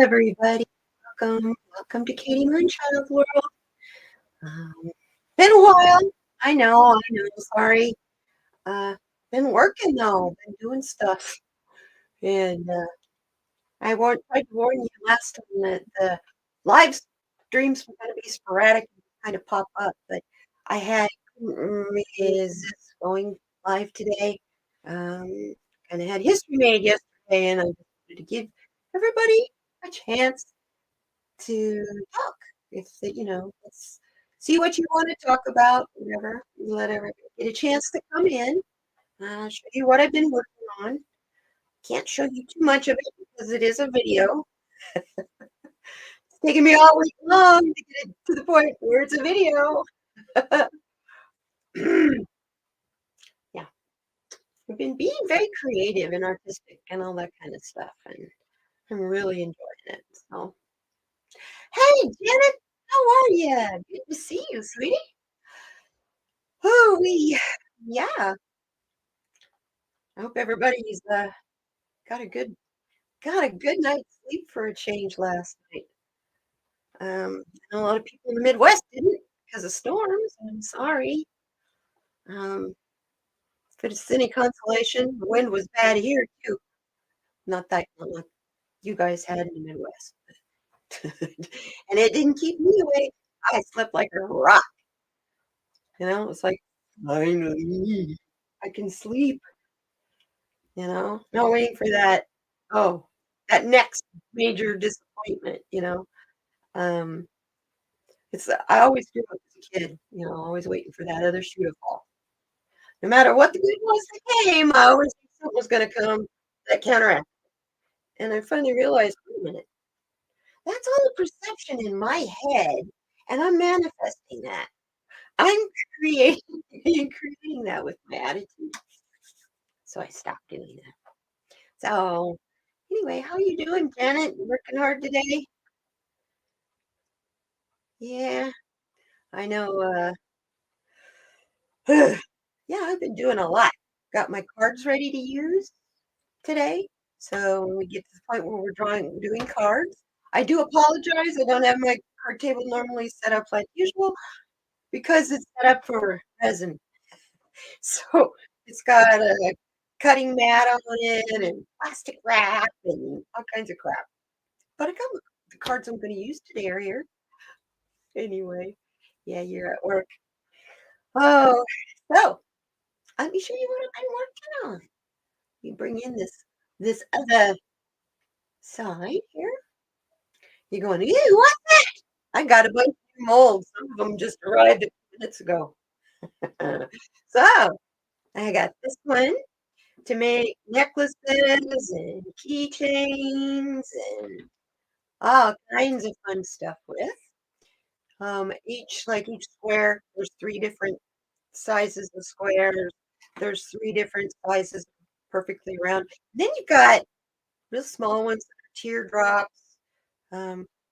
everybody. Welcome to kdmoonchild world. Um, been a while. I know. Sorry. Been working though. Been doing stuff. And tried to warn you last time that the live streams were going to be sporadic and kind of pop up, but I couldn't resist going live today. Kind of had history made yesterday, and I just wanted to give everybody a chance to talk. If they, let's see what you want to talk about, whatever. Let everybody get a chance to come in. Show you what I've been working on. Can't show you too much of it because it is a video. It's taking me all week long to get it to the point where it's a video. Yeah. I've been being very creative and artistic and all that kind of stuff, and I'm really enjoying it. So, hey, Janet, how are you? Good to see you, sweetie. Oh, yeah. I hope everybody's got a good night's sleep for a change last night. I know a lot of people in the Midwest didn't because of storms. I'm sorry. If it's any consolation, the wind was bad here too. Not like you guys had in the Midwest. And it didn't keep me awake. I slept like a rock. It's like, finally, I can sleep. Not waiting for that next major disappointment. I always do it as a kid, always waiting for that other shoe to fall. No matter what the good was that came, I always knew something was going to come that counteracted. And I finally realized, wait a minute, that's all a perception in my head, and I'm manifesting that. I'm creating that with my attitude. So I stopped doing that. So anyway, how you doing, Janet? You working hard today? Yeah, I know. Yeah, I've been doing a lot. Got my cards ready to use today. So when we get to the point where we're doing cards, I do apologize. I don't have my card table normally set up like usual because it's set up for resin. So it's got a cutting mat on it and plastic wrap and all kinds of crap. But I got the cards I'm going to use today are here. Anyway, yeah, you're at work. Oh, so let me show you what I've been working on. You bring in this other side here. You're going, ew, what's that? I got a bunch of molds. Some of them just arrived a few minutes ago. So I got this one to make necklaces and keychains and all kinds of fun stuff with. Each square, there's 3 different sizes of squares. There's 3 different sizes perfectly round. Then you've got real small ones, teardrops,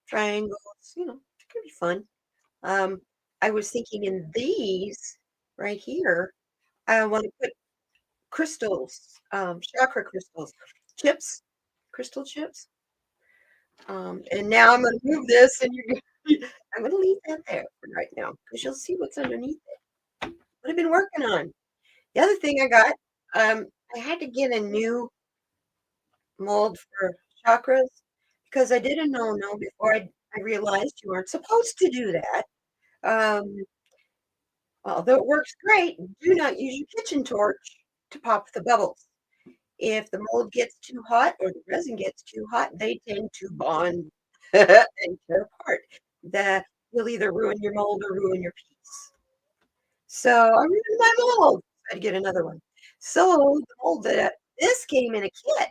triangles, it could be fun. I was thinking in these right here, I want to put crystals, chakra crystals, crystal chips. And now I'm going to move this and I'm going to leave that there for right now because you'll see what's underneath it. What I've been working on. The other thing I got, I had to get a new mold for chakras because I did a no-no before I realized you aren't supposed to do that. Although it works great, do not use your kitchen torch to pop the bubbles. If the mold gets too hot or the resin gets too hot, they tend to bond and tear apart. That will either ruin your mold or ruin your piece. So I ruined my mold. I had to get another one. So the mold this came in a kit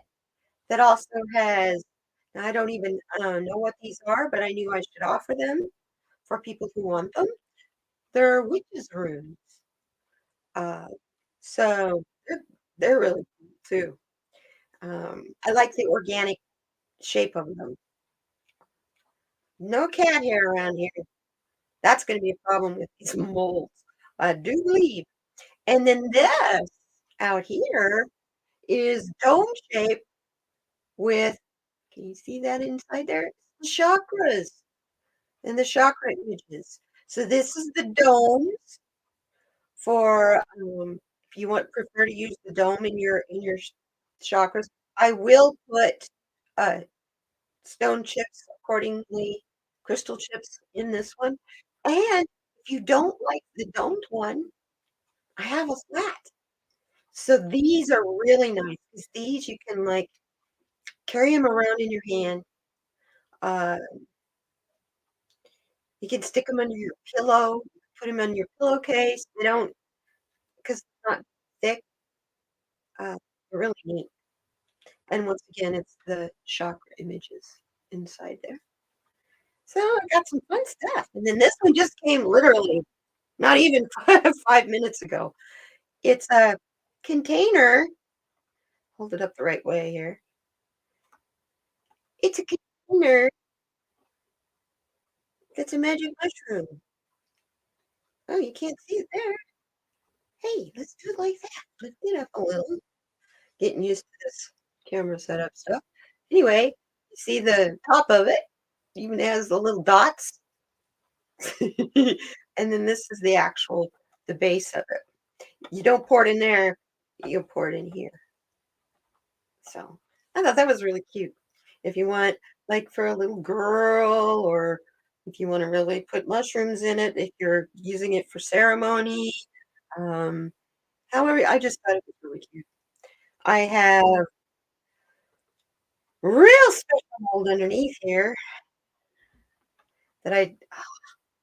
that also has, now I don't even know what these are, but I knew I should offer them for people who want them. They're witches' runes. So they're really cool too. I like the organic shape of them. No cat hair around here. That's going to be a problem with these molds, I do believe. And then this out here is dome shape with Can you see that inside there? It's the chakras and the chakra images. So this is the domes for if you prefer to use the dome in your chakras. I will put uh, stone chips accordingly, crystal chips in this one. And if you don't like the domed one, I have a flat. So these are really nice because these you can like carry them around in your hand. Uh, you can stick them under your pillow, put them on your pillowcase. They don't, because it's not thick. They're really neat. And once again, it's the chakra images inside there. So I got some fun stuff. And then this one just came literally not even 5 minutes ago. It's a container. Hold it up the right way here. It's a container that's a magic mushroom. Oh, you can't see it there. Hey, let's do it like that. Lift it up a little. Getting used to this camera setup stuff. Anyway, you see the top of it even has the little dots. And then this is the base of it. You don't pour it in there, you pour it in here. So I thought that was really cute. If you want, like for a little girl, or if you want to really put mushrooms in it, if you're using it for ceremony, um, however, I just thought it was really cute. I have real special mold underneath here that I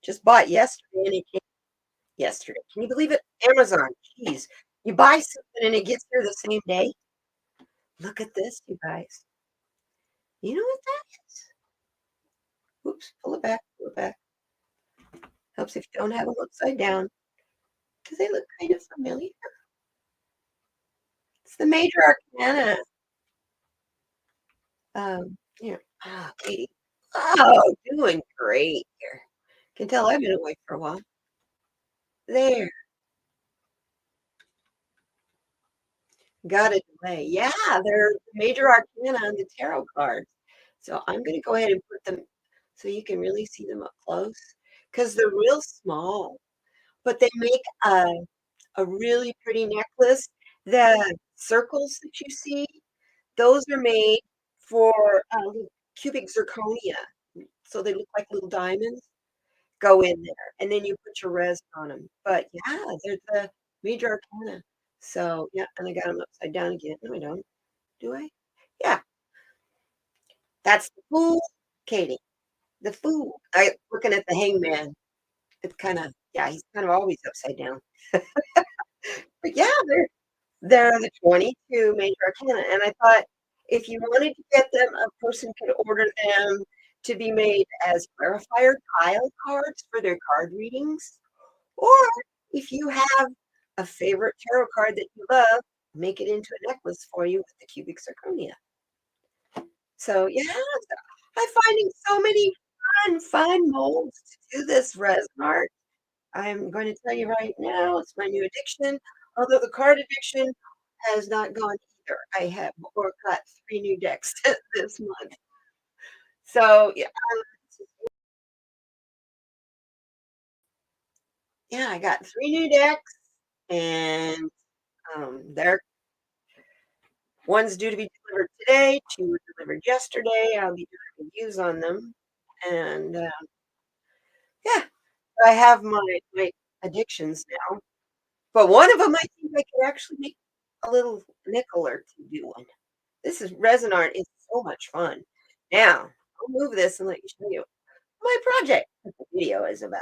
just bought yesterday, and it came yesterday. Can you believe it? Amazon. Jeez. You buy something and it gets here the same day. Look at this, you guys. You know what that is? Oops, pull it back, pull it back. Helps if you don't have them upside down because they look kind of familiar. It's the Major Arcana. Here. Katie. Oh, doing great here. Can tell I've been away for a while. There. Got it away. Yeah, they're the Major Arcana on the tarot cards. So I'm going to go ahead and put them so you can really see them up close because they're real small, but they make a really pretty necklace. The circles that you see, those are made for cubic zirconia. So they look like little diamonds. Go in there, and then you put your resin on them. But yeah, they're the Major Arcana. So yeah, and I got them upside down again. No, I don't. Do I? Yeah, that's the fool, Katie. The fool. I looking at the hangman. It's kind of yeah, he's kind of always upside down. But yeah, they're the 22 Major Arcana, and I thought if you wanted to get them, a person could order them to be made as clarifier tile cards for their card readings. Or if you have a favorite tarot card that you love, make it into a necklace for you with the cubic zirconia. So yeah, I'm finding so many fun molds to do this resin art. I'm going to tell you right now, it's my new addiction. Although the card addiction has not gone either. I have or got 3 new decks this month. So yeah, I got 3 new decks, and they're one's due to be delivered today, 2 were delivered yesterday. I'll be doing reviews on them, and yeah, I have my addictions now. But one of them, I think I could actually make a little nickel or two doing. This is resin art is so much fun. Now, I'll move this and let you show you my project that the video is about.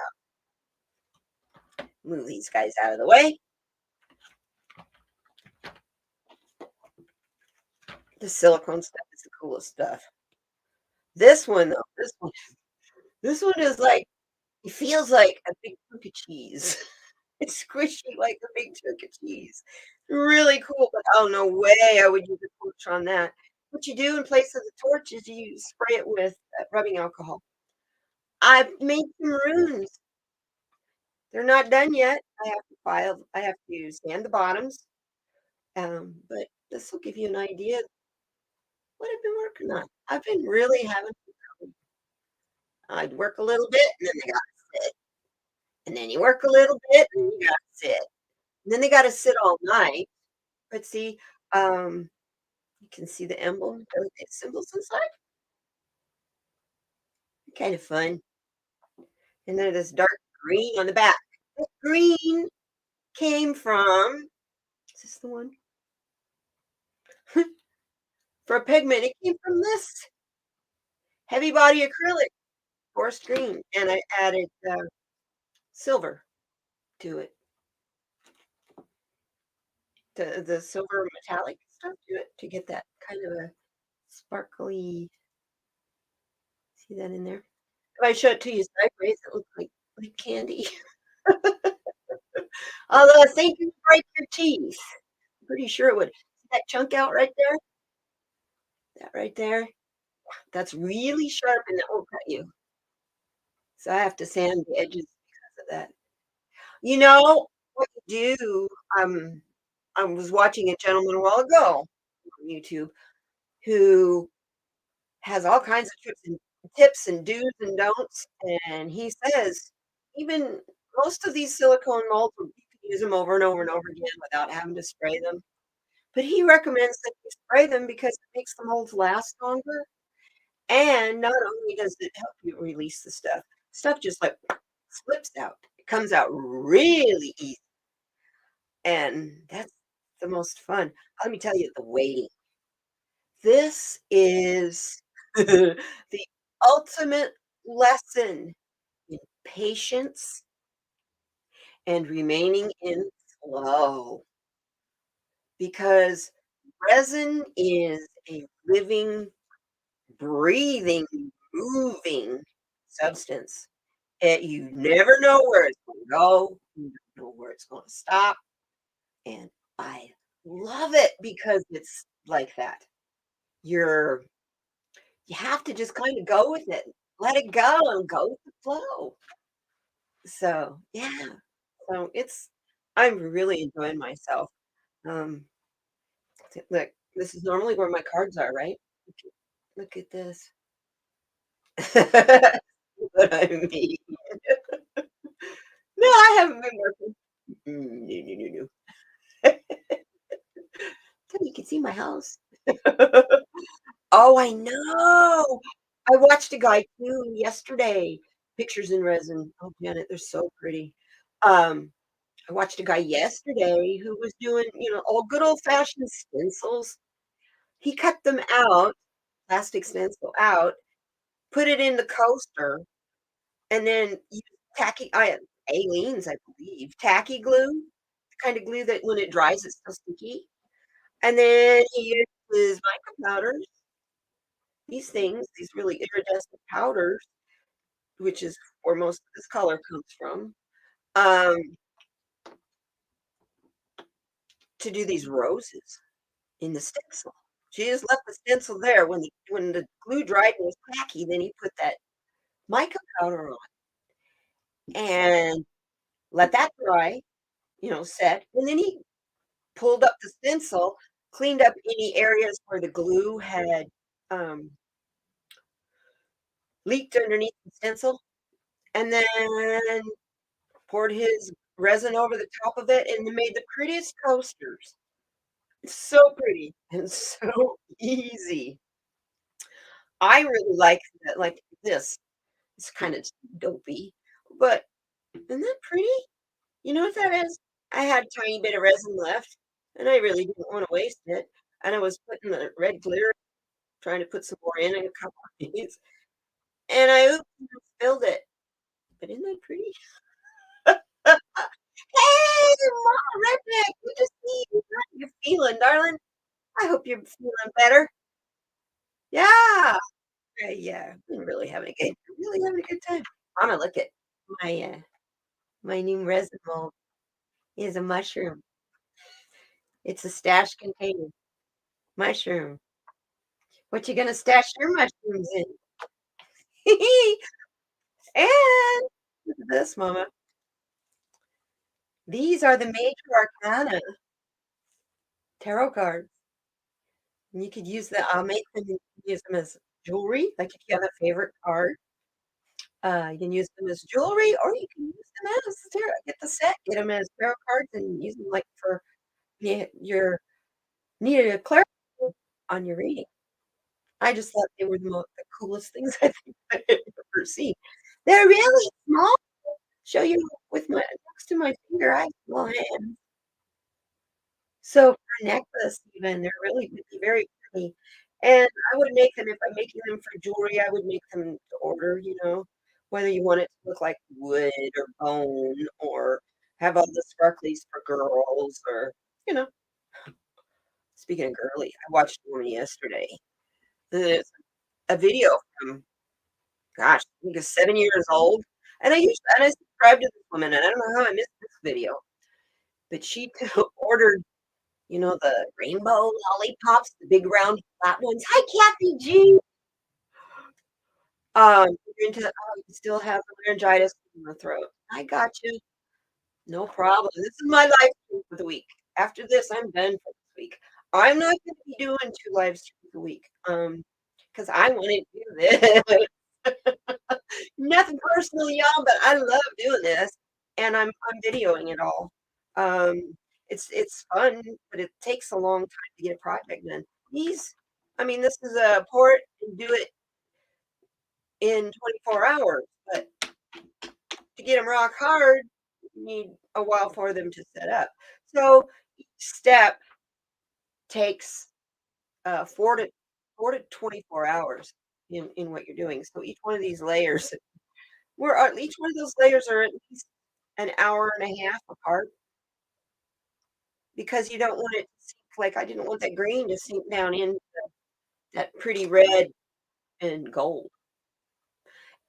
Move these guys out of the way. The silicone stuff is the coolest stuff. This one, though, this one is like it feels like a big chunk of cheese. It's squishy like a big chunk of cheese. Really cool, but oh, no way I would use a torch on that. What you do in place of the torch is you spray it with rubbing alcohol. I've made some runes. They're not done yet. I have to sand the bottoms. But this will give you an idea. What I've been working on? I've been really having I'd work a little bit, and then they gotta sit, and then you work a little bit, and you gotta sit, and then they gotta sit all night. But see, you can see the emblem, the symbols inside. Kind of fun. And then this dark green on the back. That green came from, is this the one? For a pigment, it came from this heavy body acrylic, forest green, and I added silver to it, the silver metallic stuff to it to get that kind of a sparkly. See that in there? If I show it to you sideways, it looks like candy. Although I think it would break your teeth. I'm pretty sure it would. See that chunk out right there? That right there? That's really sharp and that will cut you. So I have to sand the edges because of that. You know what you do? I was watching a gentleman a while ago on YouTube who has all kinds of trips and tips and do's and don'ts, and he says even most of these silicone molds, you can use them over and over and over again without having to spray them. But he recommends that you spray them because it makes the molds last longer. And not only does it help you release the stuff just like slips out. It comes out really easy. And that's the most fun. Let me tell you the waiting. This is the ultimate lesson in patience and remaining in flow because resin is a living, breathing, moving substance. You never know where it's going to go, you never know where it's going to stop. And I love it because it's like that. You're you have to just kind of go with it. Let it go and go with the flow. So, yeah. So I'm really enjoying myself. Um, look, this is normally where my cards are, right? Look at this. What I mean. No, I haven't been working. No, no, no. So you can see my house. Oh, I know. I watched a guy too yesterday. Pictures in resin. Oh, Janet, they're so pretty. Um, I watched a guy yesterday who was doing, all good old-fashioned stencils. He cut them out, plastic stencil out, put it in the coaster, and then used Aleene's, I believe, tacky glue, the kind of glue that when it dries, it's still sticky. And then he uses mica powders, these things, these really iridescent powders, which is where most of this color comes from, um, to do these roses in the stencil. She just left the stencil there. When the glue dried and was tacky, then he put that mica powder on and let that dry, set, and then he pulled up the stencil, cleaned up any areas where the glue had, um, leaked underneath the stencil, and then poured his resin over the top of it and made the prettiest coasters. It's so pretty and so easy. I really like this. It's kinda dopey, but isn't that pretty? You know what that is? I had a tiny bit of resin left, and I really didn't wanna waste it, and I was putting the red glitter trying to put some more in a couple of these, and I oopsie spilled it. But isn't that pretty? Hey, Mama Redneck, good to see you. How you feeling, darling? I hope you're feeling better. Yeah. Yeah, I'm really having a good time. Mama, look at my new resin mold is a mushroom. It's a stash container. Mushroom. What you gonna stash your mushrooms in? And look at this, Mama. These are the major arcana tarot cards. And you could use I'll make them and use them as jewelry, like if you have a favorite card, you can use them as jewelry, or you can use them as tarot. Get the set, get them as tarot cards, and use them like for your needed a clarity on your reading. I just thought they were the coolest things I think I've ever seen. They're really small. Show you with my next to my finger. I have small hands. So for a necklace even, they're really would be very pretty. And I would make them if I'm making them for jewelry, I would make them to order, whether you want it to look like wood or bone or have all the sparklies for girls or, you know. Speaking of girly, I watched a woman yesterday. It's a video from, gosh, I think it's 7 years old. And I subscribed to this woman, and I don't know how I missed this video, but she ordered the rainbow lollipops, the big round flat ones. Hi, Kathy G. You're into, you still have laryngitis in the throat. I got you. No problem. This is my live stream for the week. After this, I'm done for this week. I'm not going to be doing 2 live streams a week. Because I want to do this. Nothing personal, y'all, but I love doing this, and I'm videoing it all. It's fun, but it takes a long time to get a project done. This is a port and do it in 24 hours, but to get them rock hard, you need a while for them to set up. So each step takes 4 to 24 hours in what you're doing. So each one of these layers, each one of those layers are at least an hour and a half apart because you don't want it to sink, like I didn't want that green to sink down into that pretty red and gold.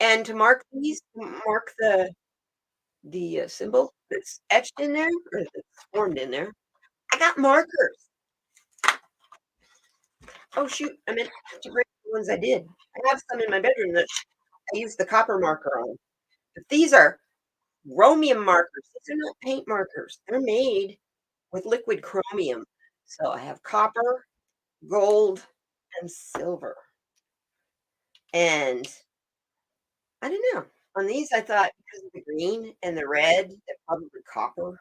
And to mark the symbol that's etched in there or that's formed in there, I got markers. Oh shoot, I meant to bring the ones I did. I have some in my bedroom that I used the copper marker on. But these are chromium markers. These are not paint markers. They're made with liquid chromium. So I have copper, gold, and silver. And I don't know. On these, I thought because of the green and the red, that probably copper.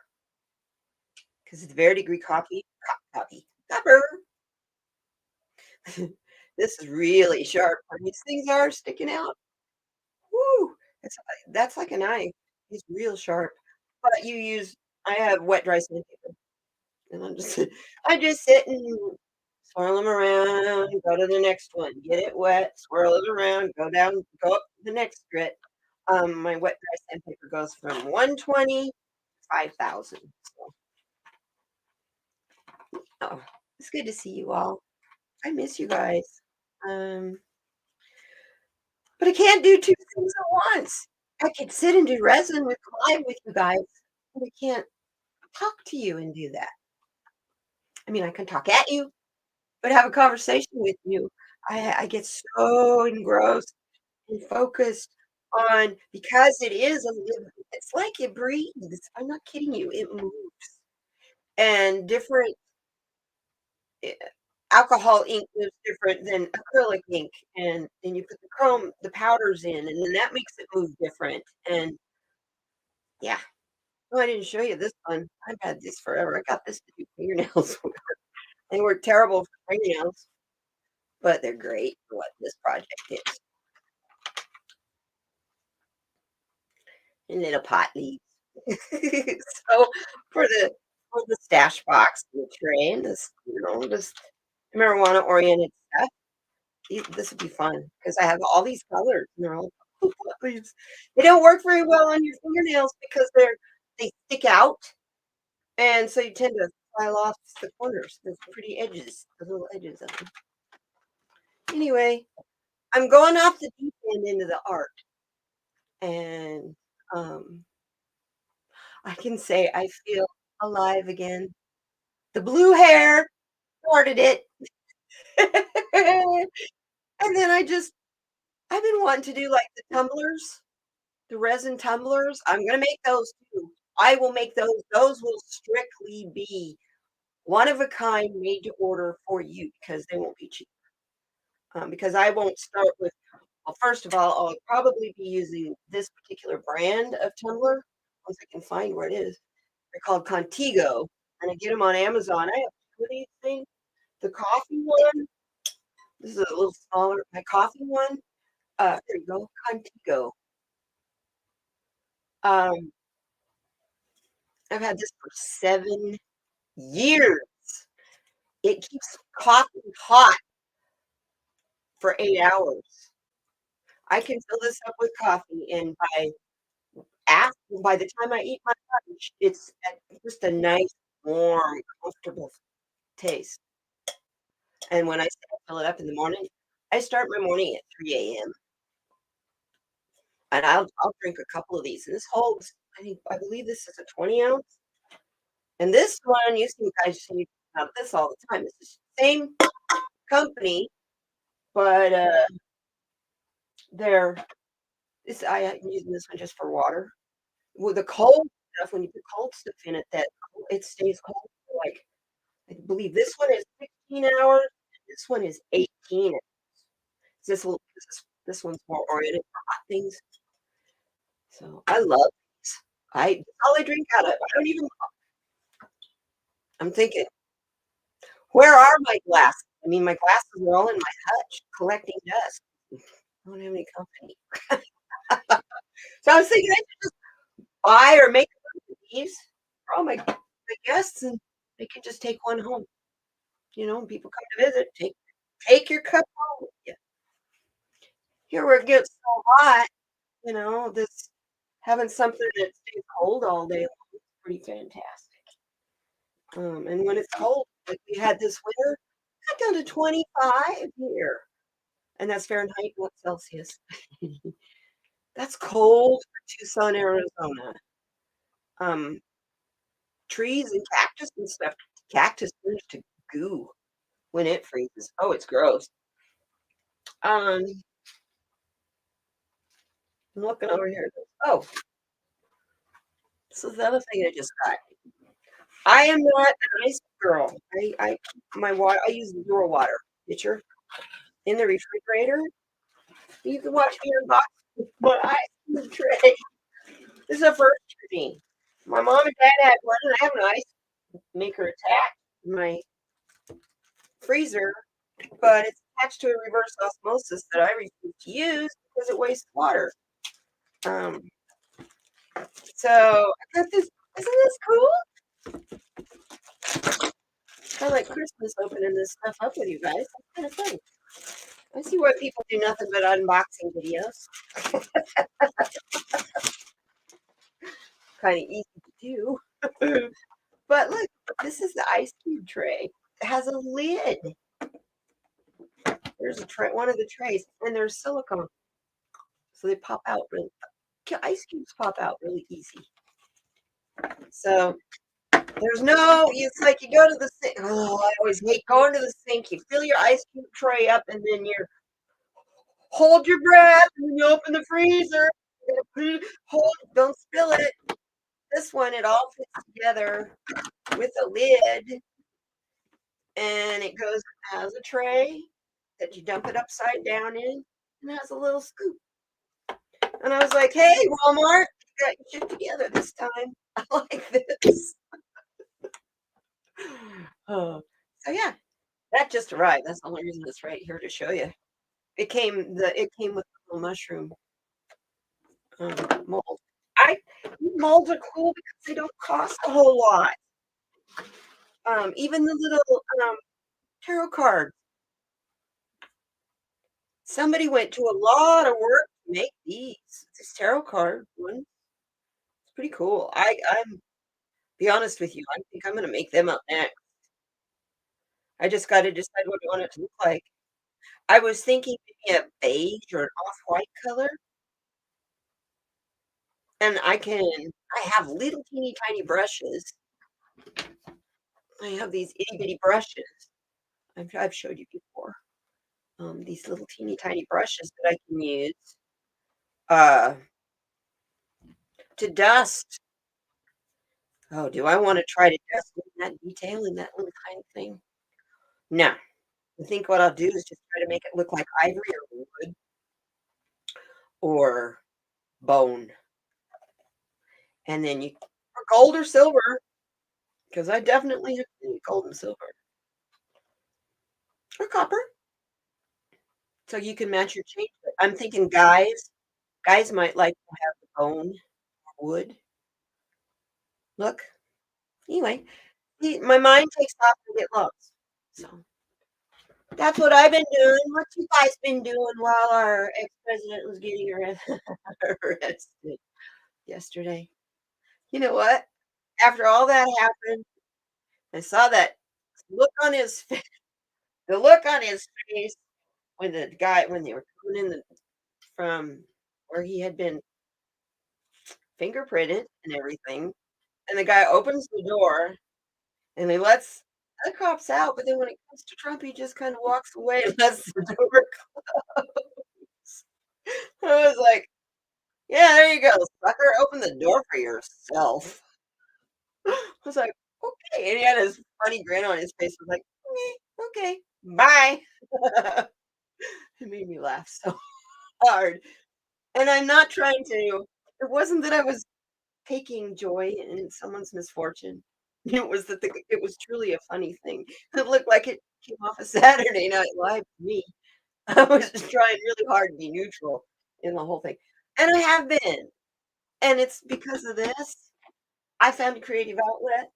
Because it's verdigris copper. This is really sharp. These things are sticking out. Woo! That's like a knife. It's real sharp. But I have wet dry sandpaper. And I just sit and swirl them around, go to the next one, get it wet, swirl it around, go up to the next grit. My wet dry sandpaper goes from 120 to 5,000. So, oh, it's good to see you all. I miss you guys. But I can't do 2 things at once. I could sit and do resin live with you guys, but I can't talk to you and do that. I can talk at you, but have a conversation with you. I get so engrossed and focused on because it is it's like it breathes. I'm not kidding you. It moves. And different eh, alcohol ink is different than acrylic ink. And then you put the powders in, and then that makes it move different. And yeah. Oh, I didn't show you this one. I've had this forever. I got this to do fingernails. They were terrible for fingernails, but they're great for what this project is. And little pot leaves. So for the stash box and the tray and just marijuana oriented stuff, this would be fun because I have all these colors and they're all pot leaves. They don't work very well on your fingernails because they stick out, and so you tend to file off the corners, the pretty edges, the little edges of them. Anyway, I'm going off the deep end into the art, and I can say I feel alive again. The blue hair started it. And then I've been wanting to do like the tumblers, the resin tumblers. I'm gonna make those too. I will make those. Those will strictly be one of a kind, made to order for you because they won't be cheap. Because I won't start with, well, first of all, I'll probably be using this particular brand of tumbler once I can find where it is. They're called Contigo, and I get them on Amazon. I have two of these things. The coffee one, this is a little smaller. My coffee one, there you go, Contigo. Um, I've had this for 7 years. It keeps coffee hot for 8 hours. I can fill this up with coffee, and by the time I eat my lunch, it's just a nice, warm, comfortable taste. And when I say I fill it up in the morning, I start my morning at 3 a.m. and I'll drink a couple of these. And this holds, I believe this is a 20 ounce. And this one, you see guys see about this all the time. It's the same company, but they're I'm using this one just for water. With the cold stuff, when you put cold stuff in it, that it stays cold for like, I believe this one is 16 hours. This one is 18 hours. This one's more oriented for hot things. So I love these. That's all I drink out of. I don't even. I'm thinking, where are my glasses? I mean, my glasses are all in my hutch collecting dust. I don't have any company. So I was thinking I should just buy or make one of these for all my guests, and they can just take one home. People come to visit, take your cup home with you. Here where it gets so hot, this having something that stays cold all day long is pretty fantastic. And when it's cold, like we had this winter, got down to 25 here, and that's Fahrenheit, not Celsius. That's cold for Tucson, Arizona. Um, Trees and cactus and stuff. Cactus turns to goo when it freezes. Oh, it's gross. Um, I'm looking over here. Oh, this is the other thing I just got. I am not an ice girl. I use Euro water pitcher in the refrigerator. You can watch me unbox my ice cube tray. This is a first for me. My mom and dad had one, and I have an ice maker attached in my freezer, but it's attached to a reverse osmosis that I refuse to use because it wastes water. Um, so I got this. Isn't this cool? I like Christmas opening this stuff up with you guys. That's kind of fun. I see why people do nothing but unboxing videos. Kind of easy to do. But look, this is the ice cube tray. It has a lid. There's a tray, one of the trays, and there's silicone, so they pop out really. Ice cubes pop out really easy. So it's like you go to the sink. Oh, I always hate going to the sink. You fill your ice cube tray up, and then you hold your breath, and then you open the freezer. Don't spill it. This one, it all fits together with a lid, and it has a tray that you dump it upside down in, and it has a little scoop. And I was like, hey, Walmart, you got your shit together this time. I like this. So yeah, that just arrived. That's the only reason it's right here to show you. It came with a little mushroom mold. Molds are cool because they don't cost a whole lot. Even the little tarot cards. Somebody went to a lot of work to make these. This tarot card one. It's pretty cool. I'm be honest with you. I think I'm gonna make them up next. I just got to decide what I want it to look like. I was thinking maybe a beige or an off-white color, and I have little teeny tiny brushes. I have these itty bitty brushes. I've showed you before. These little teeny tiny brushes that I can use uh, to dust Oh, do I wanna try to just in that detail in that little tiny thing? No. I think what I'll do is just try to make it look like ivory or wood or bone, and then you or gold or silver, because I definitely have seen gold and silver, or copper, so you can match your chain. But I'm thinking guys might like to have the bone or wood look. Anyway, see, my mind takes off and get lost. So, that's what I've been doing. What you guys been doing while our ex-president was getting arrested yesterday? You know what? After all that happened, I saw that look on his fa the look on his face when they were coming in from where he had been fingerprinted and everything, and the guy opens the door, and he lets the cops out, but then when it comes to Trump, he just kinda walks away and lets the door close. I was like, "Yeah, there you go, sucker, open the door for yourself." I was like, "Okay," and he had his funny grin on his face, I was like, okay, bye." It made me laugh so hard, and I'm not trying to it wasn't that I was taking joy in someone's misfortune. It was that it was truly a funny thing. It looked like it came off of Saturday Night Live to me. I was just trying really hard to be neutral in the whole thing, and I have been, and it's because of this, I found a creative outlet.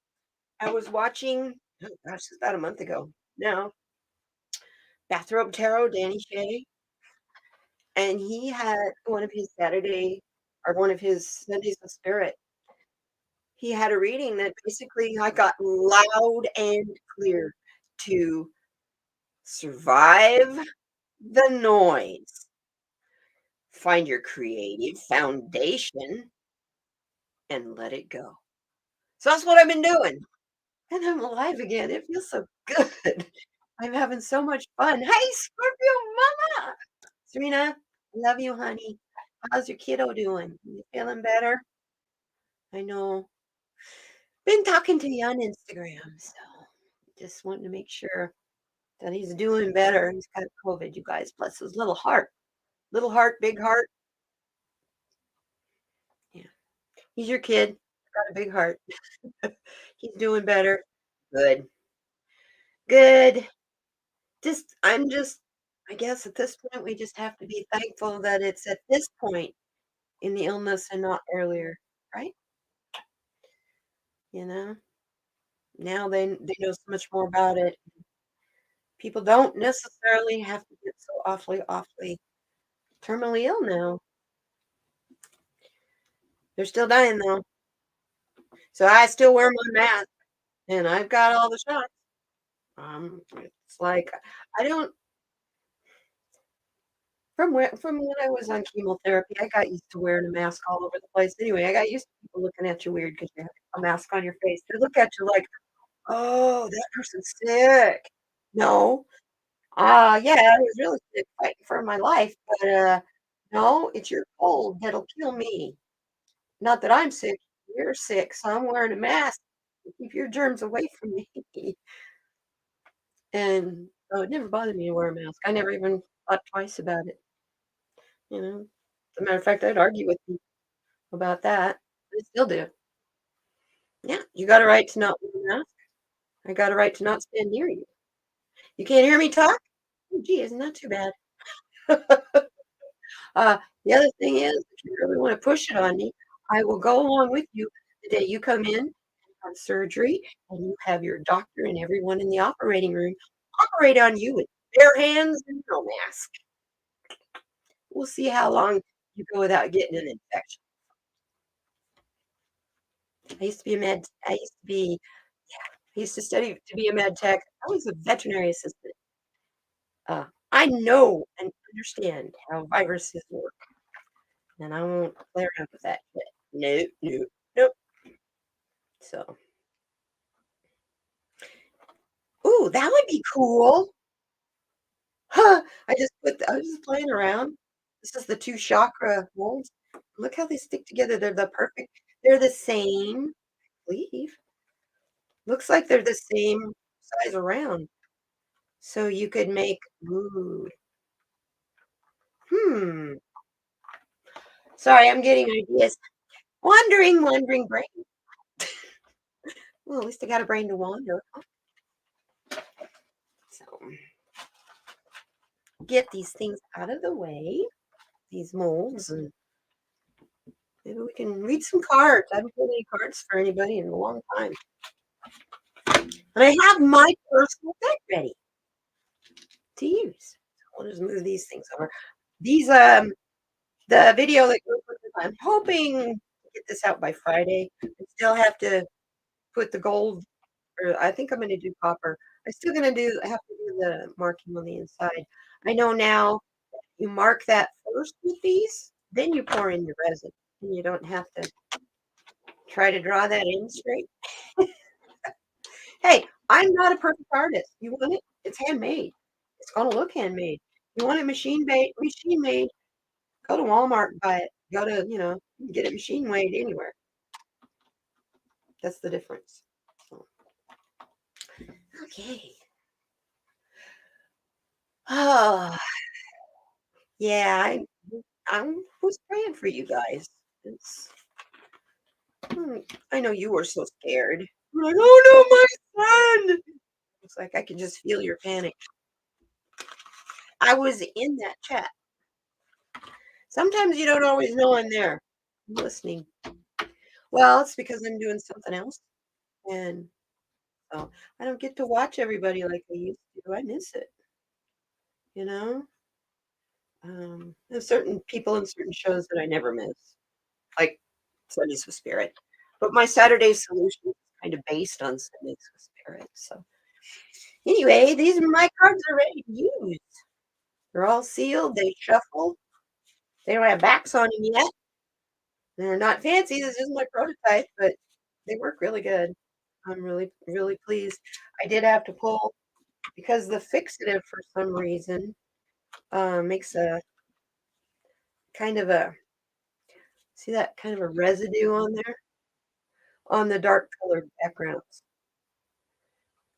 I was watching oh gosh, it's about a month ago now, Bathrobe Tarot, Danny Shay, and he had one of his Saturday or one of his Sundays with Spirit. He had a reading that basically I got loud and clear to survive the noise, find your creative foundation, and let it go. So that's what I've been doing, and I'm alive again. It feels so good. I'm having so much fun. Hey, Scorpio mama! Serena, love you, honey. How's your kiddo doing? You feeling better? I know. Been talking to you on Instagram, so just wanting to make sure that he's doing better. He's got COVID, you guys. Bless his little heart. Little heart, big heart. Yeah. He's your kid. He's got a big heart. He's doing better. Good. Good. I guess at this point, we just have to be thankful that it's at this point in the illness and not earlier, right? You know? Now they know so much more about it. People don't necessarily have to get so awfully, awfully terminally ill now. They're still dying though. So I still wear my mask and I've got all the shots. It's like I don't from when I was on chemotherapy, I got used to wearing a mask all over the place. Anyway, I got used to people looking at you weird because you have a mask on your face. They look at you like, "Oh, that person's sick." No. Yeah, I was really sick fighting for my life, but, no, it's your cold that'll kill me. Not that I'm sick, you're sick, so I'm wearing a mask to keep your germs away from me. And so it never bothered me to wear a mask. I never even thought twice about it, you know? As a matter of fact, I'd argue with you about that. I still do. Yeah, you got a right to not wear a mask. I got a right to not stand near you. You can't hear me talk? Oh, gee, isn't that too bad? The other thing is, if you really wanna push it on me, I will go along with you the day you come in and have surgery, and you have your doctor and everyone in the operating room operate on you with bare hands and no mask. We'll see how long you go without getting an infection. I used to be I used to study to be a med tech. I was a veterinary assistant. I know and understand how viruses work, and I won't play around with that shit. No, no, nope. So, ooh, that would be cool. Huh, I was just playing around. This is the 2 chakra molds. Look how they stick together. They're the same believe. Looks like they're the same size around. So you could make, ooh, hmm. Sorry, I'm getting ideas. Wandering brain. Well, at least I got a brain to wander. So get these things out of the way, these molds, and maybe we can read some cards. I haven't pulled any cards for anybody in a long time. And I have my personal deck ready to use. I'll just move these things over. These, the video that goes with it, I'm hoping to get this out by Friday. I still have to put the gold, or I think I'm going to do copper. I'm still going to have to do the marking on the inside. I know now you mark that first with these, then you pour in your resin, and you don't have to try to draw that in straight. Hey, I'm not a perfect artist. You want it? It's handmade. It's going to look handmade. You want it machine made, go to Walmart and buy it. Go to, you can get it machine made anywhere. That's the difference. So, okay. Oh, yeah, I was praying for you guys. It's, I know you were so scared. You're like, oh no, my son. It's like I can just feel your panic. I was in that chat. Sometimes you don't always know I'm there. I'm listening. Well, it's because I'm doing something else. And so I don't get to watch everybody like I used to. I miss it, you know? There's certain people and certain shows that I never miss, like Sundays with Spirit. But my Saturday solution is kind of based on Sundays with Spirit. So anyway, these are my cards are ready to use. They're all sealed. They shuffle. They don't have backs on them yet. They're not fancy. This is my prototype, but they work really good. I'm really, really pleased. I did have to pull because the fixative for some reason makes a kind of a, see that kind of a residue on there on the dark colored backgrounds.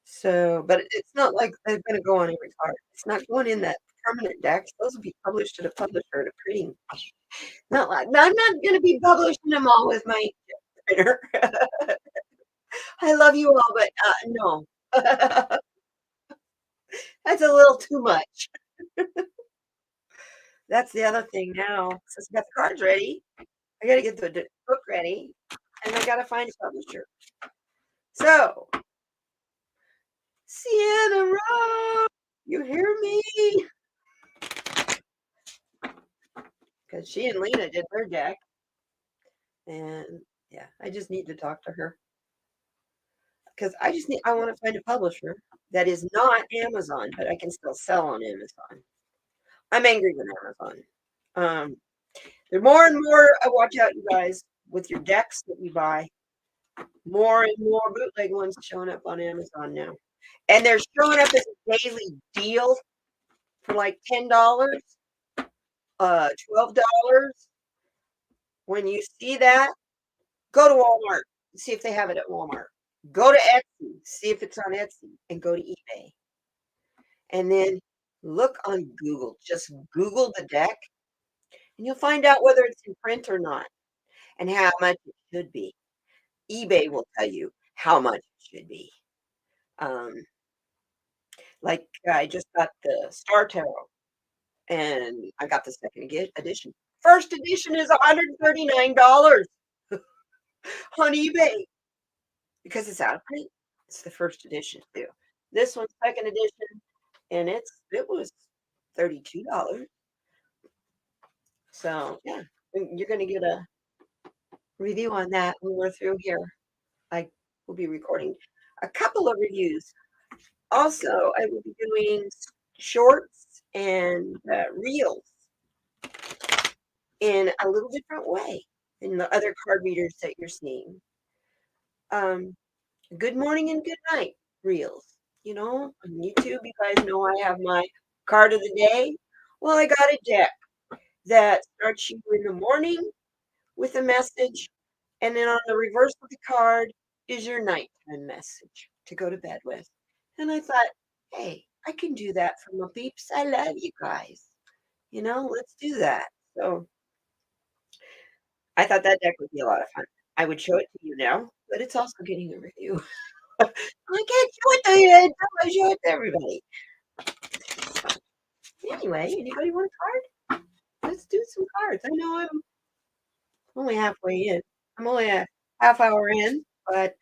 So, but it's not like they're going to go on every card. It's not going in that permanent deck. Those will be published at a publisher at a printing. Not like, no, I'm not going to be publishing them all with my printer. I love you all, but no. That's a little too much. That's the other thing now. Since I got the cards ready, I got to get the book ready, and I got to find a publisher. So, Sienna Rowe, you hear me? Because she and Lena did their deck, and yeah, I just need to talk to her because I want to find a publisher that is not Amazon, but I can still sell on Amazon. I'm angry with Amazon. There are more and more. Watch out, you guys, with your decks that you buy. More and more bootleg ones showing up on Amazon now, and they're showing up as a daily deal for like $10, $12. When you see that, go to Walmart and see if they have it at Walmart. Go to Etsy, see if it's on Etsy, and go to eBay. And then look on Google. Just Google the deck, and you'll find out whether it's in print or not and how much it should be. eBay will tell you how much it should be. Um, like I just got the Star Tarot, and I got the second edition. First edition is $139 on eBay because it's out of print. It's the first edition too. This one's second edition, and it was $32. So yeah, you're gonna get a review on that when we're through here. I will be recording a couple of reviews. Also, I will be doing shorts and reels in a little different way than the other card readers that you're seeing. Good morning and good night reels. On YouTube, you guys know I have my card of the day. Well, I got a deck that starts you in the morning with a message, and then on the reverse of the card, is your nighttime message to go to bed with. And I thought, hey, I can do that for my peeps. I love you guys. Let's do that. So I thought that deck would be a lot of fun. I would show it to you now, but it's also getting a review. I can't show it to you until I show it to everybody. Anyway, anybody want a card? Let's do some cards. I know I'm only halfway in. I'm only a half hour in, but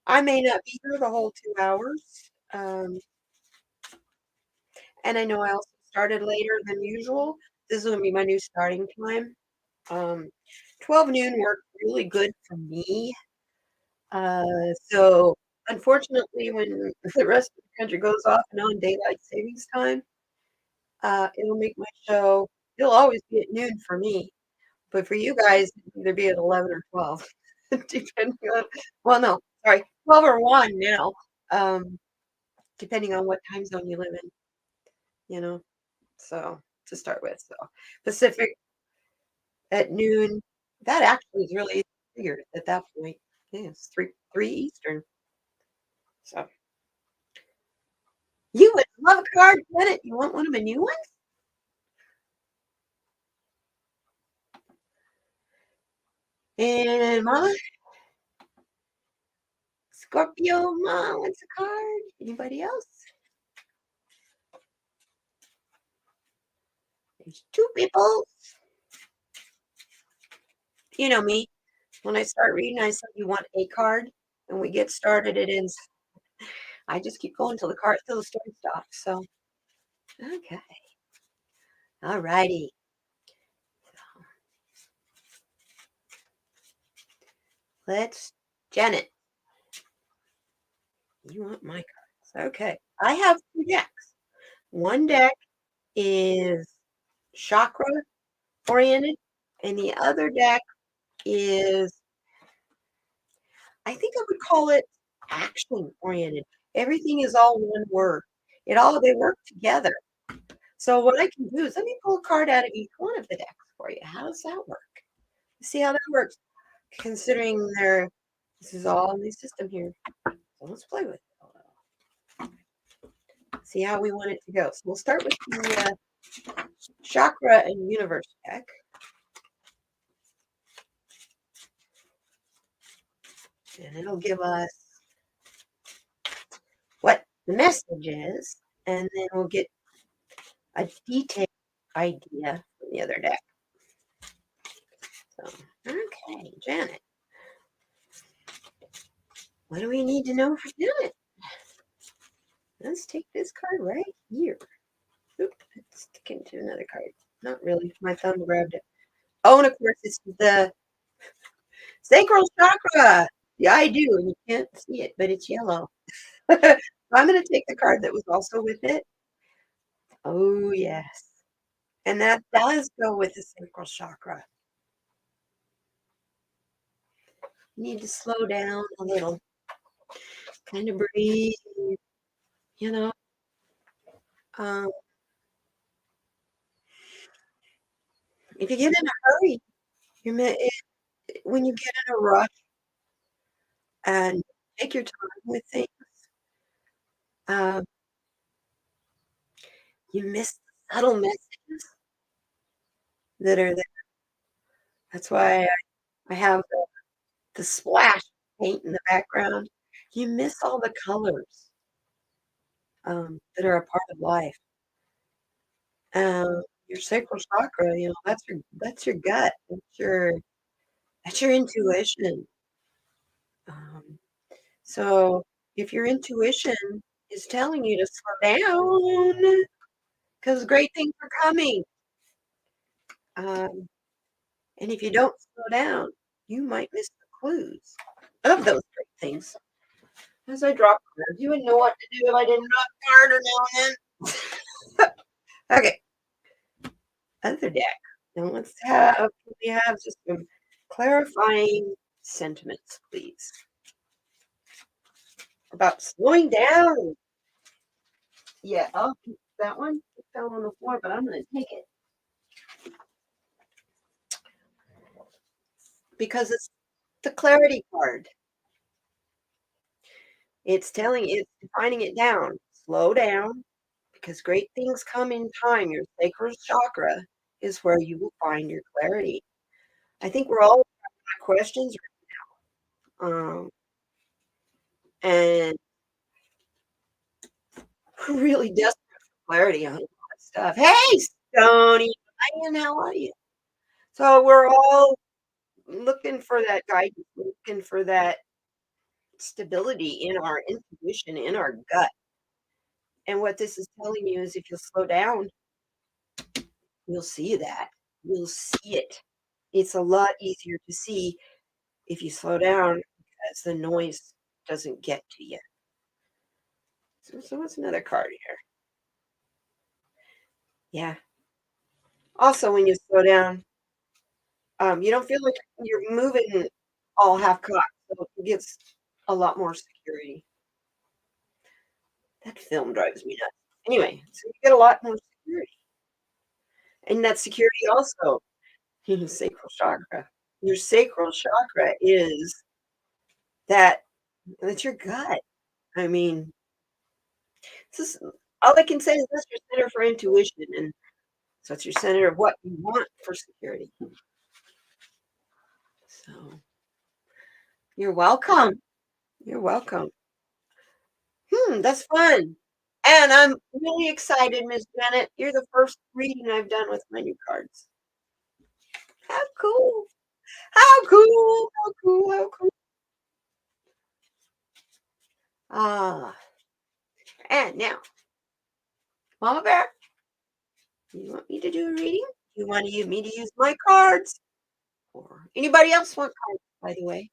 I may not be here the whole 2 hours. And I know I also started later than usual. This is going to be my new starting time. 12 noon worked really good for me. So unfortunately, when the rest of the country goes off and on daylight savings time, it'll make my show, it'll always be at noon for me. But for you guys, it'll either be at 11 or 12, depending on, well, no, sorry, 12 or 1 now, depending on what time zone you live in, so to start with. So Pacific at noon, that actually is really figured at that point. Yeah, it's 3 Eastern. So you would love a card, Janet. You want one of my new ones? And Mama, Scorpio, Mom wants a card. Anybody else? There's 2 people. You know me. When I start reading, I say you want a card, and we get started. It ends. I just keep going till the story stops. So, okay, all righty. Let's, Janet. You want my cards? Okay, I have 2 decks. One deck is chakra oriented, and the other deck is, I think I would call it action oriented. Everything is all one word. They work together. So what I can do is let me pull a card out of each one of the decks for you. How does that work? See how that works. Considering this is all in the system here. So let's play with it. See how we want it to go. So we'll start with the chakra and universe deck. And it'll give us what the message is, and then we'll get a detailed idea from the other deck. So, okay, Janet. What do we need to know for Janet? Let's take this card right here. Oop, it's sticking to another card. Not really. My thumb grabbed it. Oh, and of course, it's the sacral chakra. Yeah, I do. And you can't see it, but it's yellow. I'm going to take the card that was also with it. Oh, yes. And that does go with the sacral chakra. You need to slow down a little. Kind of breathe, you know. Um, if you get in a hurry, when you get in a rush and take your time with things, um, you miss the subtle messages that are there. That's why I have the splash paint in the background. You miss all the colors that are a part of life. Your sacral chakra, that's your gut. That's your intuition. Um, so if your intuition is telling you to slow down, because great things are coming. And if you don't slow down, you might miss the clues of those great things. As I drop cards, you wouldn't know what to do if I didn't drop harder now and then. Okay, other deck. Now we have just some clarifying sentiments, please. About slowing down. Yeah, I'll keep that one. It fell on the floor, but I'm going to take it. Because it's the clarity card. It's defining it down. Slow down, because great things come in time. Your sacral chakra is where you will find your clarity. I think we're all got questions, um, and we're really desperate for clarity on a lot of stuff. Hey, Stony, Ryan, how are you? So we're all looking for that guidance, looking for that stability in our intuition, in our gut. And what this is telling you is if you'll slow down, you'll see that. You'll see it. It's a lot easier to see if you slow down because the noise doesn't get to you. So what's another card here? Yeah. Also, when you slow down, you don't feel like you're moving all half cocked, so it gives a lot more security. That film drives me nuts. Anyway, so you get a lot more security. And that security also in the sacral chakra. Your sacral chakra is that that's your gut. I mean, this is all I can say is that's your center for intuition, and so it's your center of what you want for security. So you're welcome. You're welcome. That's fun. And I'm really excited, Miss Janet. You're the first reading I've done with my new cards. How cool. How cool. How cool. How cool. Ah, and now, Mama Bear, you want me to do a reading? You want me to use my cards? Or anybody else want cards, by the way?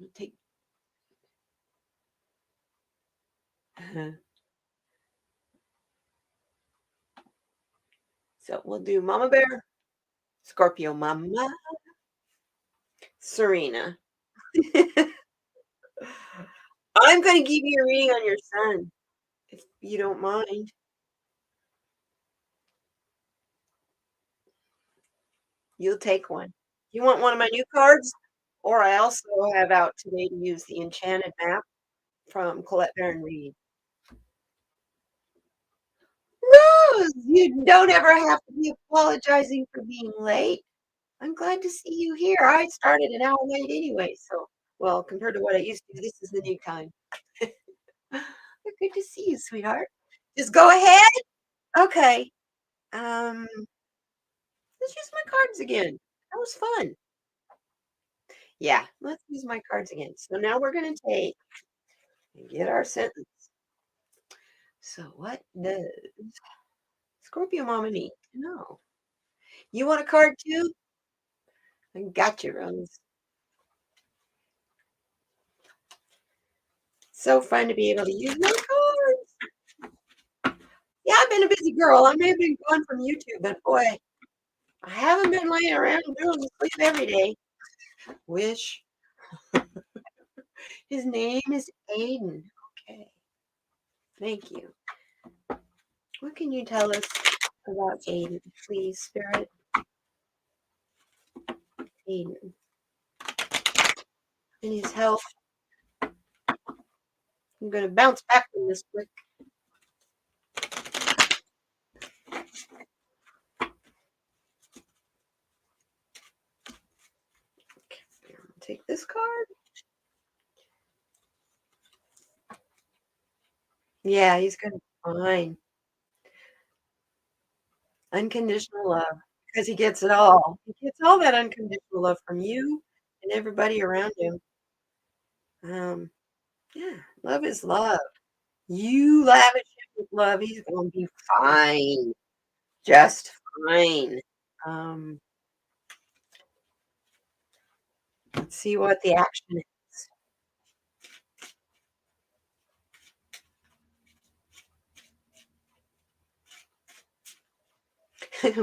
I'll take so we'll do Mama Bear, Scorpio Mama, Serena. I'm going to give you a reading on your sun, if you don't mind. You'll take one. You want one of my new cards? Or I also have out today to use the Enchanted Map from Colette Baron Reed. Rose, you don't ever have to be apologizing for being late. I'm glad to see you here. I started an hour late anyway, so well, compared to what I used to, this is the new time. Good to see you, sweetheart. Just go ahead. Okay. Let's use my cards again. That was fun. Yeah, let's use my cards again. So now we're going to take and get our sentence. So what does Scorpio Mama need to know? You want a card too? I got you, Rose. So fun to be able to use my cards. Yeah, I've been a busy girl. I may have been gone from YouTube, but boy, I haven't been laying around doing sleep every day. Wish. His name is Aiden. Okay. Thank you. What can you tell us about Aiden, please, Spirit? Aiden. And his health. I'm going to bounce back from this quick. Okay, take this card. Yeah, he's going to be fine. Unconditional love, because he gets it all. He gets all that unconditional love from you and everybody around him. Yeah, love is love. You lavish him with love, he's going to be fine, just fine. Um, let's see what the action is.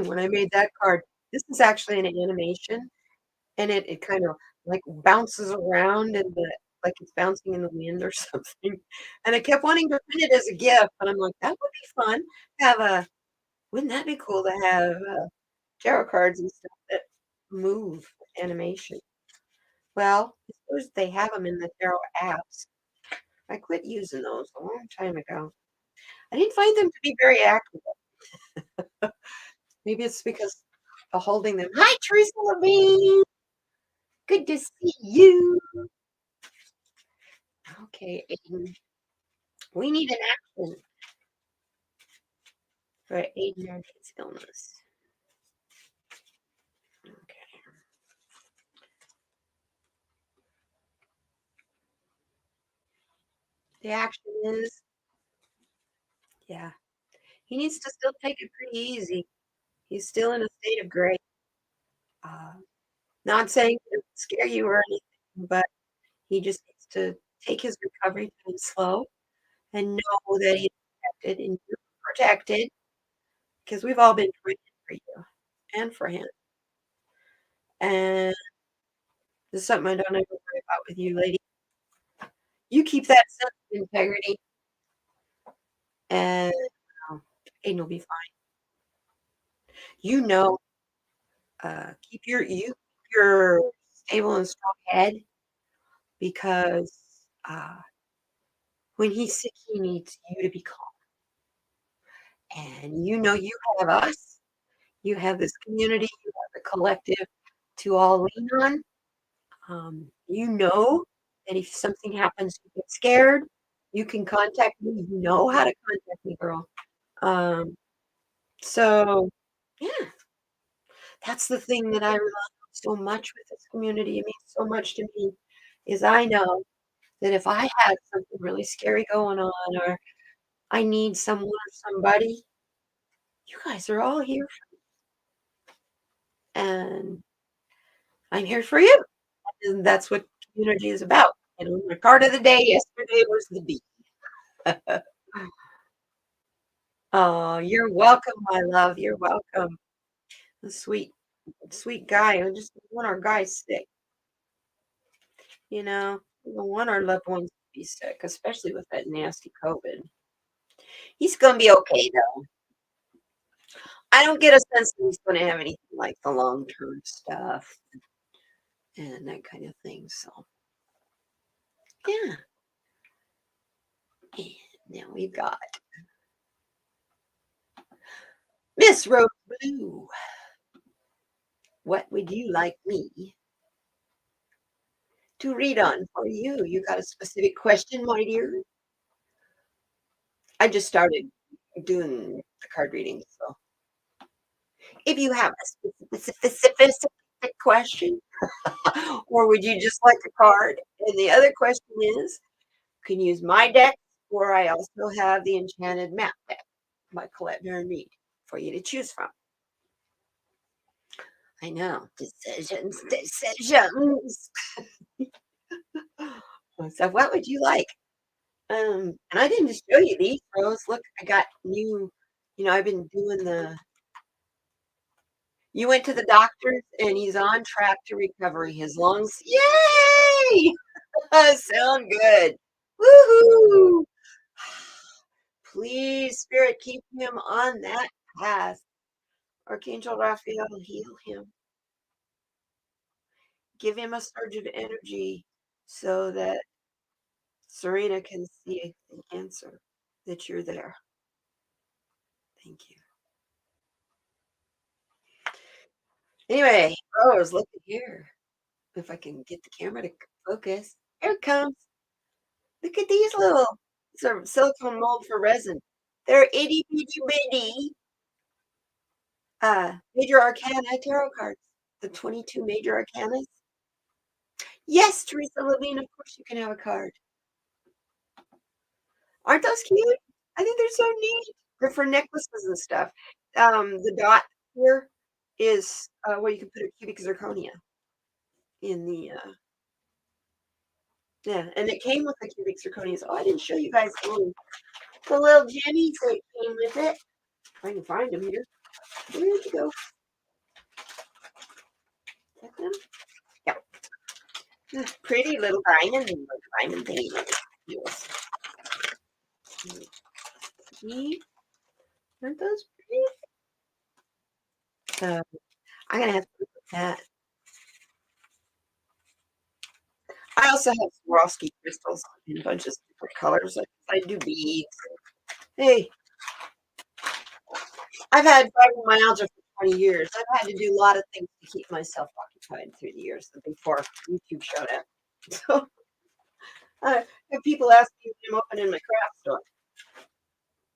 When I made that card, this is actually an animation, and it kind of like bounces around and like it's bouncing in the wind or something. And I kept wanting to print it as a gift, but I'm like, that would be fun. Have a Wouldn't that be cool to have tarot cards and stuff that move with animation? Well, I suppose they have them in the tarot apps. I quit using those a long time ago. I didn't find them to be very accurate. Maybe it's because of holding them. Hi, Teresa Levine. Good to see you. Okay, Aiden. We need an action for Aiden and his illness. Okay. The action is, yeah, he needs to still take it pretty easy. He's still in a state of grace. Uh, Not saying it would scare you or anything, but he just needs to take his recovery time slow and know that he's protected and you're protected because we've all been praying for you and for him. And this is something I don't ever worry about with you, lady. You keep that sense of integrity, and Aiden will be fine. You know, keep your stable and strong head because uh, when he's sick, he needs you to be calm. And you know, you have us. You have this community. You have the collective to all lean on. You know that if something happens, you get scared. You can contact me. You know how to contact me, girl. Um, so yeah, that's the thing that I rely on so much with this community. It means so much to me is I know that if I had something really scary going on or I need someone or somebody, you guys are all here and I'm here for you. And that's what community is about. And the card of the day yesterday was the bee. Oh, you're welcome, my love. You're welcome. A sweet, sweet guy. I just don't want our guys sick. You know, we don't want our loved ones to be sick, especially with that nasty COVID. He's gonna be okay though. I don't get a sense that he's gonna have anything like the long-term stuff and that kind of thing. So yeah. And now we've got Miss Rose Blue. What would you like me to read on for you? You got a specific question, my dear? I just started doing the card reading, so if you have a specific question, or would you just like a card? And the other question is, you can use my deck, or I also have the Enchanted Map deck by Colette Baron Reed for you to choose from. I know, decisions, decisions. So, what would you like? And I didn't show you these, Rose. Look, I got new. I've been doing the. You went to the doctor's, and he's on track to recovery. His lungs, yay! Sound good. Woohoo! Please, Spirit, keep him on that path. Archangel Raphael, heal him. Give him a surge of energy so that Serena can see the answer that you're there. Thank you. Anyway, Rose, look at here. If I can get the camera to focus. Here it comes. Look at these little sort of silicone mold for resin. They're itty bitty bitty major arcana tarot cards. The 22 major arcanas. Yes, Teresa Levine, of course you can have a card. Aren't those cute? I think they're so neat. They're for necklaces and stuff. The dot here is where you can put a cubic zirconia in the yeah, and it came with the cubic zirconias. Oh, I didn't show you guys the little jimmies that came with it. If I can find them here. Where'd you go? Is that them? Yeah. Pretty little diamond thingy. Yes. See? Aren't those pretty? So I'm gonna have to look at that. I also have Swarovski crystals in bunches for colors. I do beads. Hey, I've had fibromyalgia for 20 years. I've had to do a lot of things to keep myself occupied through the years before YouTube showed up. So I have people asking me if I'm opening my craft store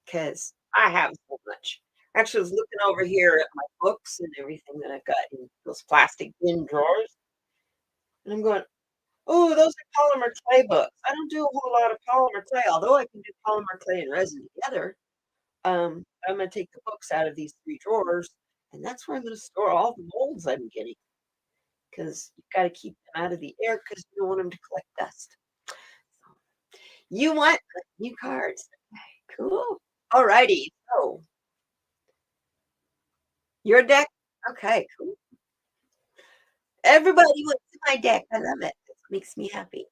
because I have so much. Actually, I was looking over here at my books and everything that I've got in those plastic bin drawers, and I'm going, "Oh, those are polymer clay books." I don't do a whole lot of polymer clay, although I can do polymer clay and resin together. I'm gonna take the books out of these 3 drawers, and that's where I'm gonna store all the molds I'm getting, because you've gotta keep them out of the air because you don't want them to collect dust. You want new cards. Okay, cool. Alrighty, so your deck? Okay, cool. Everybody wants my deck. I love it. It makes me happy.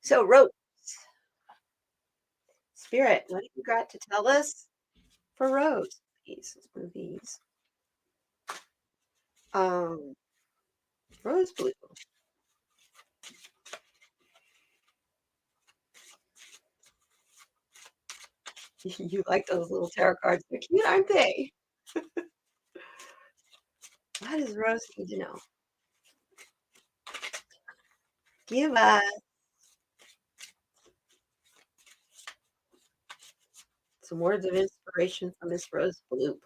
So, Rose, Spirit, what have you got to tell us for Rose? Please, let's move these. Um, Rose blue. You like those little tarot cards? They're cute, aren't they? What does Rose need to know? Give us some words of inspiration from Miss Rose Blue,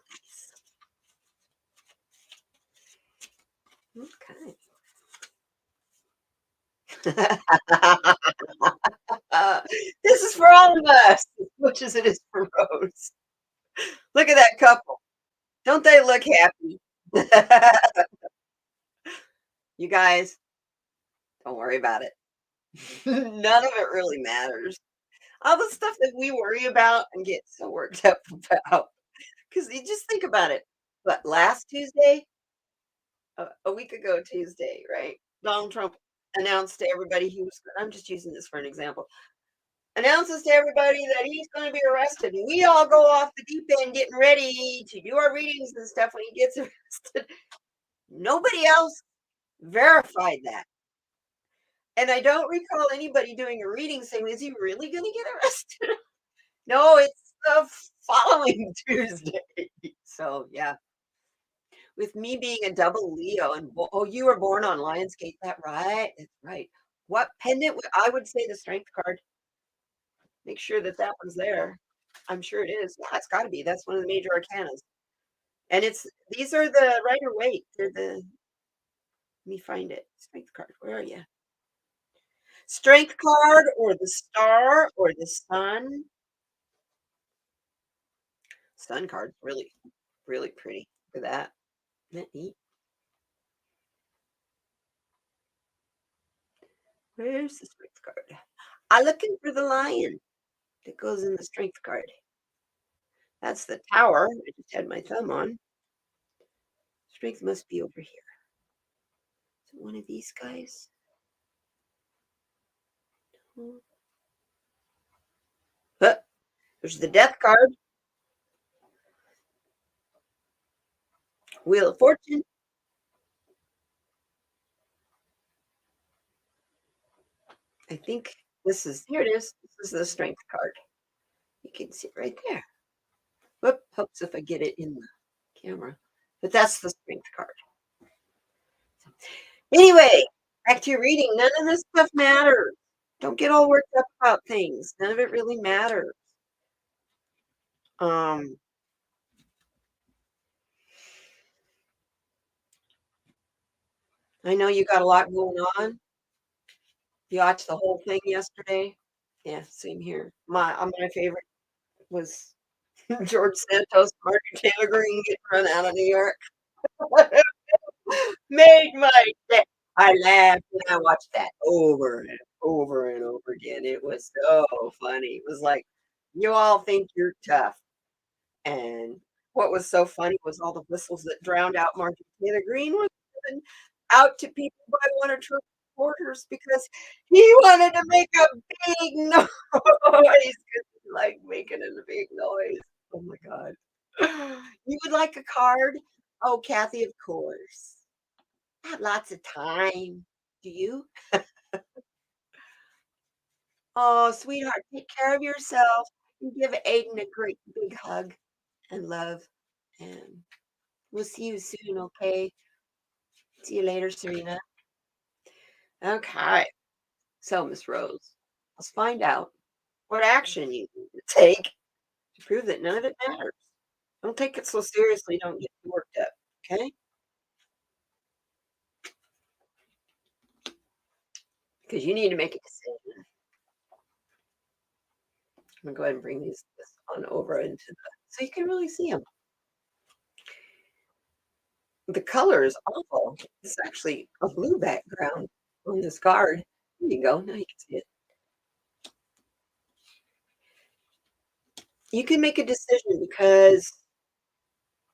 please. Okay. This is for all of us as much as it is for Rose. Look at that couple. Don't they look happy? You guys, don't worry about it. None of it really matters. All the stuff that we worry about and get so worked up about. Because you just think about it. But last Tuesday, a week ago Tuesday, right? Donald Trump announced to everybody he was, I'm just using this for an example, announces to everybody that he's going to be arrested. And we all go off the deep end getting ready to do our readings and stuff when he gets arrested. Nobody else verified that. And I don't recall anybody doing a reading saying, is he really going to get arrested? No, it's the following Tuesday. So, yeah. With me being a double Leo and oh, you were born on Lionsgate, that right? That's right. What pendant? I would say the strength card. Make sure that that one's there. I'm sure it is. Yeah, it's got to be. That's one of the major arcanas. And it's these are the Rider Waite. They're the let me find it. Strength card. Where are you? Strength card or the star or the sun. Sun card's really, really pretty. Look at that. Isn't that neat? Where's the strength card? I'm looking for the lion that goes in the strength card. That's the tower. I just had my thumb on. Strength must be over here. Is it one of these guys? Oh. Huh, there's the death card. Wheel of Fortune. I think this is, here it is. This is the strength card. You can see it right there. Whoop, hopes if I get it in the camera. But that's the strength card. Anyway, back to your reading. None of this stuff matters. Don't get all worked up about things. None of it really matters. Um, I know you got a lot going on. You watched the whole thing yesterday. Yeah, same here. My favorite was George Santos, Martin Taylor Green getting run out of New York. Made my day. I laughed and I watched that over and over and over again. It was so funny. It was like, you all think you're tough. And what was so funny was all the whistles that drowned out Martin Taylor Green was given out to people by one of Trump's supporters because he wanted to make a big noise. 'Cause he liked making a big noise. Oh my God. You would like a card? Oh, Kathy, of course. I have lots of time. Do you? Oh, sweetheart, take care of yourself and give Aiden a great big hug and love. And we'll see you soon, okay? See you later, Serena. Okay. So, Miss Rose, let's find out what action you need to take to prove that none of it matters. Don't take it so seriously. Don't get worked up, okay? Because you need to make a decision. I'm gonna go ahead and bring this on over into the so you can really see them. The color is awful. It's actually a blue background on this card. There you go. Now you can see it. You can make a decision because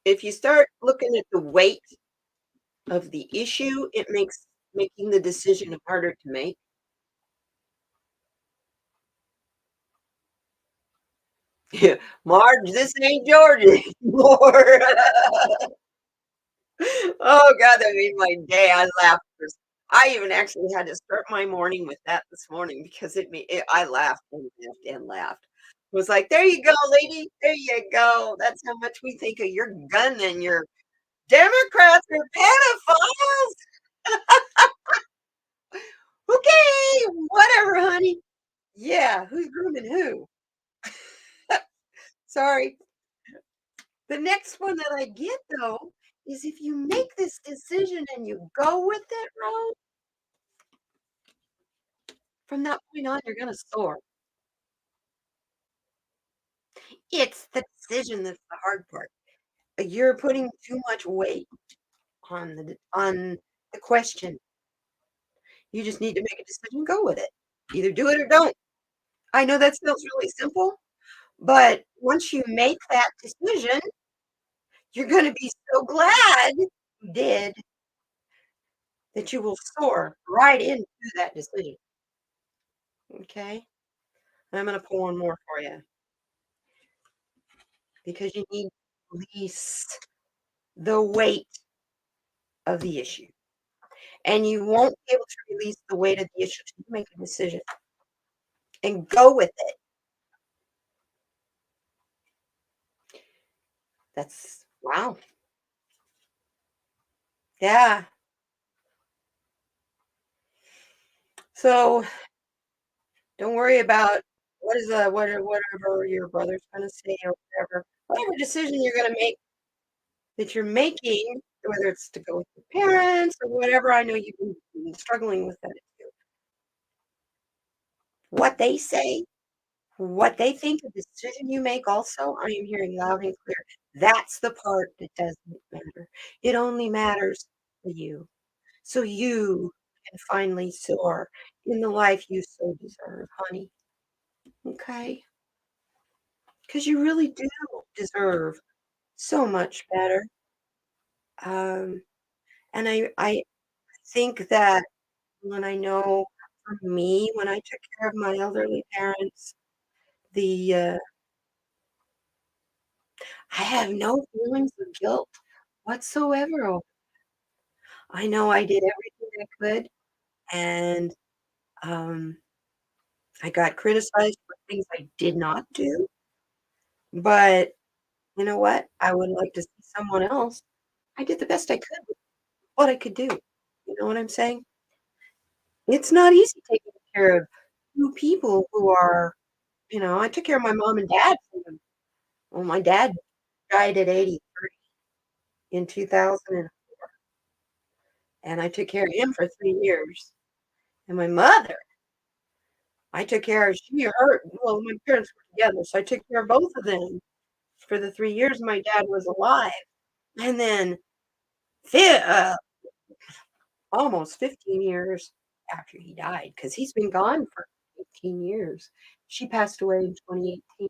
if you start looking at the weight of the issue, it makes making the decision harder to make. Yeah, Marge, this ain't George anymore. Oh god, that made my day. I laughed. I even actually had to start my morning with that this morning because I laughed and laughed and laughed. It was like, there you go, lady. There you go. That's how much we think of your gun and your Democrats are pedophiles. Okay, whatever, honey. Yeah, who's grooming who? Sorry. The next one that I get though is if you make this decision and you go with it, Rose, from that point on, you're gonna soar. It's the decision that's the hard part. You're putting too much weight on the question. You just need to make a decision, go with it. Either do it or don't. I know that sounds really simple, but once you make that decision, you're gonna be so glad you did that you will soar right into that decision. Okay? I'm gonna pull one more for you because you need to release the weight of the issue. And you won't be able to release the weight of the issue till you make a decision and go with it. That's wow. Yeah. So don't worry about whatever your brother's gonna say or whatever decision you're gonna make that you're making, whether it's to go with your parents or whatever. I know you've been struggling with that too. What they say, what they think, the decision you make also, I am hearing loud and clear. That's the part that doesn't matter. It only matters for you. So you can finally soar in the life you so deserve, honey. Okay? Because you really do deserve so much better. Um, and I think that when I know for me, when I took care of my elderly parents, the I have no feelings of guilt whatsoever. I know I did everything I could, and um, I got criticized for things I did not do. But you know what? I would like to see someone else. I did the best I could with what I could do. You know what I'm saying? It's not easy taking care of two people who are, I took care of my mom and dad. Well, my dad died at 83 in 2000, and I took care of him for 3 years. And my mother, I took care of well, my parents were together, so I took care of both of them for the 3 years my dad was alive. And then fi- uh, almost 15 years after he died, because he's been gone for 15 years. She passed away in 2018.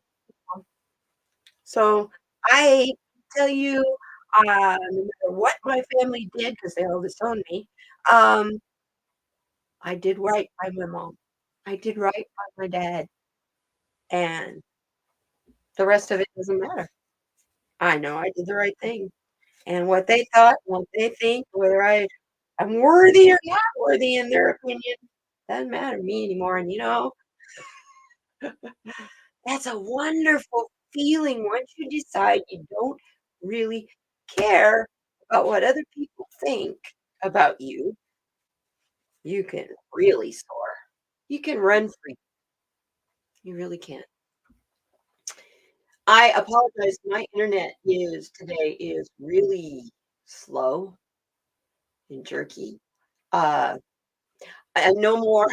So I tell you, no matter what my family did, because they all disowned me, um, I did right by my mom. I did right by my dad, and the rest of it doesn't matter. I know I did the right thing. And what they thought, what they think, whether I'm worthy or not worthy in their opinion, doesn't matter to me anymore. And That's a wonderful feeling once you decide you don't really care about what other people think about you. You can really soar. You can run free. You really can. I apologize. My internet is today is really slow and jerky. Uh, I no more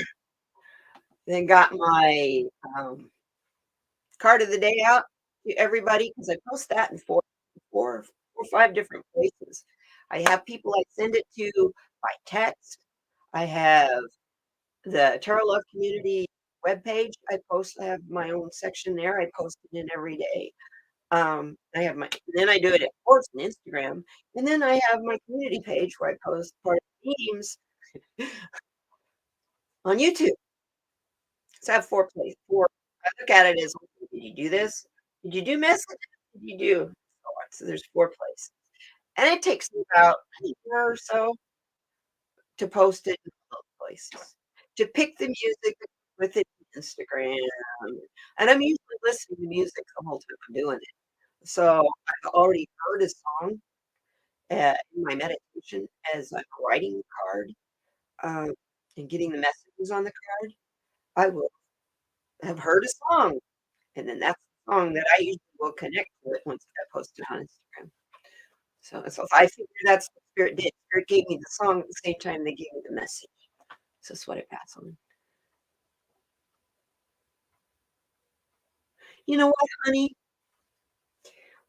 than got my card of the day out to everybody because I post that in four or five different places. I have people I send it to by text. I have the Tarot Love Community webpage. I have my own section there. I post it in every day. I have my then I do it, of course, on Instagram, and then I have my community page where I post part of the memes on YouTube. So I have 4 places. 4 I look at it as, "Okay, did you do this? Did you do messages? Did you do" so on. So there's 4 places. And it takes me about a year or so to post it in both places. To pick the music with it on Instagram, and I'm usually listening to music the whole time I'm doing it. So I've already heard a song, in my meditation as I'm writing the card, um, and getting the messages on the card. I will have heard a song, and then that's the song that I usually will connect to it once I post it on Instagram. So if I figure that's what Spirit did. Spirit gave me the song at the same time they gave me the message. So that's what I pass on. You know what, honey?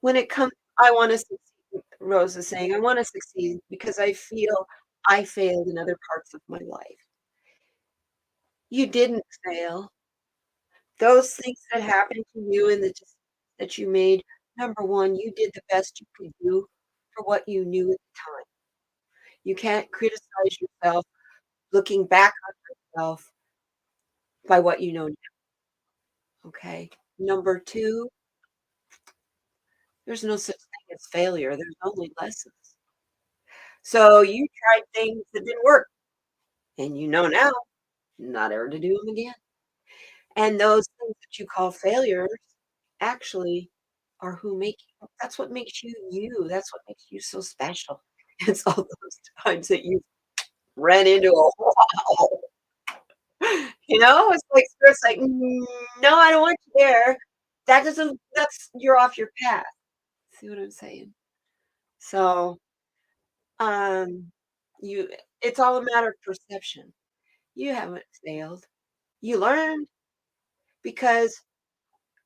When it comes I wanna succeed, Rose is saying, "I wanna succeed because I feel I failed in other parts of my life." You didn't fail. Those things that happened to you and the decisions that you made, number 1, you did the best you could do for what you knew at the time. You can't criticize yourself looking back on yourself by what you know now, okay? Number 2, there's no such thing as failure, there's only lessons. So you tried things that didn't work, and you know now not ever to do them again. And those things that you call failures actually are who make you that's what makes you you, that's what makes you so special. It's all those times that you ran into a wall, you know? It's like Spirit's like, no, I don't want you there. That doesn't that's you're off your path." See what I'm saying? So, um, you it's all a matter of perception. You haven't failed. You learned because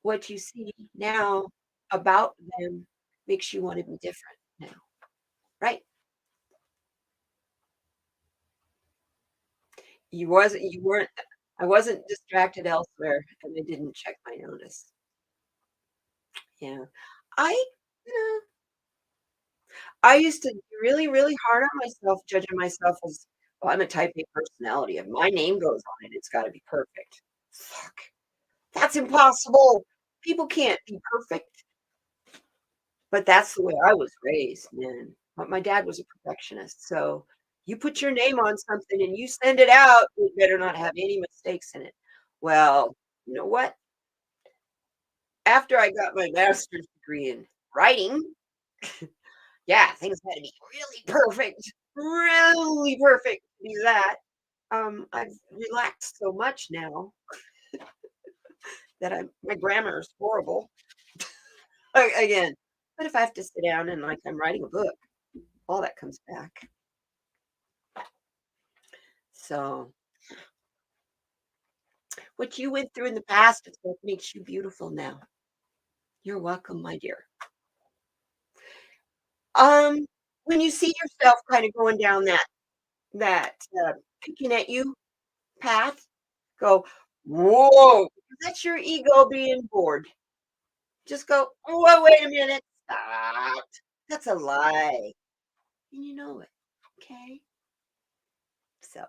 what you see now about them makes you wanna be different now, right? You weren't I wasn't distracted elsewhere, and I didn't check my notice. Yeah. I you know, I used to be really, really hard on myself, judging myself as, "Well, I'm a type A personality. If my name goes on it, it's gotta be perfect." Fuck. That's impossible. People can't be perfect. But that's the way I was raised, man. But my dad was a perfectionist, so you put your name on something and you send it out, it better not have any mistakes in it. Well, you know what? After I got my master's degree in writing, yeah, things had to be really perfect to be that. I've relaxed so much now that my grammar is horrible again. But if I have to sit down and like I'm writing a book, all that comes back. So what you went through in the past is what makes you beautiful now. You're welcome, my dear. Um, when you see yourself kind of going down that picking at you path, go, whoa, that's your ego being bored. Just go, whoa, wait a minute, stop. That's a lie. And you know it. Okay. So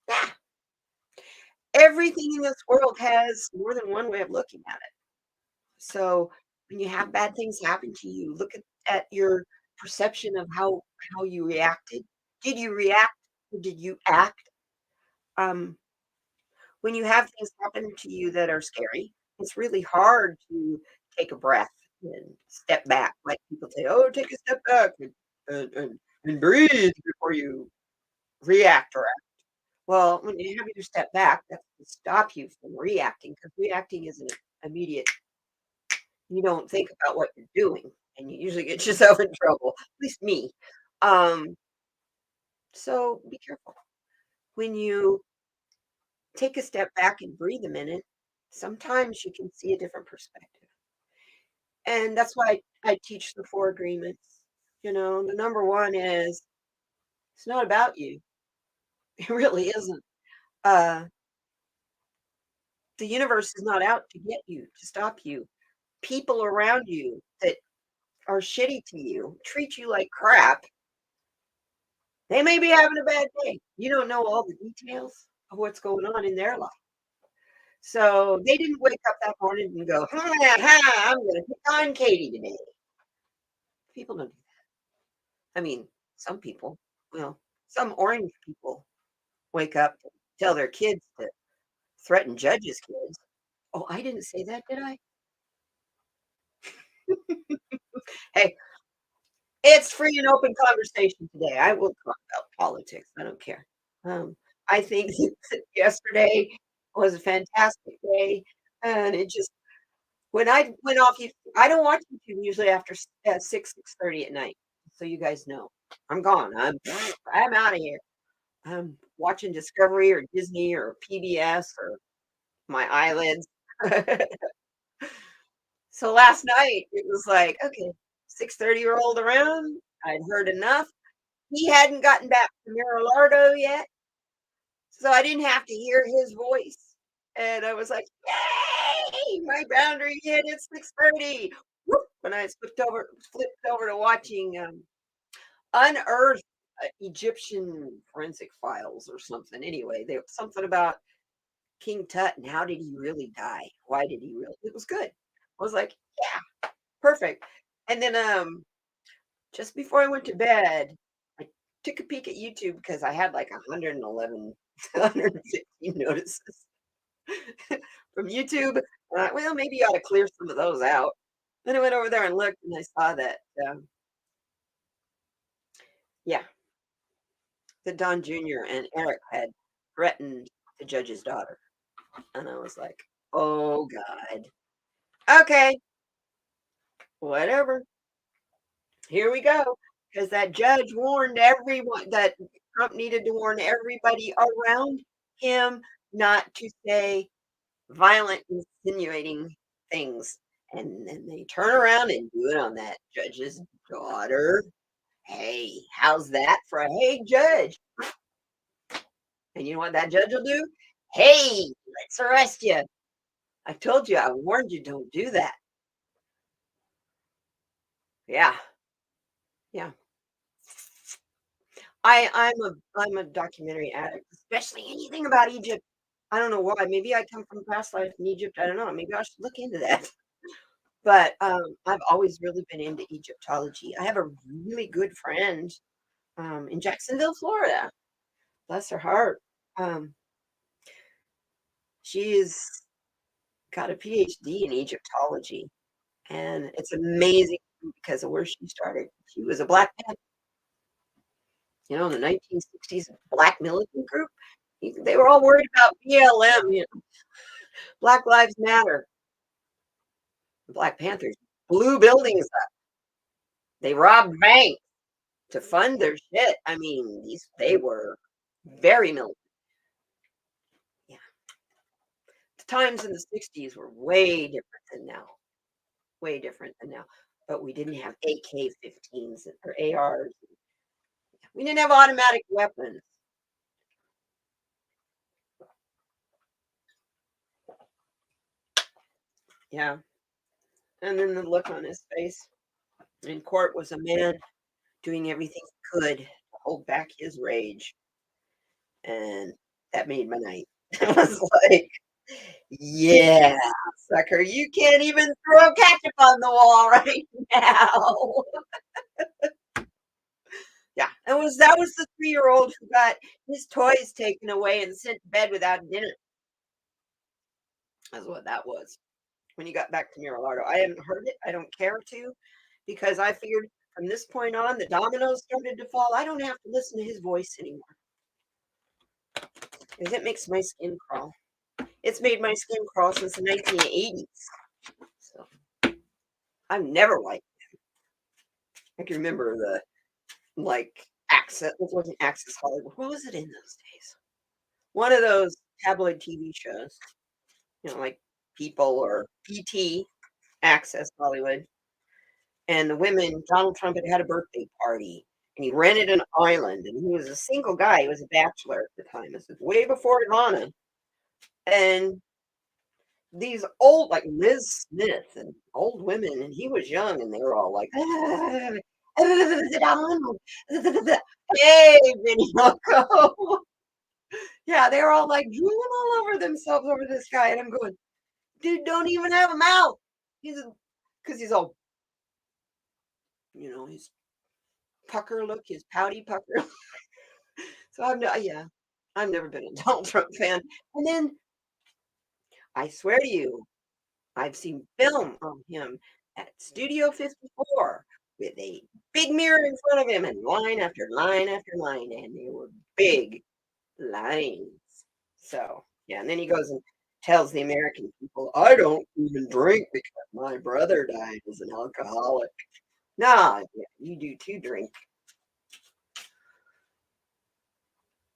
yeah, everything in this world has more than one way of looking at it. So when you have bad things happen to you, look at your perception of how you reacted. Did you react or did you act? Um, when you have things happen to you that are scary, It's really hard to take a breath and step back. Like people say, "Oh, take a step back and breathe before you react or act." Well, when you have your step back, that's to stop you from reacting because reacting is an immediate. You don't think about what you're doing, and you usually get yourself in trouble. At least me. Um, so be careful when you take a step back and breathe a minute. Sometimes you can see a different perspective. And that's why I teach the 4 agreements. The number 1 is, it's not about you. It really isn't. Uh, the universe is not out to get you, to stop you. People around you that are shitty to you, treat you like crap, they may be having a bad day. You don't know all the details of what's going on in their life. So, they didn't wake up that morning and go, "Ha, ha, I'm gonna pick on Katie today." People don't do that. I mean, some people, well, some orange people wake up and tell their kids to threaten judges' kids. Oh, I didn't say that, did I? Hey, it's free and open conversation today. I will talk about politics. I don't care. Um, I think that yesterday was a fantastic day, and it just when I went off, I don't watch YouTube usually after 6:30 at night. So you guys know, I'm gone. I'm out of here. I'm watching Discovery or Disney or PBS or my eyelids. So last night, it was like, okay, 6:30 rolled around. I'd heard enough. He hadn't gotten back to Miralardo yet, so I didn't have to hear his voice. And I was like, "Yay! My boundary hit at 6:30." Whoop, when I flipped over to watching, Unearthed, Egyptian forensic files or something. Anyway, there was something about King Tut and how did he really die? Why did he really it was good. I was like, "Yeah, perfect." And then, just before I went to bed, I took a peek at YouTube because I had like 111, 116 notices from YouTube. Well, maybe you ought to clear some of those out. Then I went over there and looked, and I saw that, yeah, that Don Jr. and Eric had threatened the judge's daughter. And I was like, oh, God. Okay, whatever. Here we go. Because that judge warned everyone that Trump needed to warn everybody around him not to say violent, insinuating things. And then they turn around and do it on that judge's daughter. Hey, how's that for a hey judge? And you know what that judge will do? Hey, let's arrest you. I told you, I warned you, don't do that. Yeah, yeah. I'm a documentary addict, especially anything about Egypt. I don't know why. Maybe I come from past life in Egypt. I don't know. Maybe I should look into that. But I've always really been into Egyptology. I have a really good friend in Jacksonville, Florida. Bless her heart. Um, she's got a PhD in Egyptology, and it's amazing because of where she started. She was a Black Panther, in the 1960s, Black militant group. They were all worried about BLM, Black Lives Matter. The Black Panthers blew buildings up. They robbed banks to fund their shit. I mean, they were very militant. Yeah. The times in the 60s were way different than now. Way different than now. But we didn't have AK-15s or ARs. We didn't have automatic weapons. Yeah. And then the look on his face in court was a man doing everything he could to hold back his rage. And that made my night. I was like, yeah, sucker, you can't even throw ketchup on the wall right now. Yeah, that was the 3-year-old who got his toys taken away and sent to bed without dinner. That's what that was. when he got back to Miralardo. I haven't heard it. I don't care to, because I figured from this point on, the dominoes started to fall. I don't have to listen to his voice anymore because it makes my skin crawl. It's made my skin crawl since the 1980s. So I've never liked him. I can remember the Access. It wasn't Access Hollywood. What was it in those days? One of those tabloid TV shows, like People or PT, Access Hollywood. And the women, Donald Trump had a birthday party, and he rented an island, and he was a single guy. He was a bachelor at the time. This is way before Ivana. And these old, like Liz Smith and old women, and he was young, and they were all like, hey, Vinny Loco. Yeah, they were all like drooling all over themselves over this guy. And I'm going, dude, don't even have a mouth. Because he's all, his pucker look, his pouty pucker. So I've never been a Donald Trump fan. And then I swear to you, I've seen film of him at Studio 54 with a big mirror in front of him and line after line after line, and they were big lines. So, yeah, and then he goes and tells the American people, I don't even drink because my brother died as an alcoholic. Nah, yeah, you do too, drink.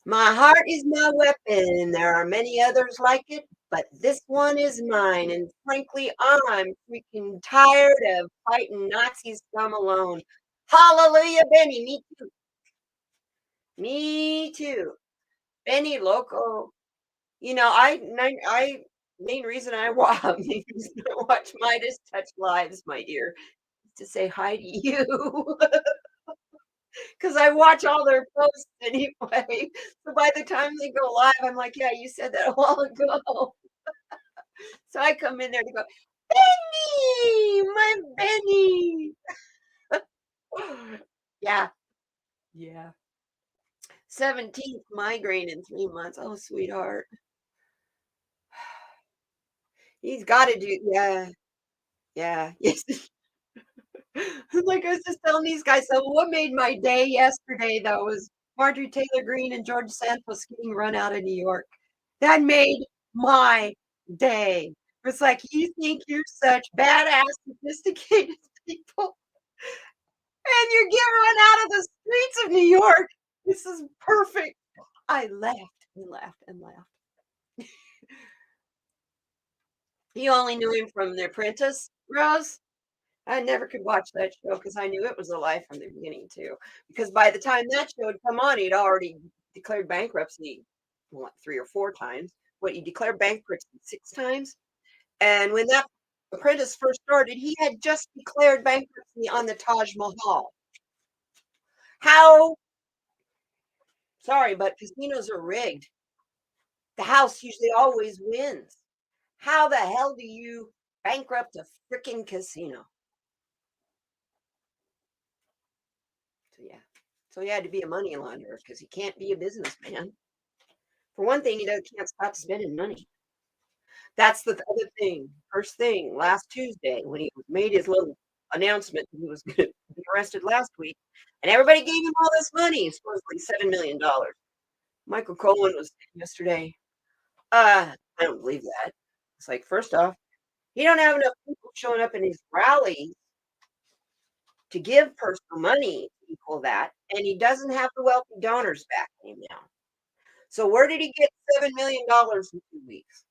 My heart is my weapon, and there are many others like it, but this one is mine. And frankly, I'm freaking tired of fighting Nazis from alone. Hallelujah, Benny. Me too. Me too. Benny Loco. I main reason I watch Midas Touch Lives, my dear, is to say hi to you. Because I watch all their posts anyway. So by the time they go live, I'm like, yeah, you said that a while ago. So I come in there to go, Benny, my Benny. Yeah. Yeah. 17th migraine in 3 months. Oh, sweetheart. He's got to do, yeah. Yeah. Yes. Like I was just telling these guys, so what made my day yesterday, though, was Marjorie Taylor Greene and George Santos getting run out of New York. That made my day. It's like, you think you're such badass, sophisticated people, and you're getting run out of the streets of New York. This is perfect. I laughed and laughed and laughed. You only knew him from The Apprentice, Rose? I never could watch that show because I knew it was a lie from the beginning too. Because by the time that show had come on, he'd already declared bankruptcy, what, 3 or 4 times. What, he declared bankruptcy 6 times? And when that Apprentice first started, he had just declared bankruptcy on the Taj Mahal. How? Sorry, but casinos are rigged. The house usually always wins. How the hell do you bankrupt a freaking casino? So yeah. So he had to be a money launderer because he can't be a businessman. For one thing, can't stop spending money. That's the other thing. First thing, last Tuesday, when he made his little announcement that he was going to be arrested last week, and everybody gave him all this money, supposedly $7 million. Michael Cohen was yesterday. I don't believe that. It's like, first off, he don't have enough people showing up in his rallies to give personal money to equal that, and he doesn't have the wealthy donors backing him now. So where did he get $7 million in 2 weeks?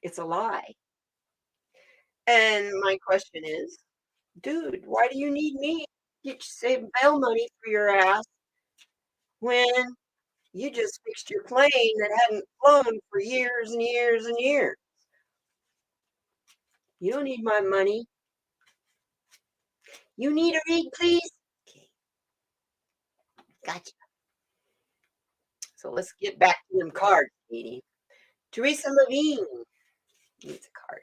It's a lie. And my question is, dude, why do you need me to get you save bail money for your ass when you just fixed your plane that hadn't flown for years and years and years? You don't need my money. You need a read, please? Okay. Gotcha. So let's get back to them cards, Katie. Teresa Levine needs a card.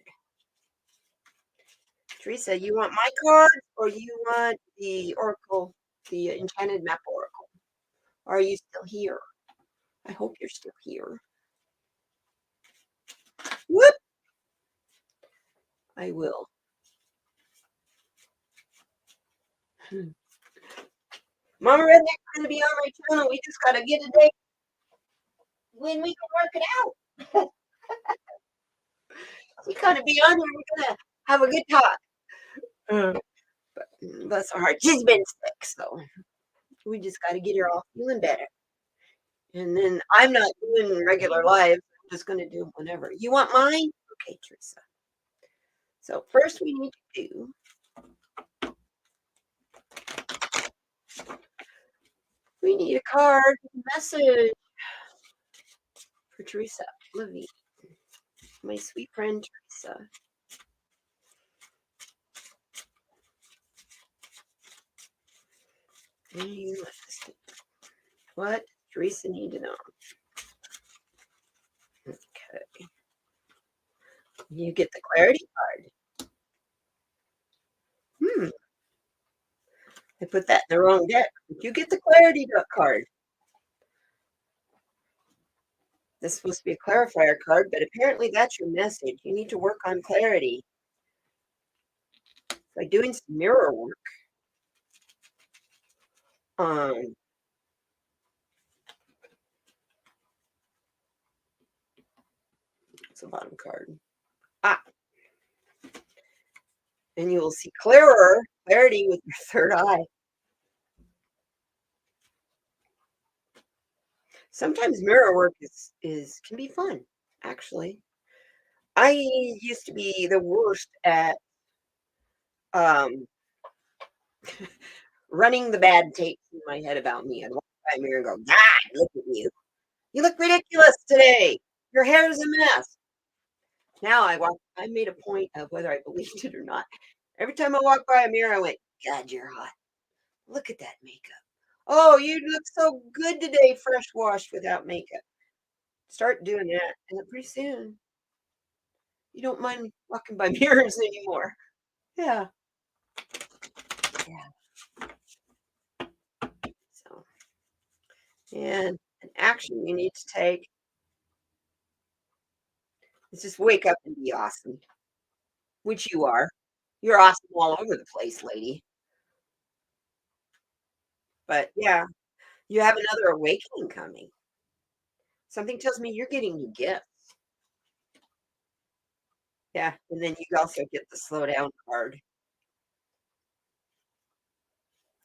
Teresa, you want my card or you want the Oracle, the Enchanted Map Oracle? Or are you still here? I hope you're still here. Whoop! I will. Mama Redneck's going to be on my channel. We just got to get a date when we can work it out. She's going to be on here. We're going to have a good talk. But bless her heart. She's been sick, so we just got to get her all feeling better. And then I'm not doing regular live. I'm just going to do them whenever. You want mine? Okay, Teresa. So first we need to do a card message for Teresa Levine, my sweet friend Teresa. What Teresa need to know? Okay. You get the clarity card. I put that in the wrong deck. You get the clarity card. This is supposed to be a clarifier card, but apparently that's your message. You need to work on clarity by doing some mirror work. It's the bottom card. And you will see clarity with your third eye. Sometimes mirror work can be fun, actually. I used to be the worst at running the bad tapes in my head about me. I'd walk by a mirror and go, God, look at you. You look ridiculous today. Your hair is a mess. Now I made a point of whether I believed it or not. Every time I walked by a mirror, I went, God, you're hot. Look at that makeup. Oh, you look so good today, fresh washed without makeup. Start doing that, and pretty soon you don't mind walking by mirrors anymore. Yeah. So, and an action you need to take is just wake up and be awesome, which you are. You're awesome all over the place, lady. But yeah, you have another awakening coming. Something tells me you're getting new gifts. Yeah, and then you also get the slow down card.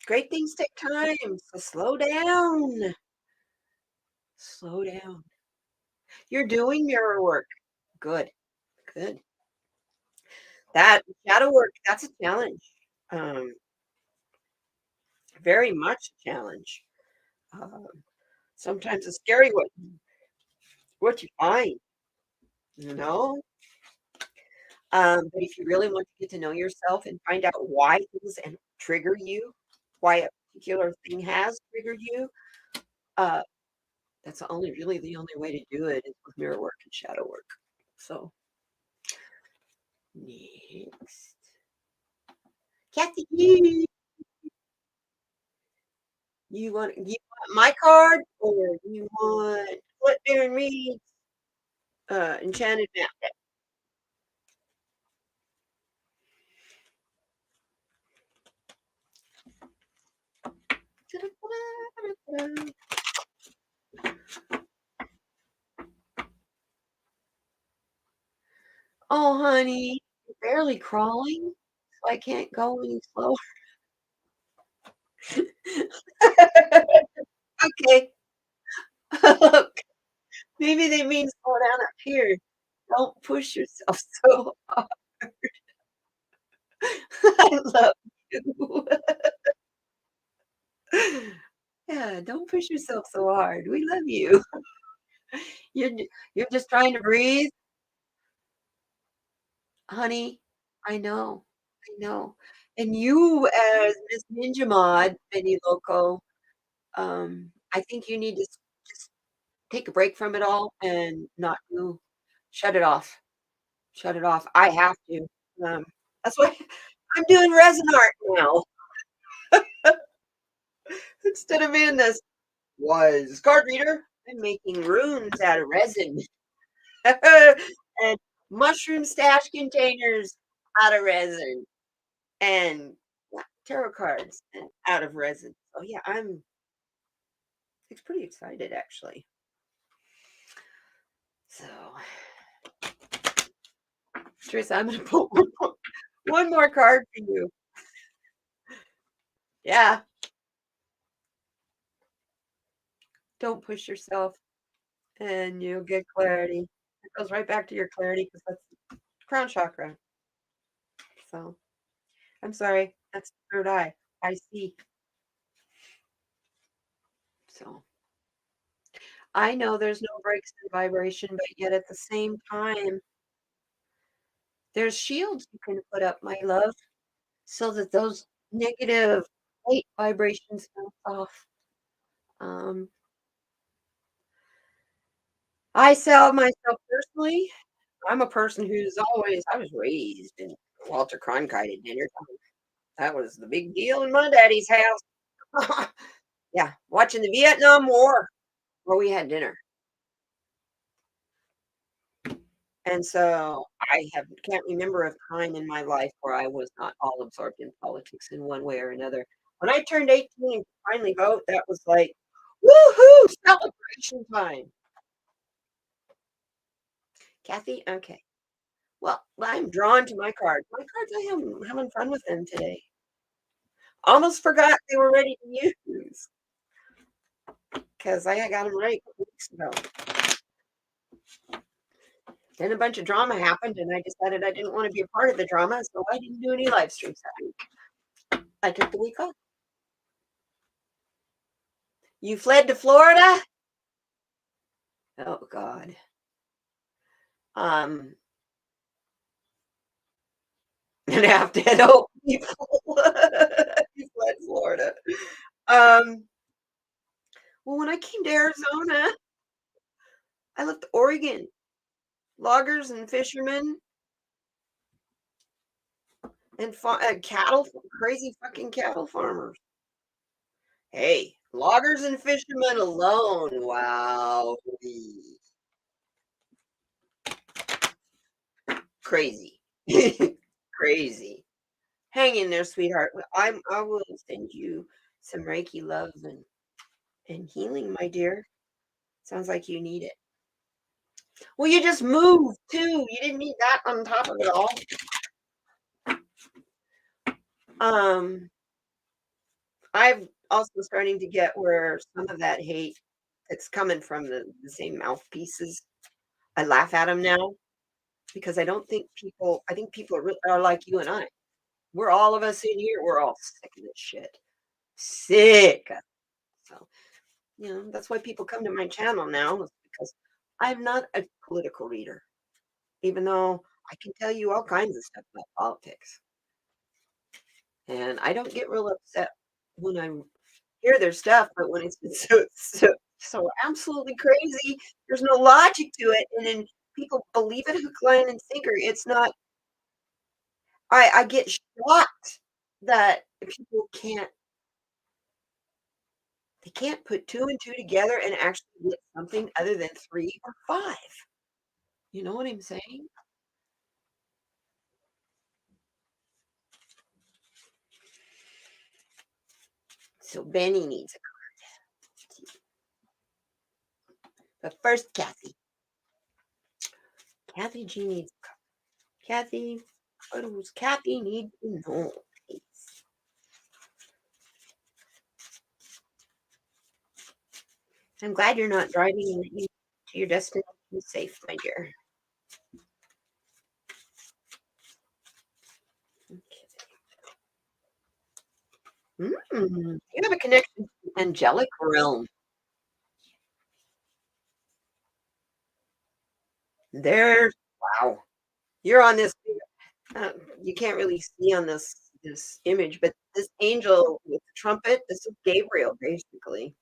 Great things take time, so slow down. Slow down. You're doing mirror work. Good. Good. That shadow work, that's a challenge. Very much a challenge. Um, Sometimes it's scary what you find, you know? But if you really want to get to know yourself and find out why things and trigger you, why a particular thing has triggered you, uh, that's really the only way to do it is with mirror work and shadow work. So next. Kathy, you want my card or you want what Darren Reed's enchanted map deck? Oh, honey, you're barely crawling, so I can't go any slower. Okay. Maybe they mean slow down up here. Don't push yourself so hard. I love you. Yeah, don't push yourself so hard. We love you. You're you're just trying to breathe, honey. I know. I know. And you as Miss Ninja Mod, Benny Loco, I think you need to just take a break from it all and not do shut it off. Shut it off. I have to. Um, that's why I'm doing resin art now instead of being this wise card reader. I'm making runes out of resin. And mushroom stash containers out of resin, and tarot cards and out of resin. So yeah, I'm it's pretty excited actually. So Teresa, I'm gonna pull one more card for you. Yeah. Don't push yourself and you'll get clarity. It goes right back to your clarity because that's crown chakra. So I'm sorry. That's the third eye. I see. So I know there's no breaks in vibration, but yet at the same time, there's shields you can put up, my love, so that those negative light vibrations bounce off. Um, I sell myself personally. I'm a person who's always, I was raised in Walter Cronkite at dinner time. That was the big deal in my daddy's house. Yeah, watching the Vietnam War where we had dinner. And so can't remember a time in my life where I was not all absorbed in politics in one way or another. When I turned 18 and could finally vote, that was like, woohoo, celebration time. Kathy, okay. Well, I'm drawn to my cards. My cards, I am having fun with them today. Almost forgot they were ready to use because I got them right a couple weeks ago. Then a bunch of drama happened, and I decided I didn't want to be a part of the drama, so I didn't do any live streams that week. I took the week off. You fled to Florida? Oh God. Um, and have to help people. You fled Florida. Um, well, when I came to Arizona, I left Oregon. Loggers and fishermen and cattle, crazy fucking cattle farmers. Hey, loggers and fishermen alone. Wow. Crazy. Crazy. Hang in there, sweetheart. I will send you some Reiki love and healing, my dear. Sounds like you need it. Well, you just moved too. You didn't need that on top of it all. Um, I've also starting to get where some of that hate that's coming from the same mouthpieces. I laugh at them now because I think people are like you and I. We're all of us in here. We're all sick of this shit. Sick. So, that's why people come to my channel now, is because I'm not a political reader, even though I can tell you all kinds of stuff about politics. And I don't get real upset when I hear their stuff, but when it's been so absolutely crazy, there's no logic to it, and then people believe it hook, line, and sinker. It's not. I get shocked that people can't put two and two together and actually get something other than three or five. You know what I'm saying? So Benny needs a card. But first, Kathy G needs a card. Kathy, what does Kathy need to know, please? I'm glad you're not driving and that you to your destination safe, my dear. Okay. You have a connection to the angelic realm. There's wow. You're on this. You can't really see on this image, but this angel with the trumpet. This is Gabriel, basically.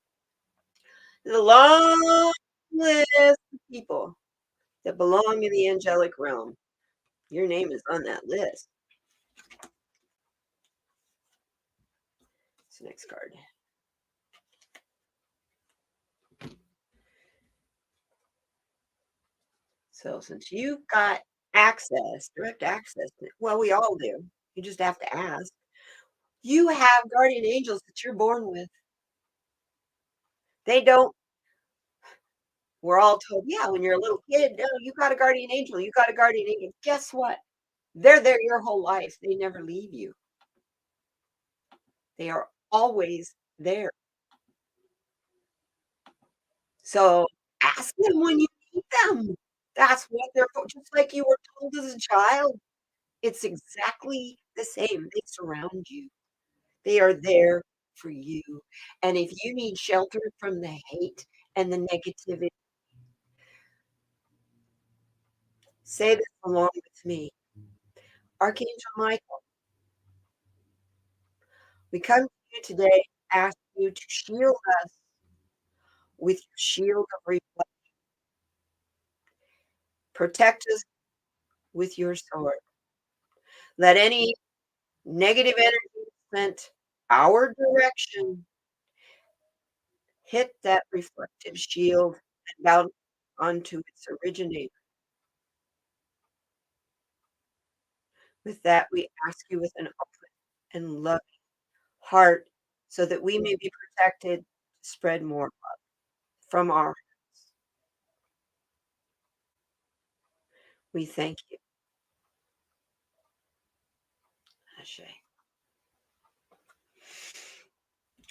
There's a long list of people that belong in the angelic realm. Your name is on that list. It's the next card. So since you've got direct access. Well, we all do. You just have to ask. You have guardian angels that you're born with. They don't we're all told, "Yeah, when you're a little kid, no, you got a guardian angel, you got a guardian angel." Guess what? They're there your whole life. They never leave you. They are always there. So, ask them when you need them. That's what they're for, just like you were told as a child. It's exactly the same. They surround you. They are there for you, and if you need shelter from the hate and the negativity, say this along with me. Archangel Michael, we come to you today, ask you to shield us with your shield of reflection. Protect us with your sword. Let any negative energy sent our direction hit that reflective shield and bounce onto its originator. With that, we ask you with an open and loving heart so that we may be protected to spread more love from our hearts. We thank you. Ashe.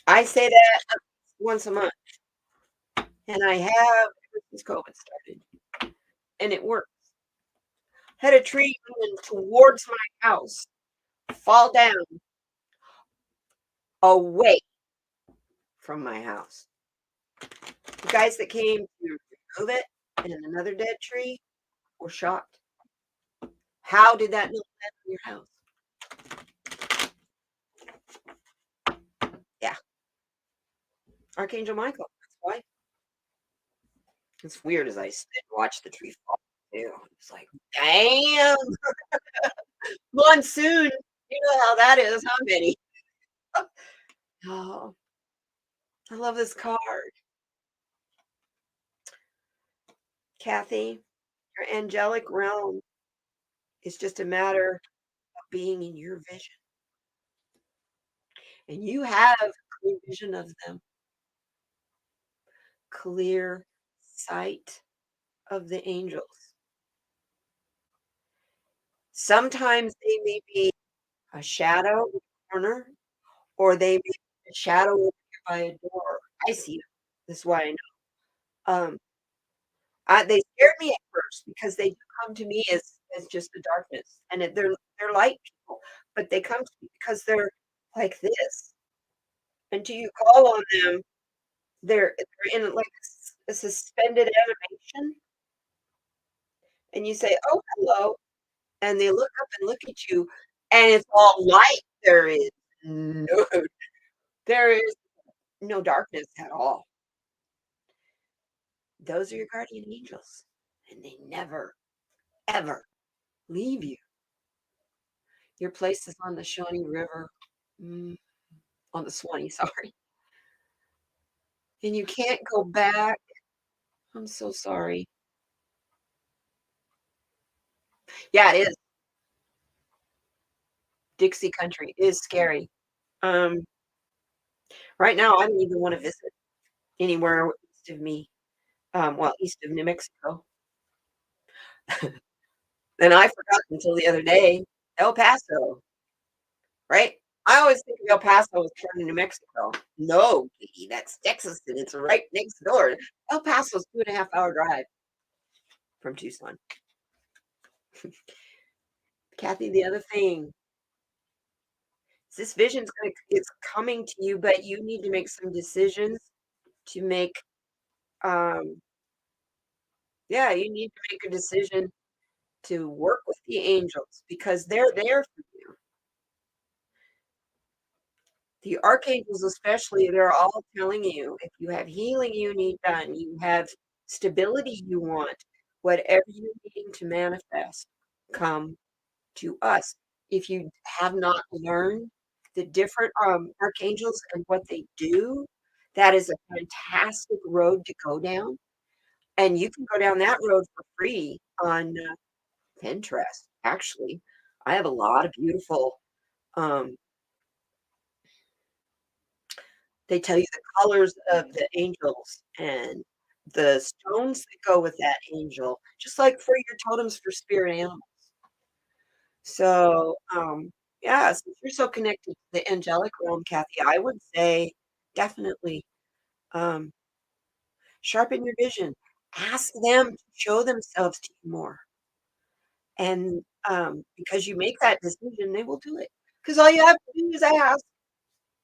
I say that once a month, and I have ever since COVID started, and it works. Had a tree coming towards my house fall down away from my house. The guys that came to remove it and another dead tree were shocked. How did that not land on your house? Yeah, Archangel Michael. That's why. It's weird as I sit and watch the tree fall too. It's like, damn, monsoon. You know how that is, huh, Minnie? Oh, I love this card. Kathy, your angelic realm is just a matter of being in your vision. And you have clear vision of them, clear sight of the angels. Sometimes they may be a shadow in the corner, or they may be a shadow over here by a door. I see them. This is why I know. They scared me at first because they do come to me as just the darkness, and they're light people, but they come to me because they're like this. Until you call on them, they're in like a suspended animation, and you say, "Oh, hello," and they look up and look at you, and it's all light. No there is no darkness at all. Those are your guardian angels, and they never, ever leave you. Your place is on the Shawnee River, mm, on the Swanee, sorry, and you can't go back. I'm so sorry. Yeah, it is. Dixie country is scary. Um, right now, I don't even wanna visit anywhere east of me, well, east of New Mexico, and I forgot until the other day, El Paso, right? I always think of El Paso as part of New Mexico. No, Kitty, that's Texas, and it's right next door. El Paso's 2.5 hour drive from Tucson. Kathy, the other thing is this vision's gonna it's coming to you, but you need to make some decisions to make, um yeah, you need to make a decision to work with the angels because they're there for you. The archangels especially, they're all telling you, if you have healing you need done, you have stability you want, whatever you're needing to manifest, come to us. If you have not learned the different, archangels and what they do, that is a fantastic road to go down, and you can go down that road for free on, Pinterest. Actually, I have a lot of beautiful, um, they tell you the colors of the angels and the stones that go with that angel, just like for your totems for spirit animals. So, yeah, since you're so connected to the angelic realm, Kathy, I would say definitely um, sharpen your vision. Ask them to show themselves to you more. And because you make that decision, they will do it. Because all you have to do is ask.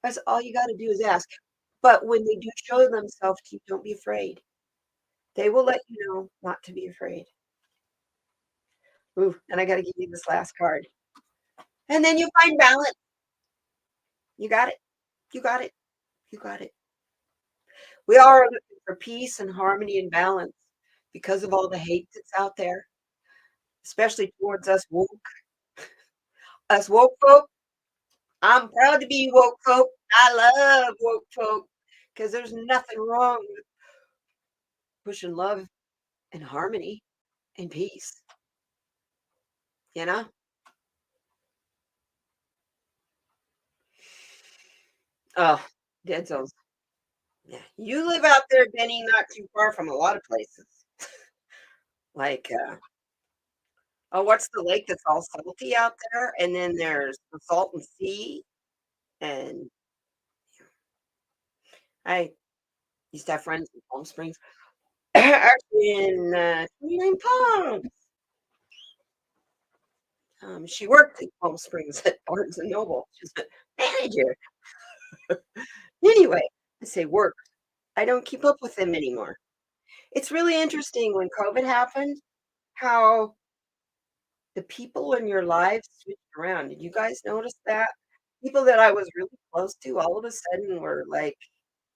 That's all you got to do is ask. But when they do show themselves to you, don't be afraid. They will let you know not to be afraid. Ooh, and I got to give you this last card. And then you find balance. You got it. You got it. You got it. We all are looking for peace and harmony and balance because of all the hate that's out there, especially towards us woke folk. I'm proud to be woke folk. I love woke folk because there's nothing wrong with pushing love and harmony and peace, you know? Oh, dead zones. Yeah. You live out there, Benny, not too far from a lot of places. Like, oh, what's the lake that's all salty out there? And then there's the Salton Sea. And I used to have friends in Palm Springs. Actually, in 29 Palms. She worked in Palm Springs at Barnes and Noble. She's a manager. Anyway, I say work. I don't keep up with them anymore. It's really interesting when COVID happened, how the people in your lives switched around. Did you guys notice that? People that I was really close to all of a sudden were like,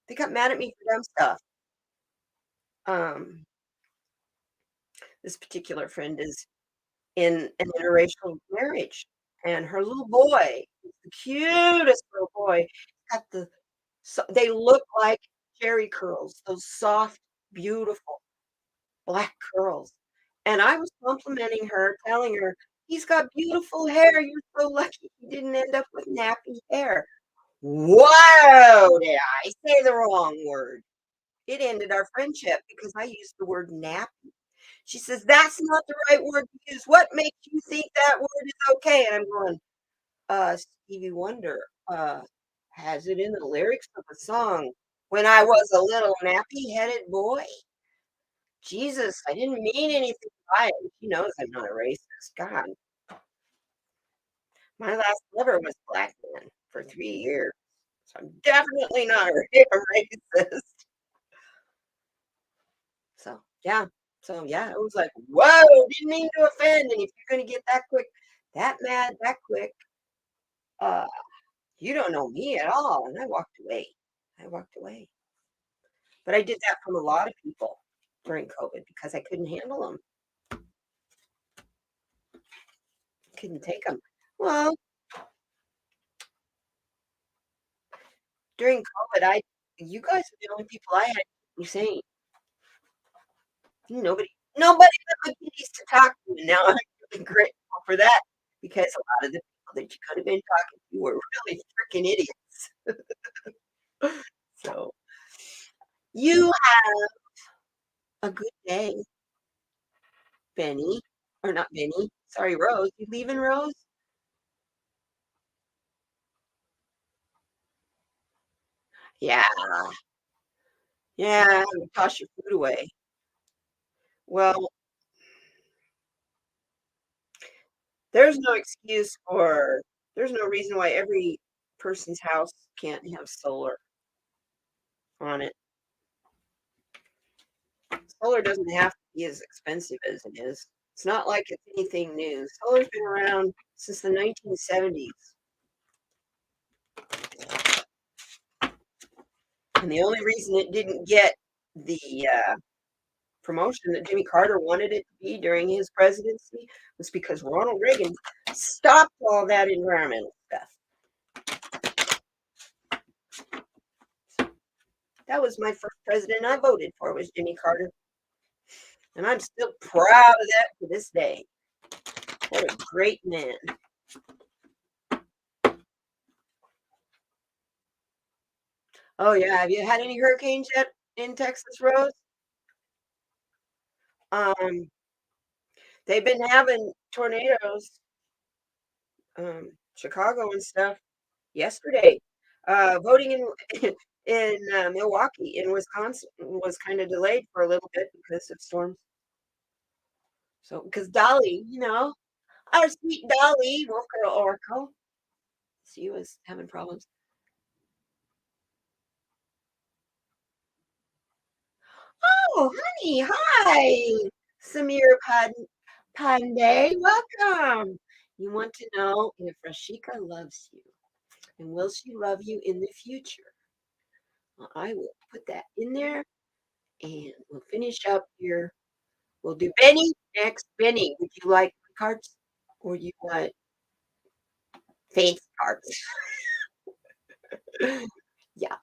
they got mad at me for dumb stuff. Um, this particular friend is in an interracial marriage, and her little boy is the cutest little boy. Got they look like cherry curls, those soft, beautiful black curls. And I was complimenting her, telling her, "He's got beautiful hair. You're so lucky he didn't end up with nappy hair." Wow, did I say the wrong word? It ended our friendship because I used the word nappy. She says, "That's not the right word to use. What makes you think that word is okay?" And I'm going, Stevie Wonder has it in the lyrics of the song, "When I was a little nappy-headed boy." Jesus, I didn't mean anything by it. She knows I'm not a racist. God, my last lover was a black man for 3 years, so I'm definitely not a racist. So, yeah. So, yeah, it was like, "Whoa, didn't mean to offend, and if you're gonna get that quick that mad that quick, uh, you don't know me at all," and I walked away. I walked away. But I did that from a lot of people during COVID because I couldn't handle them. Couldn't take them. Well, during COVID, I you guys are the only people I had to keep me sane. Nobody but the kitties to talk to, and now I'm really grateful for that because a lot of the people that you could have been talking to were really freaking idiots. So, you have a good day, Benny. Or not Benny, sorry, Rose. You leaving, Rose? Yeah, yeah, toss your food away. Well, there's no excuse for there's no reason why every person's house can't have solar on it. Solar doesn't have to be as expensive as it is. It's not like it's anything new. Solar's been around since the 1970s. And the only reason it didn't get the promotion that Jimmy Carter wanted it to be during his presidency was because Ronald Reagan stopped all that environmental stuff. That was my first president I voted for was Jimmy Carter. And I'm still proud of that to this day. What a great man. Oh yeah, have you had any hurricanes yet in Texas, Rose? Um, they've been having tornadoes, Chicago and stuff. Yesterday, voting in in Milwaukee, in Wisconsin, was kind of delayed for a little bit because of storms. So, because Dolly, our sweet Dolly, Wolf Girl Oracle, she was having problems. Oh, honey, hi, Samir Pandey, welcome. You want to know if Rashika loves you, and will she love you in the future? Well, I will put that in there, and we'll finish up here. We'll do Benny next. Benny, would you like cards, or you want faith cards? Yeah.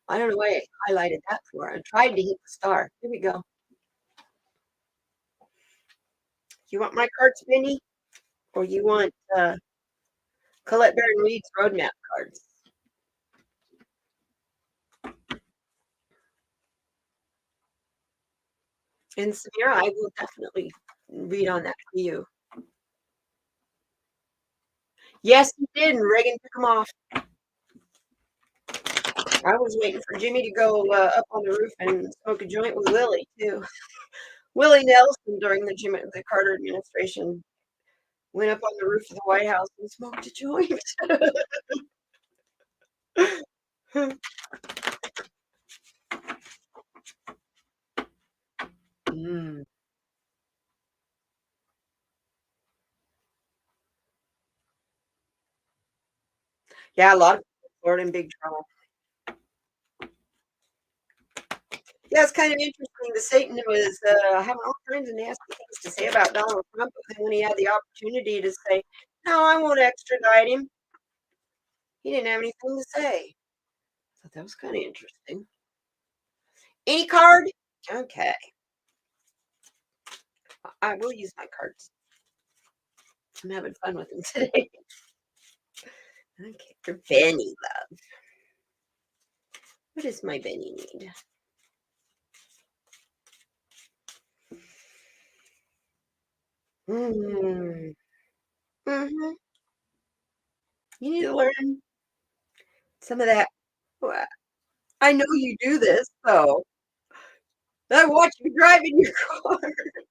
I don't know why I highlighted that for. I'm trying to hit the star. Here we go. You want my cards, Benny? Or you want Colette Baron Reed's roadmap cards? And Samira, I will definitely read on that for you. Yes, you did, and Reagan took them off. I was waiting for Jimmy to go up on the roof and smoke a joint with Willie, too. Willie Nelson, during the Carter administration, went up on the roof of the White House and smoked a joint. Mm. Yeah, a lot of people are in big trouble. Yeah, it's kind of interesting. The Satan was having all kinds of nasty things to say about Donald Trump, but then when he had the opportunity to say, "No, I won't extradite him," he didn't have anything to say. So that was kind of interesting. Any card? Okay, I will use my cards. I'm having fun with them today. Okay, for Benny, love. What does my Benny need? Mm. Hmm. You need to learn some of that. Well, I know you do this, so I watch you driving your car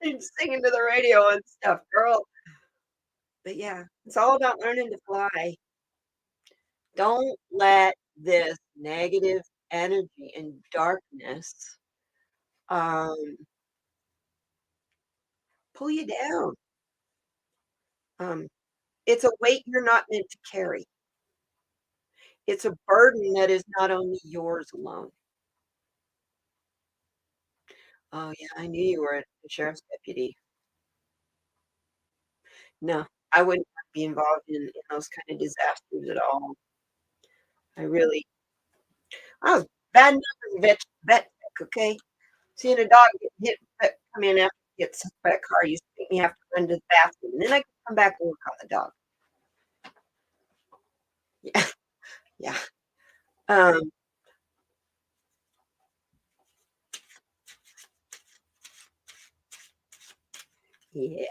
and singing to the radio and stuff, girl. But yeah, it's all about learning to fly. Don't let this negative energy and darkness um, pull you down. Um, it's a weight you're not meant to carry. It's a burden that is not only yours alone. Oh yeah, I knew you were a sheriff's deputy. No, I wouldn't be involved in those kind of disasters at all. I really, I was bad enough as a vet tech, okay? Seeing a dog get hit, come in after he gets hit by a car used to make me have to run to the bathroom, and then I could come back and work on the dog. Yeah, yeah. Um, yeah.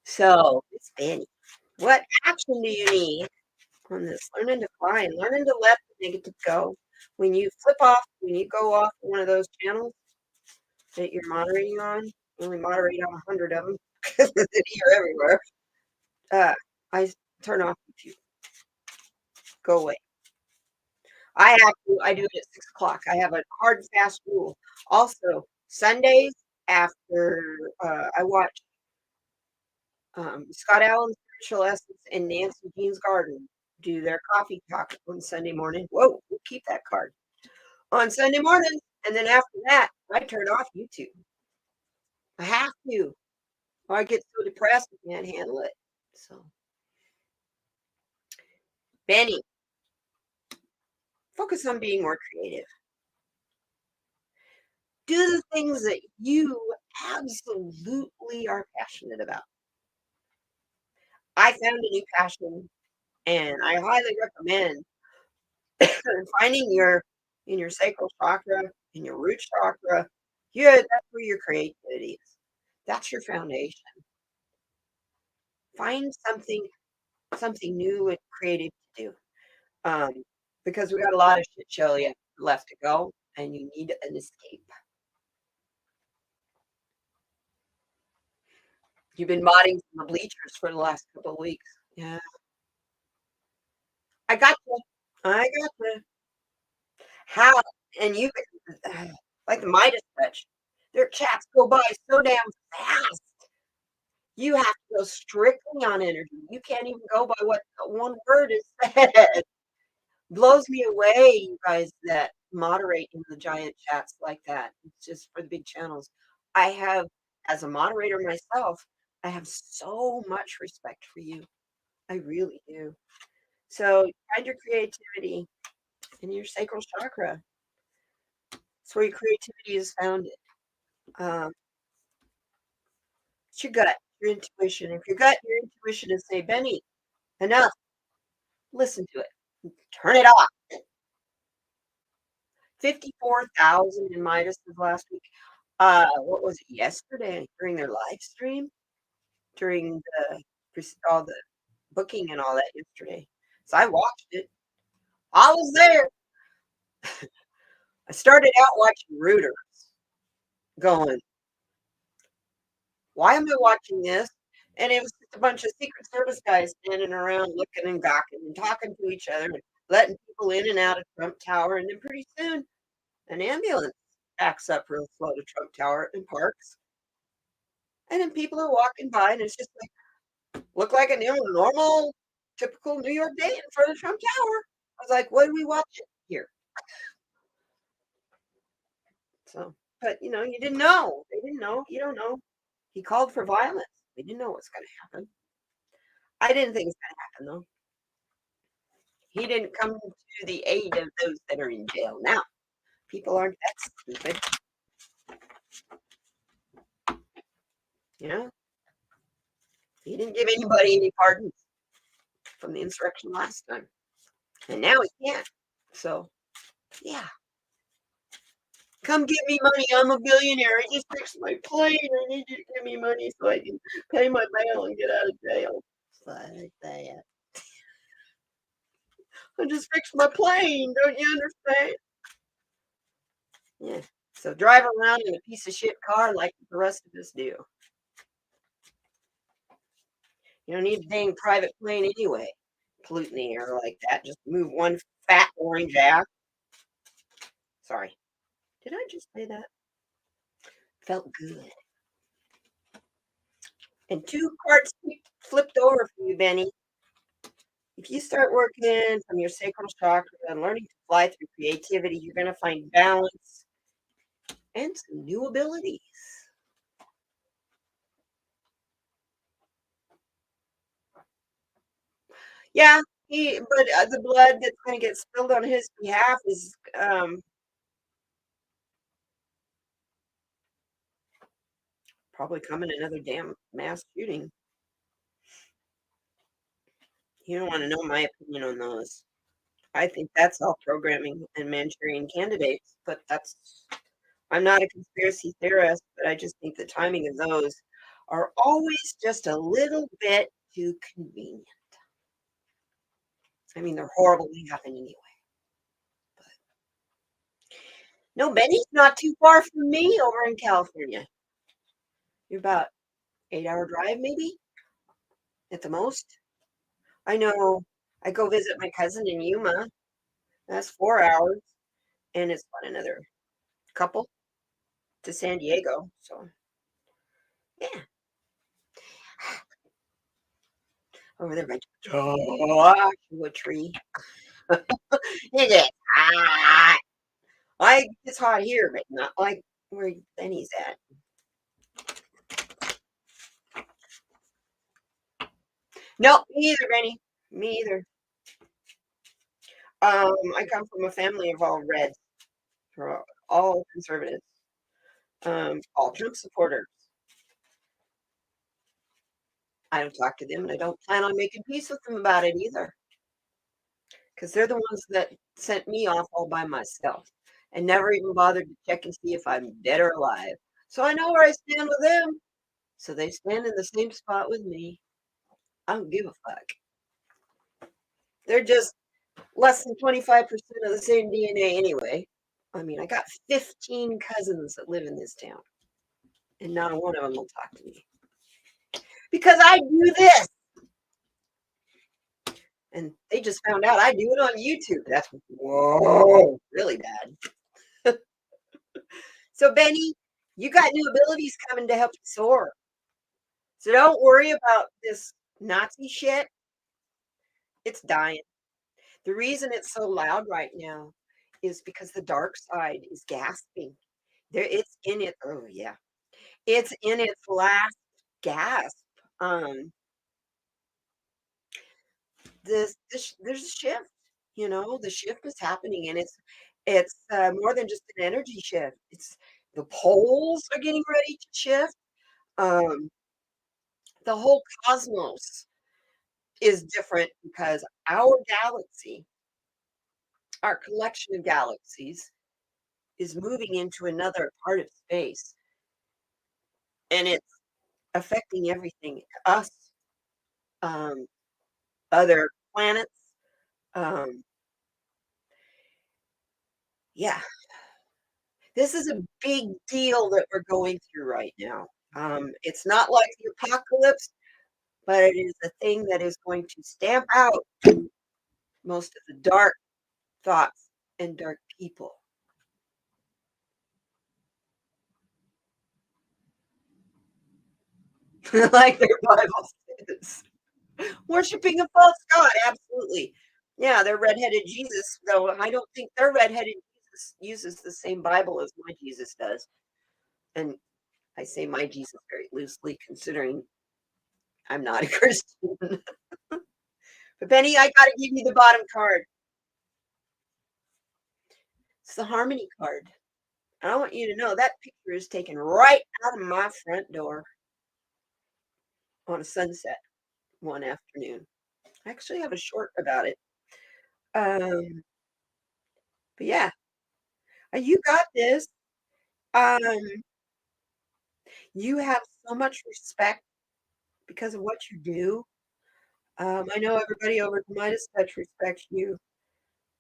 So, Miss Fanny, what action do you need on this? Learning to fly and learning to let the negative go. When you flip off, when you go off one of those channels that you're moderating on, you only moderate on 100 of them because you're everywhere. Uh, I turn off YouTube. Go away. I do it at 6 o'clock. I have a hard and fast rule. Also, Sundays after I watch Scott Allen's Spiritual Essence and Nancy Jean's Garden do their coffee talk on Sunday morning. Whoa, we'll keep that card on Sunday morning. And then after that, I turn off YouTube. I have to, or I get so depressed I can't handle it. So, Benny, focus on being more creative. Do the things that you absolutely are passionate about. I found a new passion, and I highly recommend finding your sacral chakra, in your root chakra. Yeah, that's where your creativity is. That's your foundation. Find something new and creative to do. Um, because we got a lot of shit show yet left to go, and you need an escape. You've been modding from the bleachers for the last couple of weeks. Yeah, I got you. I got you. How? And you like the Midas touch. Their chats go by so damn fast. You have to go strictly on energy. You can't even go by what one word is said. Blows me away, you guys that moderate in the giant chats like that. It's just for the big channels. I have, as a moderator myself, I have so much respect for you. I really do. So find your creativity in your sacral chakra. It's where your creativity is founded. Um, it's your gut, your intuition. If your intuition is say, Benny, enough, listen to it. Turn it off. 54,000 in Midas last week. What was it yesterday during their live stream? During all the booking and all that yesterday. So I watched it. I was there. I started out watching Rooters, going, why am I watching this? And it was just a bunch of Secret Service guys standing around looking and gawking and talking to each other and letting people in and out of Trump Tower. And then pretty soon, an ambulance backs up real slow to Trump Tower and parks. And then people are walking by, and it's just like, look like a normal, typical New York day in front of Trump Tower. I was like, what are we watching here? So, but you didn't know. They didn't know. You don't know. He called for violence. We didn't know what's going to happen. I didn't think it's going to happen, though. He didn't come to the aid of those that are in jail now. People aren't that stupid. He didn't give anybody any pardons from the insurrection last time. And now he can't. So, yeah. Come give me money. I'm a billionaire. I just fixed my plane. I need you to give me money so I can pay my bail and get out of jail. Like that. I just fixed my plane. Don't you understand? Yeah. So drive around in a piece of shit car like the rest of us do. You don't need a dang private plane anyway. Polluting the air like that. Just move one fat orange ass. Sorry. Did I just say that? Felt good. And 2 cards flipped over for you, Benny. If you start working from your sacral chakra and learning to fly through creativity, you're going to find balance and some new abilities. Yeah, but the blood that's going to get spilled on his behalf is probably coming another damn mass shooting. You don't want to know my opinion on those. I think that's all programming and Manchurian candidates, but I'm not a conspiracy theorist, but I just think the timing of those are always just a little bit too convenient. I mean, they're horrible to happen anyway. But no, Benny's not too far from me over in California. You're about 8-hour drive, maybe at the most. I know. I go visit my cousin in Yuma. That's 4 hours, and it's about another couple to San Diego. So yeah, over there by Joshua Tree. It is hot. It's hot here, but not like where Benny's at. No, me either, Benny. Me either. I come from a family of all reds, all conservatives. All Trump supporters. I don't talk to them, and I don't plan on making peace with them about it either, because they're the ones that sent me off all by myself and never even bothered to check and see if I'm dead or alive. So I know where I stand with them. So they stand in the same spot with me. I don't give a fuck. They're just less than 25% of the same DNA anyway. I mean, I got 15 cousins that live in this town, and not one of them will talk to me because I do this. And they just found out I do it on YouTube. That's whoa, really bad. So, Benny, you got new abilities coming to help you soar. So don't worry about this Nazi shit. It's dying. The reason it's so loud right now is because the dark side is gasping. It's in it. Oh yeah, it's in its last gasp. Um, there's a shift. The shift is happening, and it's more than just an energy shift. It's the poles are getting ready to shift. Um, the whole cosmos is different because our galaxy, our collection of galaxies, is moving into another part of space, and it's affecting everything. Us, um, other planets. Um, yeah, this is a big deal that we're going through right now. It's not like the apocalypse, but it is a thing that is going to stamp out most of the dark thoughts and dark people. Like their Bible says. Worshiping a false god, absolutely. Yeah, they're redheaded Jesus, though I don't think their redheaded Jesus uses the same Bible as my Jesus does. And I say my Jesus very loosely, considering I'm not a Christian. But Benny, I gotta give you the bottom card. It's the Harmony card. And I want you to know that picture is taken right out of my front door on a sunset one afternoon. I actually have a short about it. Um, but yeah, you got this. Um, you have so much respect because of what you do. I know everybody over at the Midas Touch respects you.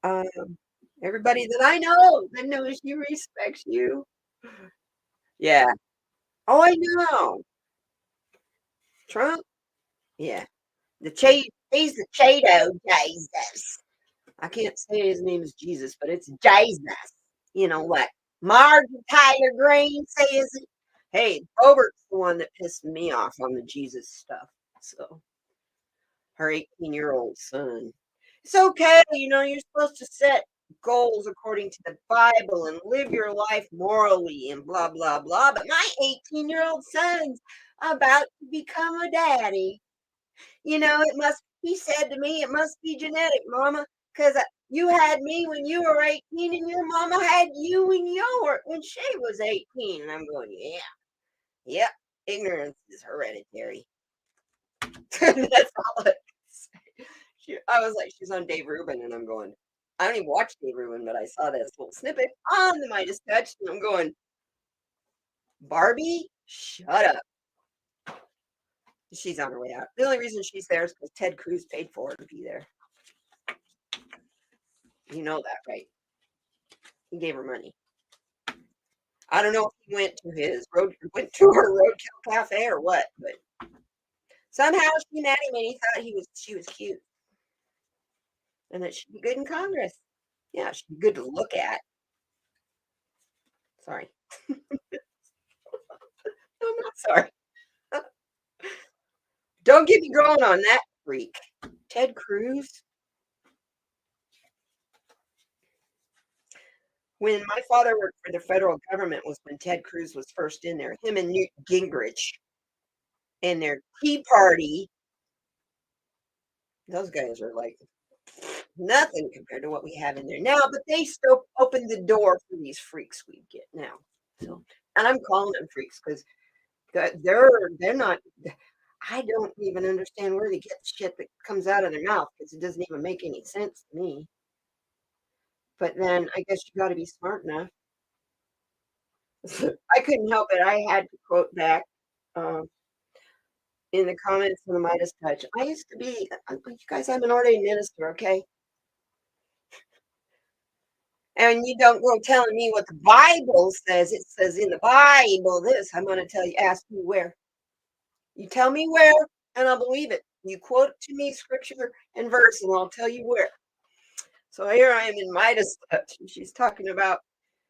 Um, everybody that I know that knows you respects you. Yeah. Oh, I know. Trump. Yeah. He's the Cheeto Jesus. I can't say his name is Jesus, but it's Jesus. You know what? Martin Tyler Green says it. Hey, Robert's the one that pissed me off on the Jesus stuff. So her 18-year-old son. It's okay, you're supposed to set goals according to the Bible and live your life morally and blah blah blah. But my 18-year-old son's about to become a daddy. He said to me, it must be genetic, mama, because you had me when you were 18 and your mama had you when she was 18. And I'm going, yeah, yep, ignorance is hereditary. That's all it is. I was like, she's on Dave Rubin, and I'm going, I don't even watch Dave Rubin, but I saw this little snippet on the Midas Touch, and I'm going, Barbie, shut up. She's on her way out. The only reason she's there is because Ted Cruz paid for her to be there. You know that, right? He gave her money. I don't know if he went to her roadkill cafe or what, but somehow she met him and he thought she was cute. And that she'd be good in Congress. Yeah, she'd be good to look at. Sorry. I'm not sorry. Don't get me going on that freak. Ted Cruz. When my father worked for the federal government was when Ted Cruz was first in there. Him and Newt Gingrich and their Tea Party. Those guys are like nothing compared to what we have in there now, but they still opened the door for these freaks we get now. So And I'm calling them freaks because they're not. I don't even understand where they get shit that comes out of their mouth because it doesn't even make any sense to me. But then I guess you got to be smart enough. I couldn't help it. I had to quote back um, in the comments on the Midas Touch. I used to be, you guys, I'm an ordained minister, okay? And you don't go telling me what the Bible says. It says in the Bible this. I'm going to tell you, ask you where. You tell me where, and I'll believe it. You quote to me scripture and verse, and I'll tell you where. So here I am in Midas Touch, and she's talking about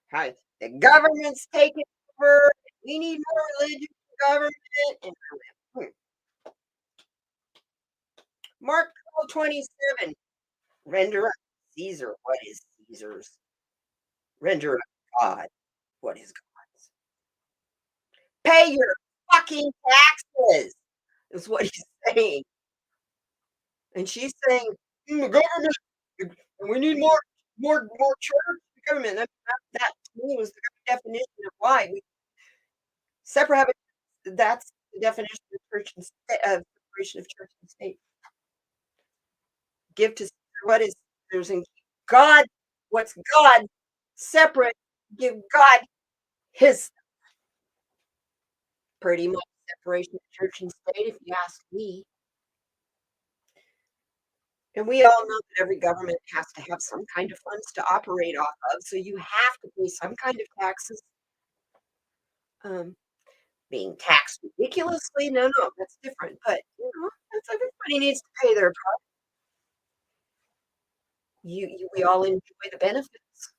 how the government's taking over. We need more religion government. And I went, Mark 12:27. Render unto Caesar what is Caesar's. Render unto God what is God's. Pay your fucking taxes, is what he's saying. And she's saying, "The government, we need more church government." That to me was the definition of why we separate. That's the definition of church and state, of separation of church and state. Give to Caesar what is Caesar's and God what's God separate. Give God his pretty much separation of church and state, if you ask me. And we all know that every government has to have some kind of funds to operate off of, so you have to pay some kind of taxes. Um, being taxed ridiculously, no, that's different. But that's everybody needs to pay their part. We all enjoy the benefits,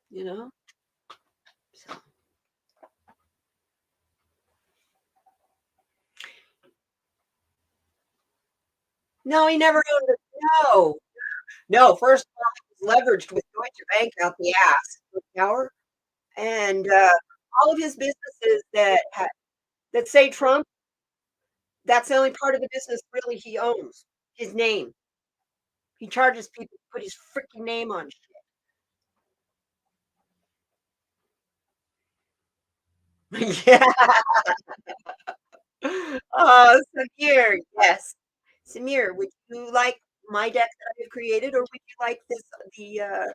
you know. So no, he never owned it. No, no. First of all, it was leveraged with Deutsche Bank out the ass, the tower, and all of his businesses that say Trump. That's the only part of the business really he owns, his name. He charges people to put his freaking name on shit. Yeah. Oh, Samir, yes. Samir, would you like my deck that I have created, or would you like the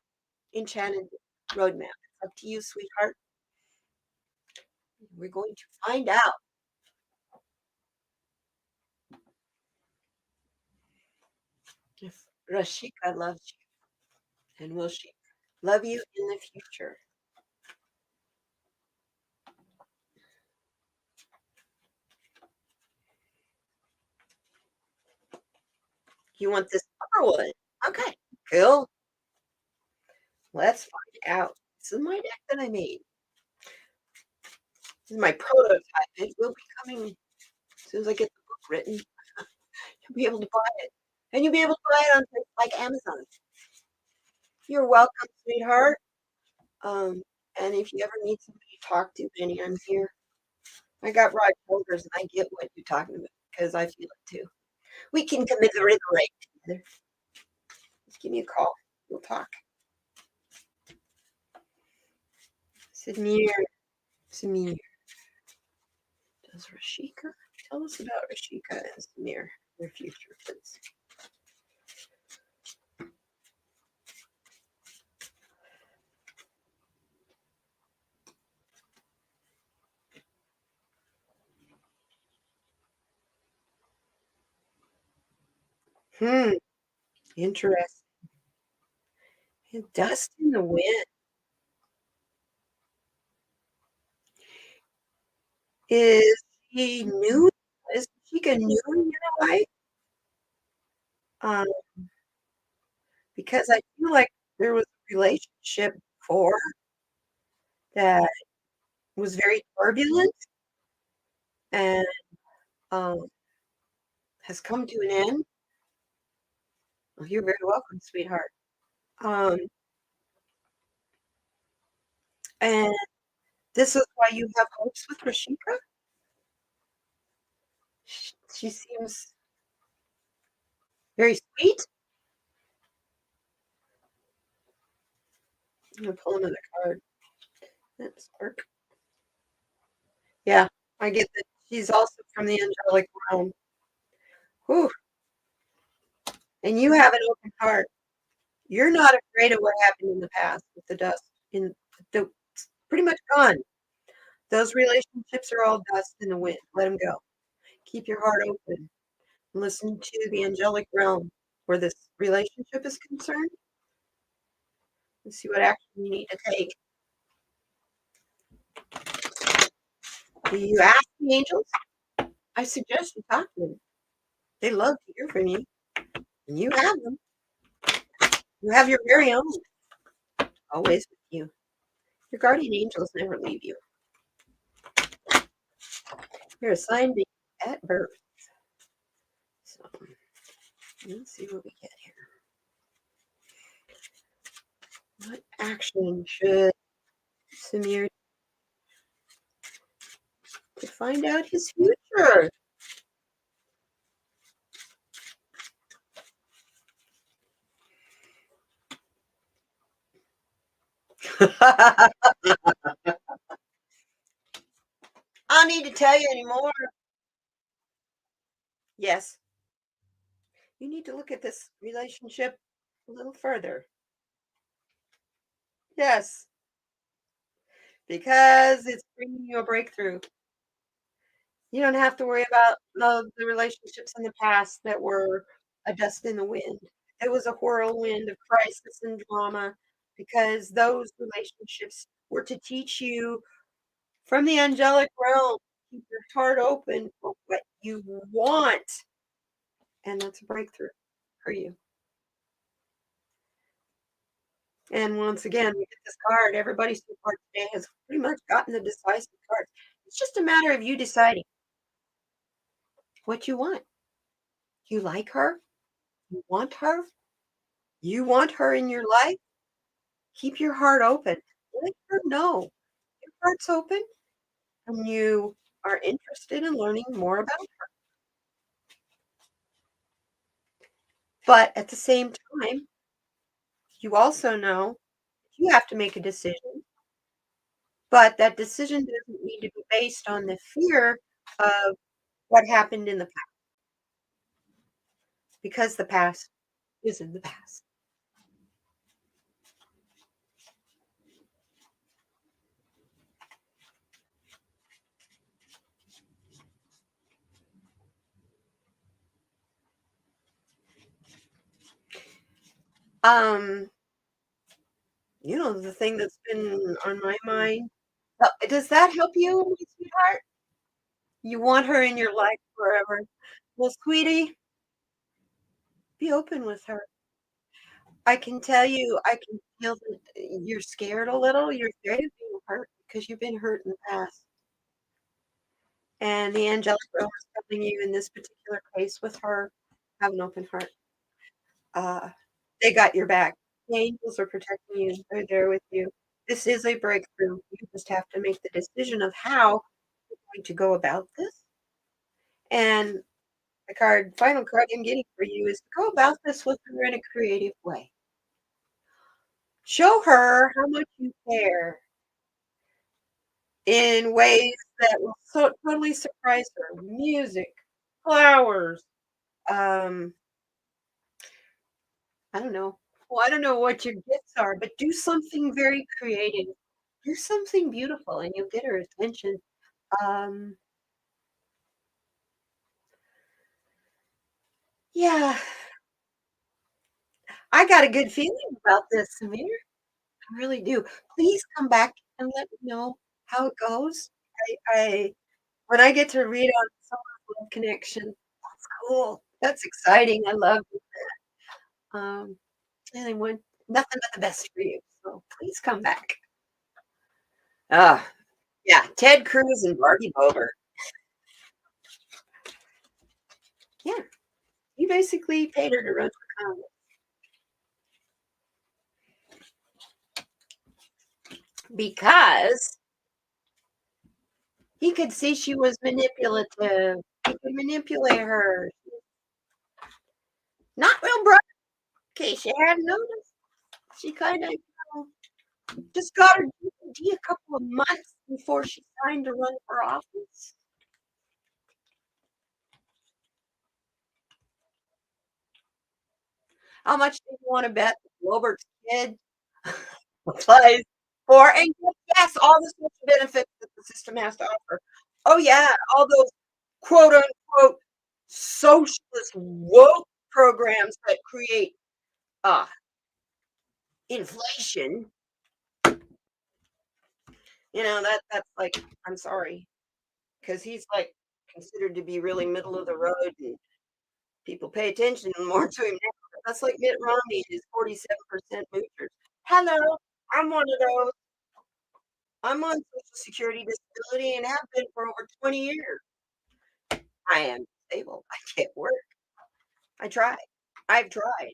Enchanted Roadmap? It's up to you, sweetheart. We're going to find out if Rashika loves you, and will she love you in the future? You want this upper one? Okay, cool. Let's find out. This is my deck that I made. This is my prototype. It will be coming as soon as I get the book written. You'll be able to buy it. And you'll be able to buy it on places like Amazon. You're welcome, sweetheart. Um, and if you ever need somebody to talk to, Benny, I'm here. I got broad shoulders and I get what you're talking about because I feel it too. We can commiserate together. Just give me a call. We'll talk. Samir, Samir. Does Rashika? Tell us about Rashika and Samir, their future, please. Hmm, interesting. And dust in the wind. Is she new? Is Rashika new in your life? Um, because I feel like there was a relationship before that was very turbulent and um, has come to an end. Well, you're very welcome, sweetheart. Um, and this is why you have hopes with Rashika. She seems very sweet. I'm gonna pull another card. That's dark. Yeah, I get that she's also from the angelic realm. Whew. And you have an open heart. You're not afraid of what happened in the past with the dust. In the pretty much gone. Those relationships are all dust in the wind. Let them go. Keep your heart open. Listen to the angelic realm where this relationship is concerned and see what action you need to take. Do you ask the angels? I suggest you talk to them. They love to hear from you. And you have them. You have your very own always with you. Your guardian angels never leave you. You're assigned to you at birth. So let's see what we get here. What action should Samir to find out his future? I don't need to tell you anymore. Yes. You need to look at this relationship a little further. Yes. Because it's bringing you a breakthrough. You don't have to worry about the relationships in the past that were a dust in the wind. It was a whirlwind of crisis and drama because those relationships were to teach you from the angelic realm. Keep your heart open for what you want. And that's a breakthrough for you. And once again, we get this card. Everybody so far today has pretty much gotten the decisive card. It's just a matter of you deciding what you want. You like her? You want her? You want her in your life? Keep your heart open. Let her know your heart's open and you are interested in learning more about her. But at the same time, you also know you have to make a decision, but that decision doesn't need to be based on the fear of what happened in the past because the past is in the past. Um, the thing that's been on my mind. Does that help you, my sweetheart? You want her in your life forever. Well, sweetie, be open with her. I can tell you, I can feel that you're scared a little. You're scared of being hurt because you've been hurt in the past. And the angelic realm is telling you in this particular case with her, have an open heart. Uh, they got your back. The angels are protecting you. They're there with you. This is a breakthrough. You just have to make the decision of how you're going to go about this. And final card I'm getting for you is to go about this with her in a creative way. Show her how much you care in ways that will totally surprise her. Music, flowers, um, I don't know. Well, I don't know what your gifts are, but do something very creative. Do something beautiful and you'll get her attention. Um, yeah, I got a good feeling about this, Samir. I really do. Please come back and let me know how it goes. I when I get to read on someone's love connection, that's cool. That's exciting. I love it. Um, and I want nothing but the best for you. So please come back. Ah, yeah, Ted Cruz and Barbie Bober. Yeah, he basically paid her to run for Congress because he could see she was manipulative. He could manipulate her. Not real bright, in case you hadn't noticed. She kind of just got her GED a couple of months before she signed to run for office? How much do you want to bet Wilbert's kid applies for and gets, yes, all the social benefits that the system has to offer? Oh, yeah, all those quote unquote socialist woke programs that create uh, inflation. That's like, I'm sorry, because he's like considered to be really middle of the road and people pay attention more to him now. That's like Mitt Romney, his 47% boosters. Hello, I'm one of those. I'm on Social Security disability and have been for over 20 years. I am disabled. I can't work. I tried. I've tried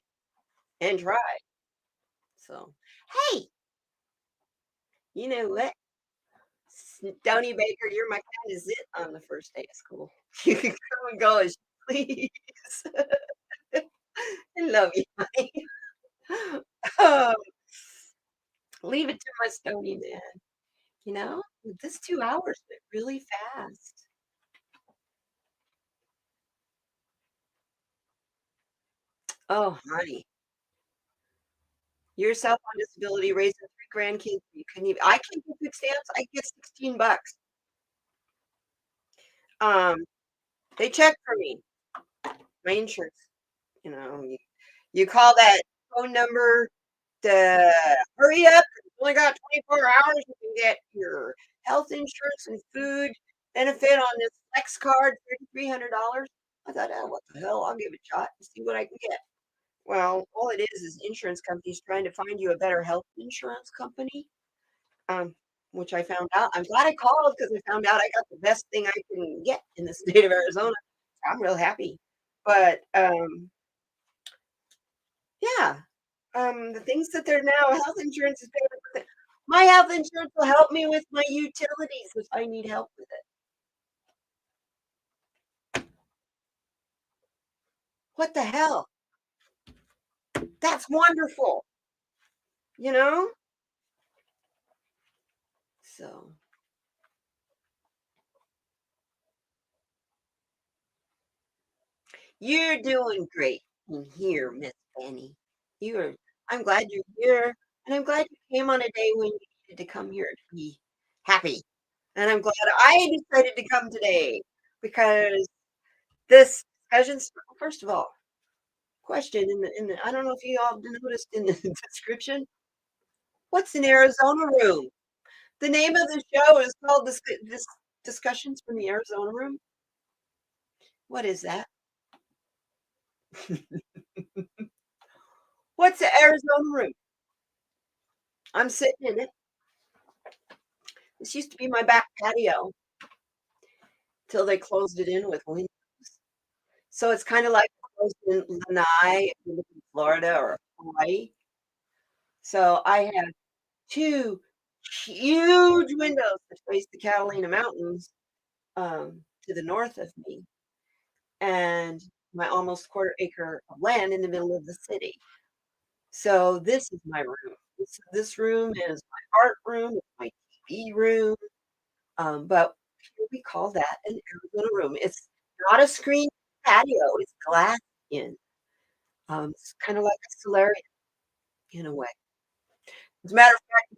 and tried. So, hey, you know what? Stony Baker, you're my kind of zit on the first day of school. You can come and go as you please. I love you, honey. Um, leave it to my stony man. This 2 hours went really fast. Oh, honey, yourself on disability, raising 3 grandkids. You couldn't even. I can get food stamps. I get $16. Um, they check for me, my insurance. You call that phone number to hurry up. You only got 24 hours. You can get your health insurance and food benefit on this Flex card, $3,300. I thought, oh, what the hell? I'll give it a shot and see what I can get. Well, all it is insurance companies trying to find you a better health insurance company, um, which I found out. I'm glad I called because I found out I got the best thing I can get in the state of Arizona. I'm real happy. But yeah, the things that they're now health insurance is paying for. My health insurance will help me with my utilities if I need help with it. What the hell? That's wonderful. You know? So you're doing great in here, Miss Benny. You are I'm glad you're here, and I'm glad you came on a day when you needed to come here to be happy. And I'm glad I decided to come today because this discussion's first of all, question in the I don't know if you all noticed in the description, what's an Arizona room? The name of the show is called this Discussions from the Arizona Room. What is that? What's the Arizona Room? I'm sitting in it. This used to be my back patio till they closed it in with windows. So it's kind of like closed in Lanai if you live in Florida or Hawaii. So I have two huge windows that face the Catalina Mountains to the north of me, and my almost quarter acre of land in the middle of the city. So this is my room. This room is my art room, it's my TV room. But we call that an Arizona room. It's not a screen patio, it's glass in. It's kind of like a solarium in a way. As a matter of fact,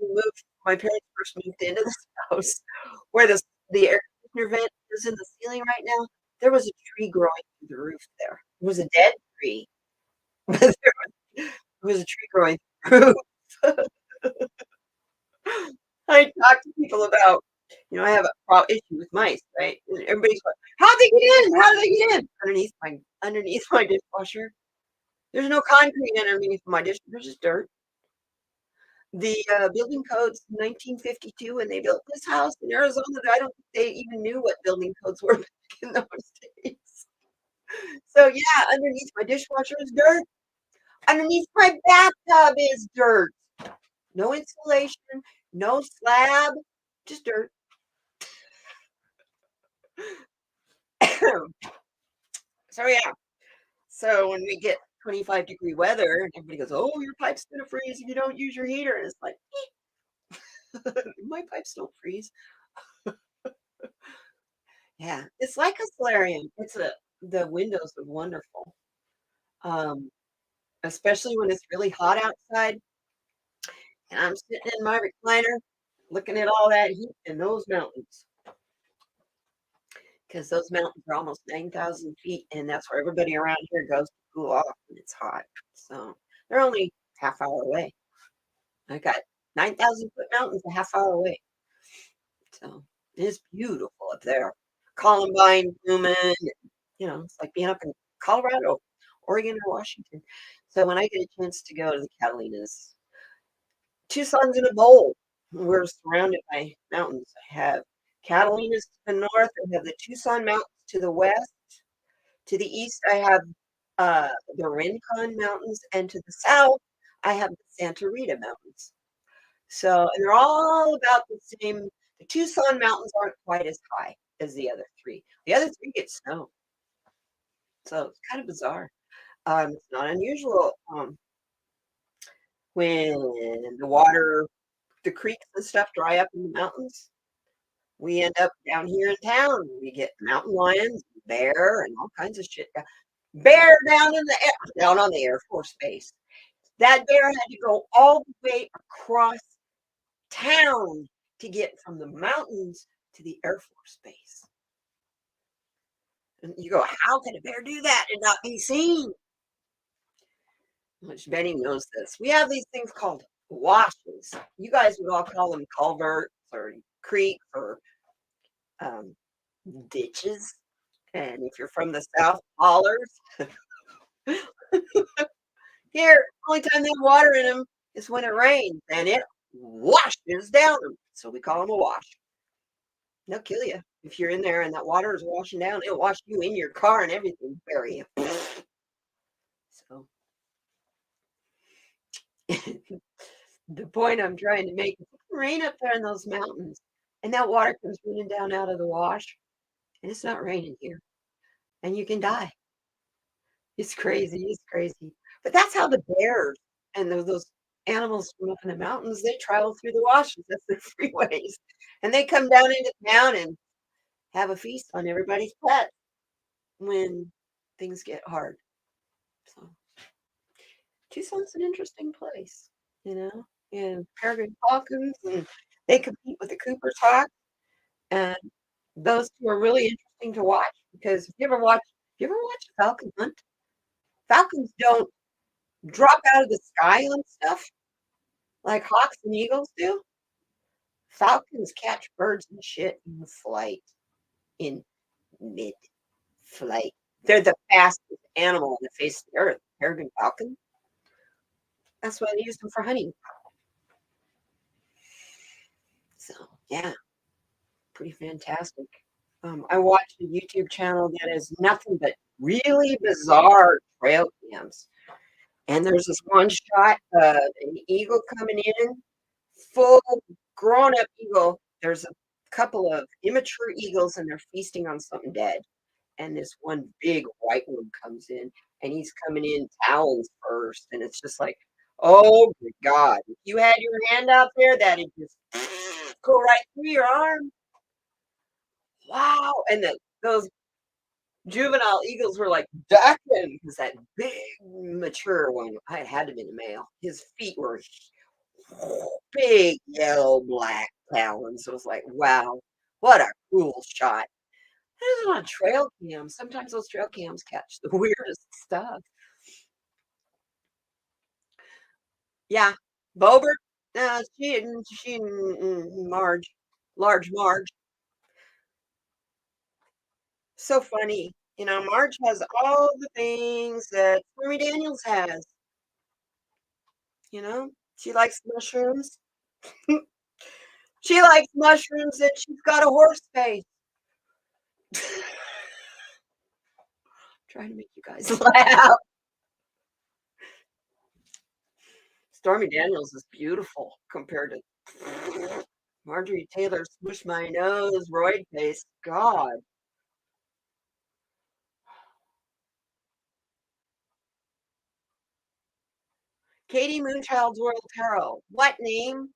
my parents first moved into this house where the air conditioner vent is in the ceiling right now. There was a tree growing through the roof there. It was a dead tree, but there was a tree growing through the roof. I talk to people about, I have a issue with mice, right? And everybody's going, "How'd they get in? How did they get in?" Underneath my dishwasher. There's no concrete underneath my dish. There's just dirt. The building codes 1952 when they built this house in Arizona. I don't think they even knew what building codes were back in those days. So yeah, underneath my dishwasher is dirt. Underneath my bathtub is dirt. No insulation, no slab, just dirt. So yeah. So when we get 25-degree weather and everybody goes, "Oh, your pipe's gonna freeze if you don't use your heater." And it's like, my pipes don't freeze. Yeah, it's like a solarium. The windows are wonderful, um, especially when it's really hot outside, and I'm sitting in my recliner looking at all that heat in those mountains, because those mountains are almost 9,000 feet, and that's where everybody around here goes to cool off when it's hot. So they're only half hour away. I got 9,000-foot mountains a half hour away. So it's beautiful up there. Columbine blooming, it's like being up in Colorado, Oregon, or Washington. So when I get a chance to go to the Catalinas, two suns in a bowl. We're surrounded by mountains. I have Catalinas to the north. I have the Tucson Mountains to the west. To the east, I have the Rincon Mountains, and to the south, I have the Santa Rita Mountains. So, and they're all about the same. The Tucson Mountains aren't quite as high as the other three. The other three get snow, so it's kind of bizarre. It's not unusual when the creeks and stuff dry up in the mountains. We end up down here in town. We get mountain lions, bear, and all kinds of shit. Bear down on the Air Force Base. That bear had to go all the way across town to get from the mountains to the Air Force Base. And you go, how can a bear do that and not be seen? Which Benny knows this. We have these things called washes. You guys would all call them culverts or creeks or um, ditches. And if you're from the South, hollers. Here, only time they have water in them is when it rains, and it washes down them. So we call them a wash. They'll kill you if you're in there and that water is washing down. It'll wash you in your car and everything, bury you. So the point I'm trying to make is it can rain up there in those mountains, and that water comes running down out of the wash, and it's not raining here, and you can die. It's crazy. It's crazy. But that's how the bears and those animals from up in the mountains, they travel through the washes. That's their freeways. And they come down into town and have a feast on everybody's pets when things get hard. So Tucson's an interesting place, you know, and peregrine falcons, and they compete with the Cooper's hawk. And those two are really interesting to watch because if you ever watch a falcon hunt, falcons don't drop out of the sky on stuff like hawks and eagles do. Falcons catch birds and shit in flight, in mid flight. They're the fastest animal on the face of the earth, peregrine falcon. That's why they use them for hunting. So, yeah, pretty fantastic. I watched a YouTube channel that is nothing but really bizarre trail cams. And there's this one shot of an eagle coming in, full grown up eagle. There's a couple of immature eagles and they're feasting on something dead. And this one big white one comes in and he's coming in talons first. And it's just like, oh my God, if you had your hand out there, that'd just go right through your arm. Wow. And those juvenile eagles were like ducking because that big mature one, I had to be a male. His feet were big yellow black talons. It was like, wow, what a cool shot. This is on trail cams. Sometimes those trail cams catch the weirdest stuff. Yeah, Bobert. Marge, large Marge. So funny. Marge has all the things that Stormy Daniels has. She likes mushrooms. She likes mushrooms and she's got a horse face. Trying to make you guys laugh. Stormy Daniels is beautiful compared to Marjorie Taylor smush my nose, roid face. God. kdmoonchild's World Tarot. What name?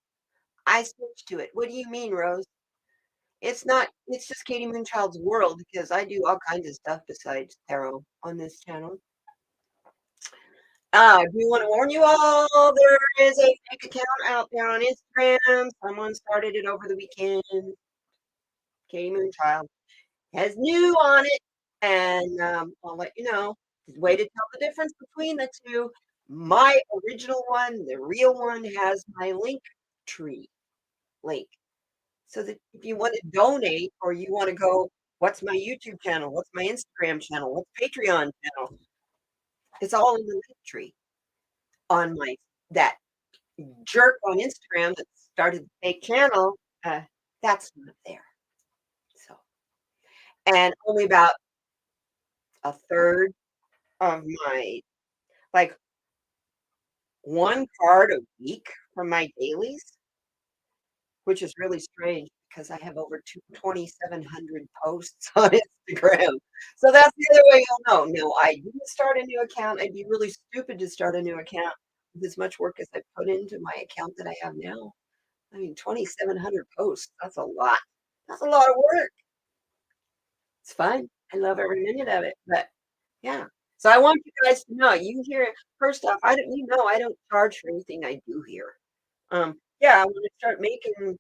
I switched to it. What do you mean, Rose? It's not, it's just kdmoonchild's world because I do all kinds of stuff besides tarot on this channel. I do want to warn you all, there is a fake account out there on Instagram. Someone started it over the weekend. kdmoonchild has new on it, and I'll let you know. There's a way to tell the difference between the two. My original one, the real one, has my link tree link. So that if you want to donate or you want to go, what's my YouTube channel? What's my Instagram channel? What's Patreon channel? It's all in the link tree on my that jerk on Instagram that started the fake channel. That's not there. So, and only about a third of my, like, one card a week from my dailies, which is really strange because I have over 2,700 posts on Instagram. So that's the other way you'll know. No, I didn't start a new account. I'd be really stupid to start a new account with as much work as I put into my account that I have now. I mean, 2,700 posts. That's a lot. That's a lot of work. It's fun. I love every minute of it. But yeah. So I want you guys to know, you hear, first off, I don't, you know, I don't charge for anything I do here. Yeah, I want to start making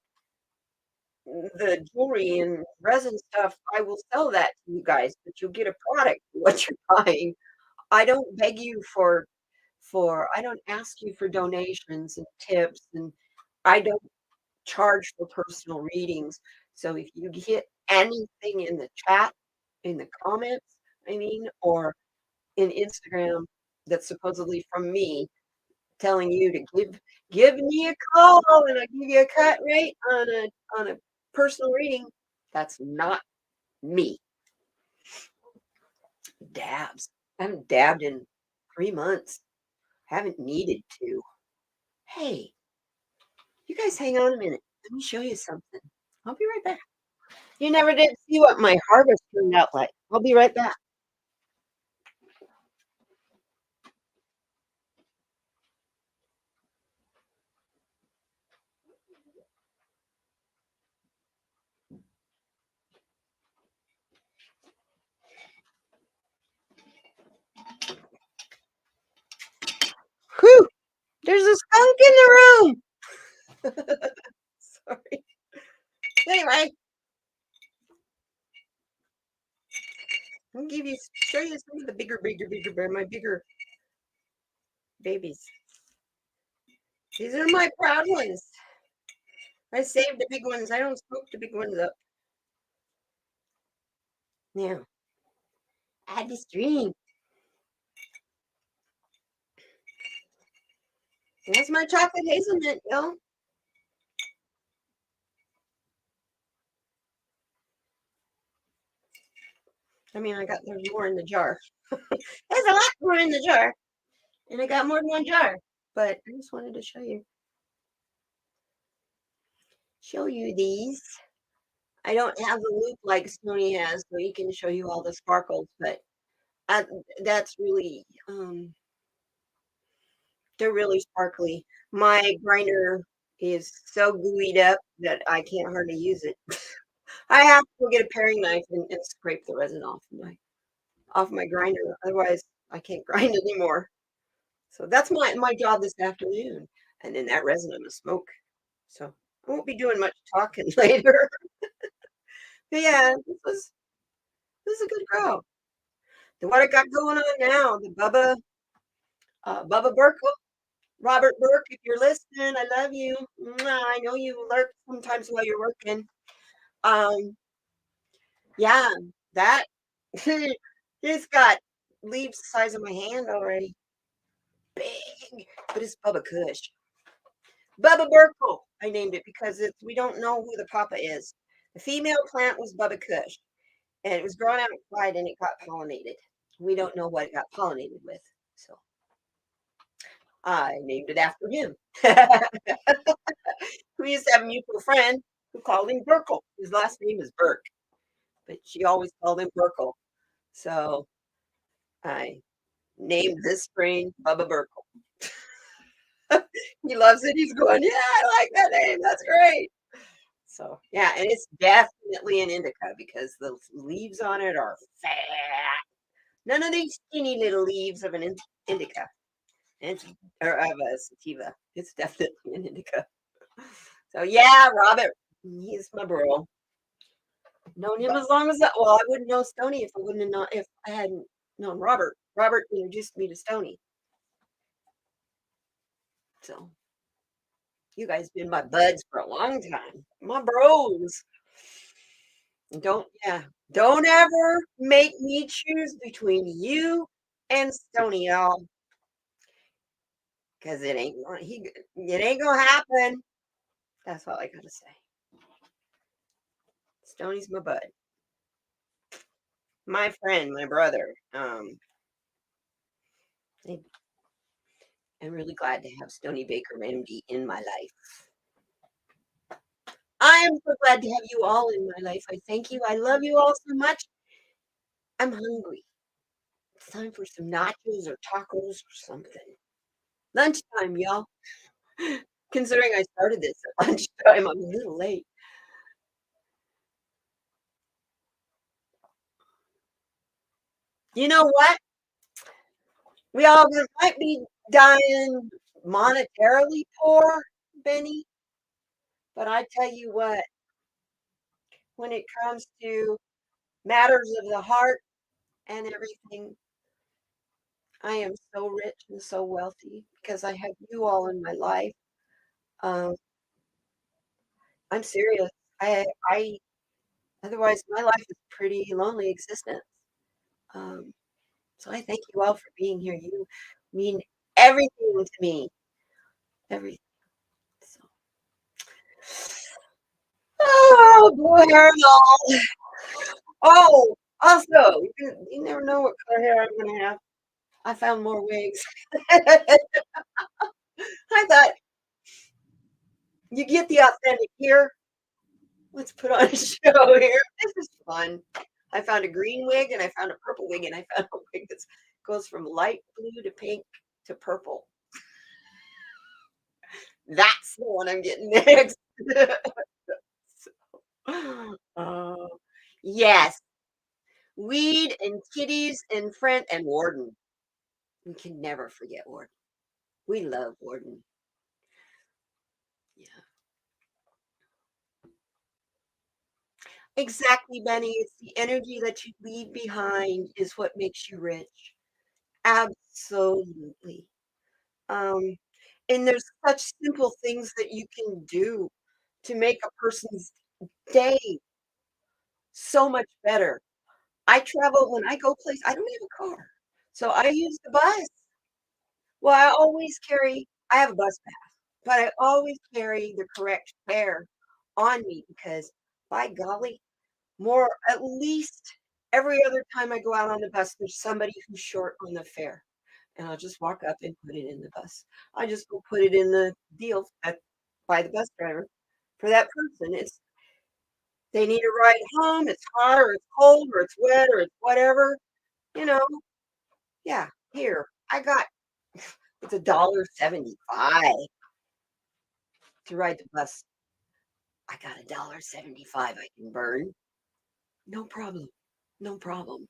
the jewelry and resin stuff. I will sell that to you guys, but you'll get a product for what you're buying. I don't beg you I don't ask you for donations and tips, and I don't charge for personal readings. So if you get anything in the chat, in the comments, I mean, or in Instagram that's supposedly from me telling you to give me a call and I'll give you a cut rate on a personal reading, that's not me. Dabs. I haven't dabbed in 3 months. Haven't needed to. Hey, you guys hang on a minute. Let me show you something. I'll be right back. You never did see what my harvest turned out like. I'll be right back. Whew! There's a skunk in the room. Sorry. Anyway, I'll show you some of the bigger, my bigger babies. These are my proud ones. I saved the big ones. I don't scoop the big ones up. Now, add this drink. That's my chocolate hazelnut, y'all. I mean, there's more in the jar. There's a lot more in the jar. And I got more than one jar. But I just wanted to show you these. I don't have the loop like Sony has, so he can show you all the sparkles, but that's really, they're really sparkly. My grinder is so gooeyed up that I can't hardly use it. I have to go get a paring knife and scrape the resin off my grinder. Otherwise, I can't grind anymore. So that's my job this afternoon. And then that resin I'm gonna smoke. So I won't be doing much talking later. But yeah, this is a good girl. Then what I got going on now, the Bubba Burkle, Robert Burke, if you're listening, I love you. Mwah, I know you lurk sometimes while you're working. Yeah, that it's got leaves the size of my hand already. Big, but it's Bubba Kush. Bubba Burkle, I named it because we don't know who the papa is. The female plant was Bubba Kush, and it was growing outside and it got pollinated. We don't know what it got pollinated with, so I named it after him. We used to have a mutual friend who called him Burkle. His last name is Burke, but she always called him Burkle. So I named this strain Bubba Burkle. He loves it. He's going, yeah, I like that name. That's great. So, yeah, and it's definitely an indica because the leaves on it are fat. None of these skinny little leaves of an indica. It's, or of a sativa. It's definitely an indica. So, yeah, Robert, he's my bro. Known him as long as that. Well, I wouldn't know Stony if I wouldn't have known, if I hadn't known Robert. Robert introduced me to Stony. So, you guys been my buds for a long time. My bros. Don't ever make me choose between you and Stony, y'all, because it ain't gonna happen. That's all I gotta say. Stony's my bud, my friend, my brother. I- I'm really glad to have Stony Baker MD in my life. I am so glad to have you all in my life. I thank you. I love you all so much. I'm hungry. It's time for some nachos or tacos or something. Lunchtime, y'all. Considering I started this at lunchtime, I'm a little late. You know what? We all might be dying monetarily poor, Benny, but I tell you what, when it comes to matters of the heart and everything, I am so rich and so wealthy because I have you all in my life. Um, I'm serious. I otherwise my life is pretty lonely existence. Um, so I thank you all for being here. You mean everything to me. Everything. So. Oh boy, Arnold. Oh, also, you never know what color hair I'm gonna have. I found more wigs. I thought you get the authentic here. Let's put on a show here. This is fun. I found a green wig and I found a purple wig and I found a wig that goes from light blue to pink to purple. That's the one I'm getting next. Oh, yes. Weed and kitties and friend and Warden. We can never forget Warden. We love Warden. Yeah. Exactly, Benny. It's the energy that you leave behind is what makes you rich. Absolutely. Um, and there's such simple things that you can do to make a person's day so much better. I travel when I go place, I don't have a car. So I use the bus. Well, I have a bus pass, but I always carry the correct fare on me because by golly, more at least every other time I go out on the bus, there's somebody who's short on the fare. And I'll just walk up and put it in the bus. I just go put it in the deal by the bus driver for that person. They need a ride home, it's hot or it's cold or it's wet or it's whatever, you know. Yeah, here. I got it's $1.75 to ride the bus. I got $1.75 I can burn. No problem. No problem.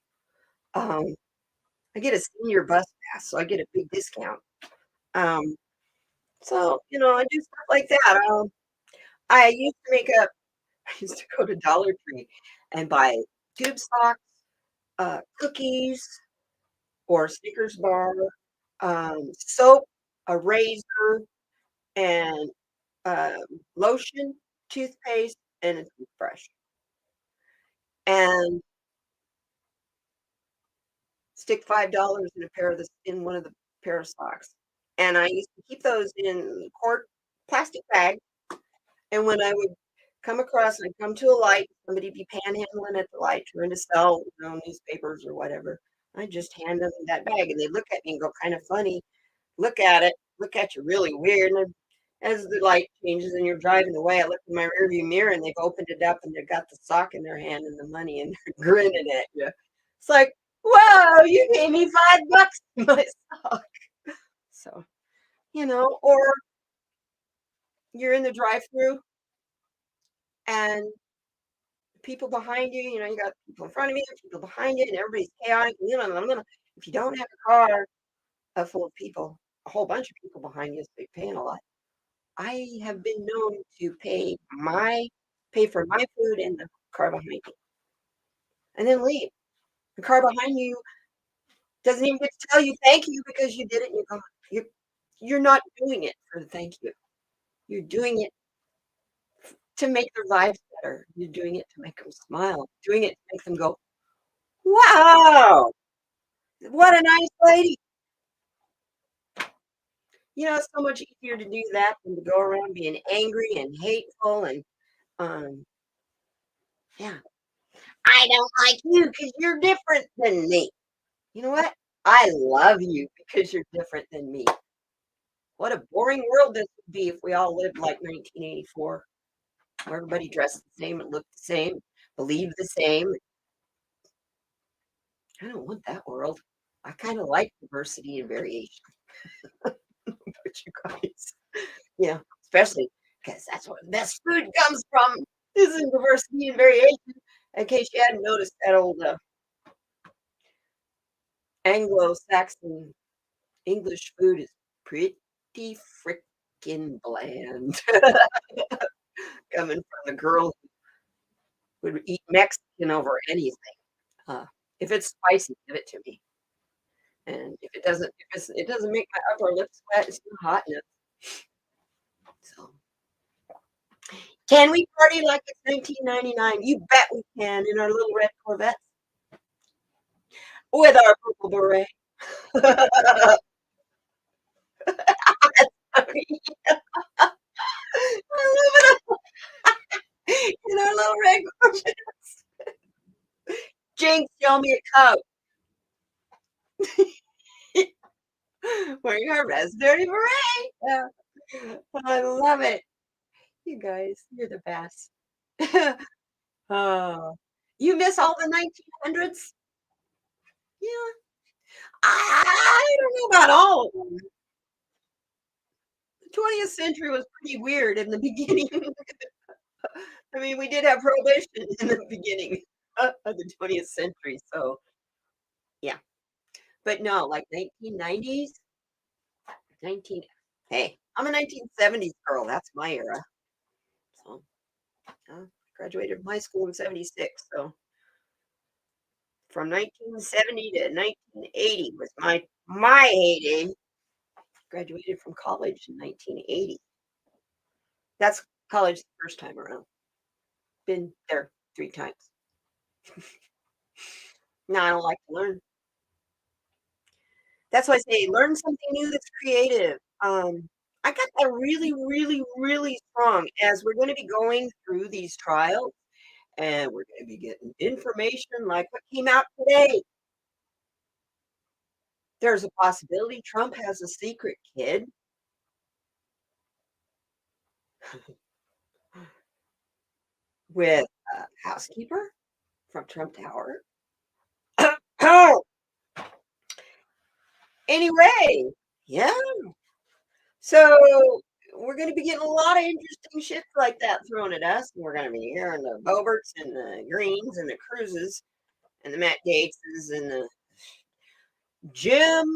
Um, I get a senior bus pass, so I get a big discount. Um, so, I do stuff like that. I used to make up I used to go to Dollar Tree and buy tube socks, cookies, or Snickers bar, soap, a razor, and um, lotion, toothpaste, and a toothbrush, and stick $5 in a pair of in one of the pair of socks. And I used to keep those in quart plastic bag. And when I would come to a light, somebody be panhandling at the light, trying to sell, newspapers or whatever. I just hand them that bag, and they look at me and go kind of funny. Look at it, look at you really weird. And as the light changes and you're driving away, I look in my rearview mirror and they've opened it up and they've got the sock in their hand and the money and they're grinning at you. It's like, whoa, you gave me $5 for my sock. So, or you're in the drive-through and people behind you, you got people in front of you, people behind you, and everybody's chaotic. If you don't have a car full of people, a whole bunch of people behind you, so you're paying a lot. I have been known to pay for my food in the car behind me, and then leave. The car behind you doesn't even get to tell you thank you because you did it and you're gone. You're not doing it for the thank you. You're doing it to make their lives better. You're doing it to make them smile. Doing it to make them go, wow, what a nice lady. It's so much easier to do that than to go around being angry and hateful and um yeah. I don't like you because you're different than me. You know what? I love you because you're different than me. What a boring world this would be if we all lived like 1984, where everybody dressed the same and looked the same, believed the same. I don't want that world. I kind of like diversity and variation. But you guys, especially because that's where the best food comes from, is in diversity and variation. In case you hadn't noticed, that old Anglo-Saxon English food is pretty frickin' bland. Coming from the girl who would eat Mexican over anything. Uh, if it's spicy, give it to me. And if it doesn't make my upper lip sweat, it's not hot enough. So, can we party like it's 1999? You bet we can in our little red Corvettes with our purple beret. I love it in our little red Corvettes. Jinx, show me a coat. Wearing our raspberry beret. Yeah. I love it. You guys, you're the best. Oh, you miss all the 1900s? Yeah. I don't know about all of them. The 20th century was pretty weird in the beginning. I mean, we did have prohibition in the beginning of the 20th century, so yeah. But no, like 1990s, 19 hey, I'm a 1970s girl, that's my era. So, graduated from high school in '76, so from 1970 to 1980 was my heyday. Graduated from college in 1980. That's college the first time around. Been there 3 times. No, I don't like to learn. That's why I say learn something new that's creative. I got that really, really, really strong as we're gonna be going through these trials, and we're gonna be getting information like what came out today. There's a possibility Trump has a secret kid with a housekeeper from Trump Tower. Oh, anyway, yeah. So we're going to be getting a lot of interesting shit like that thrown at us. And we're going to be hearing the Boberts and the Greens and the Cruzes and the Matt Gateses and the Jim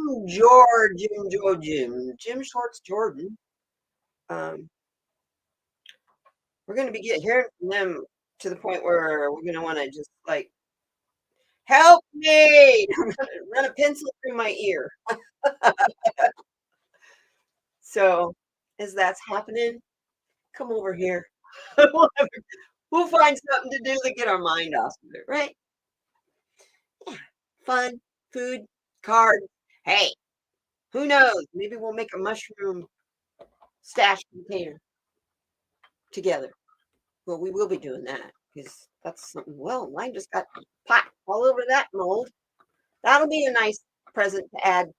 Shorts Jordan. Um, we're going to be hearing from them to the point where we're going to want to just like, help me, run a pencil through my ear. So as that's happening, come over here. We'll find something to do to get our mind off of it, right? Yeah. Fun, food, cards. Hey, who knows? Maybe we'll make a mushroom stash container together. Well, we will be doing that because that's something. Well, mine just got pot all over that mold. That'll be a nice present to add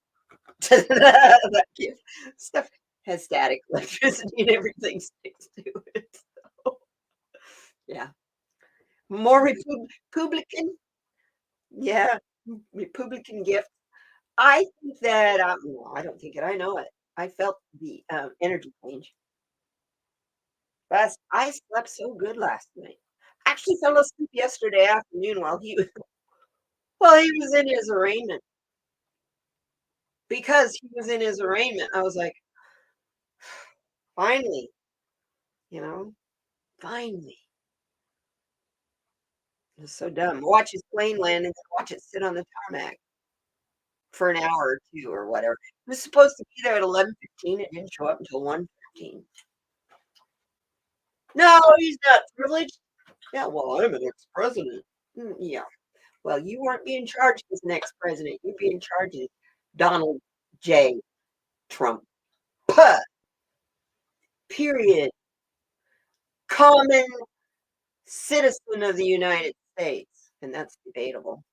to that gift. Stuff has static electricity and everything sticks to it. So, yeah. More Republican. Yeah. Republican gift. I think that, well, I don't think it, I know it. I felt the energy change. I slept so good last night. Actually fell asleep yesterday afternoon while he was in his arraignment. Because he was in his arraignment, I was like, finally, you know, finally. It was so dumb. Watch his plane land and then watch it sit on the tarmac for an hour or 2 or whatever. It was supposed to be there at 11:15. It didn't show up until 1:15. No, he's not privileged. Yeah, well, I'm an ex-president. Yeah. Well, you weren't being charged as an ex-president. You're being charged as Donald J. Trump. Puh, period. Common citizen of the United States. And that's debatable.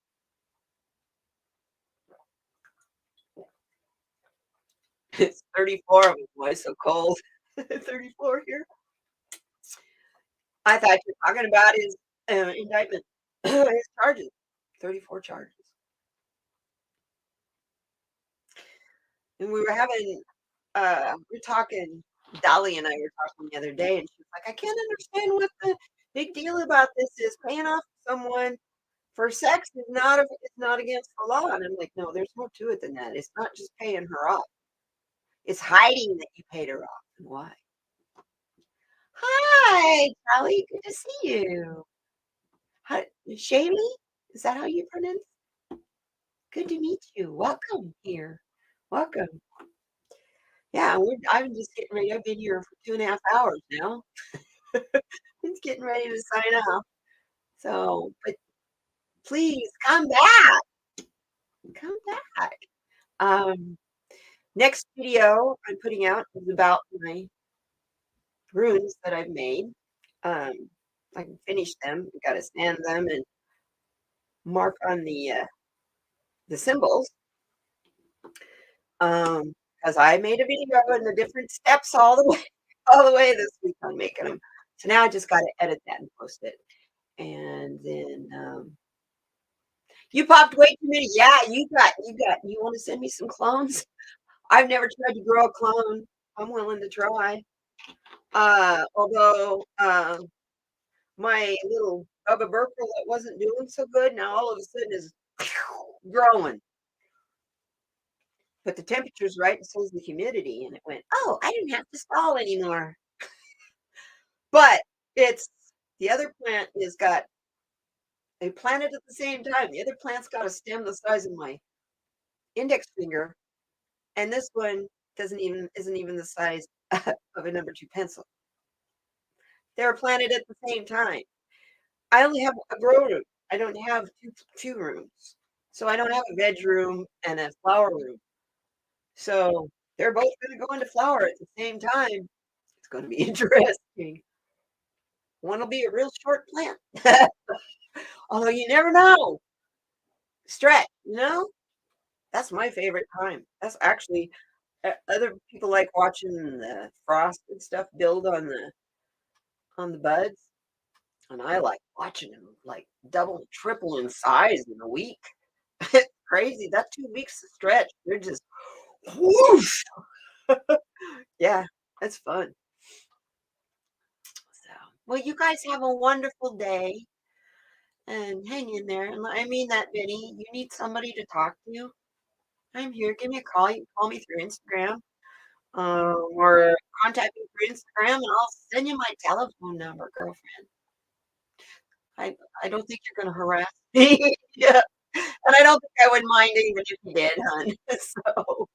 It's 34 of them. Why so cold? 34 here. I thought you were talking about his indictment, his charges. 34 charges. And we were having, we are talking, Dolly and I were talking the other day, and she was like, I can't understand what the big deal about this is. Paying off someone for sex is not against the law. And I'm like, no, there's more to it than that. It's not just paying her off. It's hiding that you paid her off and why. Hi, Dolly. Good to see you. Hi, Shaylee? Is that how you pronounce? Good to meet you. Welcome here. Welcome. Yeah, I'm just getting ready. I've been here for 2.5 hours now. It's getting ready to sign off. So, but please come back. Come back. Um, Next video I'm putting out is about my runes that I've made. I can finish them. I gotta sand them and mark on the symbols. Because I made a video and the different steps all the way this week on making them. So now I just got to edit that and post it. And then you popped way too many. Yeah, you want to send me some clones? I've never tried to grow a clone. I'm willing to try. Although my little Bubba Burple that wasn't doing so good now all of a sudden is growing. But the temperature's right and so is the humidity. And it went, oh, I didn't have to stall anymore. But it's the other plant is got they planted at the same time. The other plant's got a stem the size of my index finger, and this one isn't even the size of a number 2 pencil. They were planted at the same time. I only have a grow room. I don't have two rooms. So I don't have a veg room and a flower room. So they're both going to go into flower at the same time. It's going to be interesting. One will be a real short plant. Although you never know. Stretch, that's my favorite time. That's actually other people like watching the frost and stuff build on the buds, and I like watching them like double, triple in size in a week. It's crazy. That 2 weeks of stretch, they're just whoosh. Yeah, that's fun. So, well, you guys have a wonderful day and hang in there. And I mean that, Benny. You need somebody to talk to. I'm here. Give me a call. You can call me through Instagram, or contact me through Instagram, and I'll send you my telephone number, girlfriend. I don't think you're gonna harass me. Yeah, and I don't think I would mind even if you did, hon. So,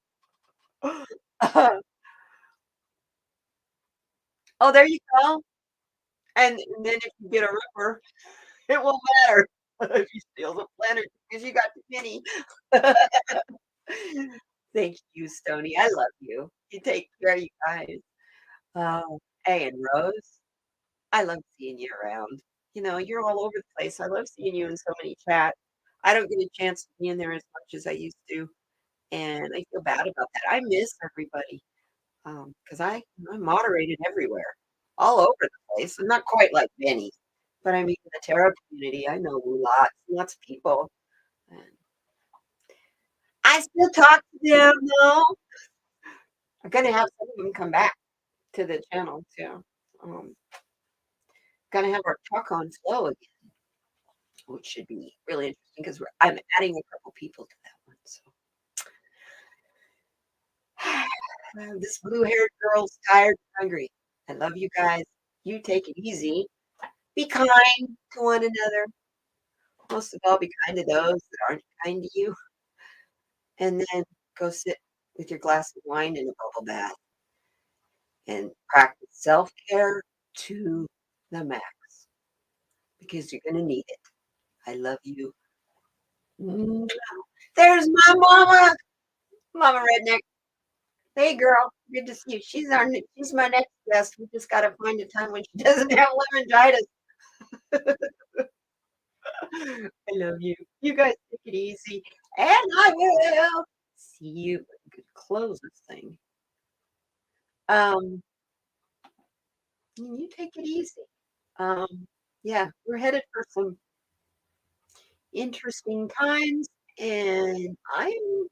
oh, there you go. And then if you get a ripper, it won't matter if you steal the planet because you got the penny. Thank you, Stony. I love you. You take care, you guys. Hey, and Rose, I love seeing you around. You're all over the place. I love seeing you in so many chats. I don't get a chance to be in there as much as I used to, and I feel bad about that. I miss everybody because I moderated everywhere, all over the place. I'm not quite like Benny, but I mean in the tarot community, I know lots and lots of people, and I still talk to them though. I'm gonna have some of them come back to the channel too. Gonna have our talk on flow again, which should be really interesting because I'm adding a couple people to that one. So this blue-haired girl's tired and hungry. I love you guys. You take it easy. Be kind to one another. Most of all, be kind to those that aren't kind to you. And then go sit with your glass of wine in a bubble bath and practice self-care to the max because you're going to need it. I love you. There's my mama, Mama Redneck. Hey, girl, good to see you. She's my next guest. We just got to find a time when she doesn't have laryngitis. I love you. You guys take it easy, and I will see you. Good close this thing. You take it easy. Yeah, we're headed for some interesting times, and I'm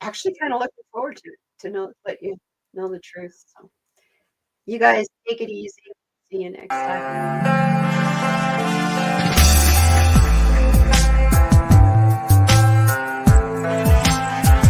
actually kind of looking forward to let you know the truth. So you guys take it easy. See you next time.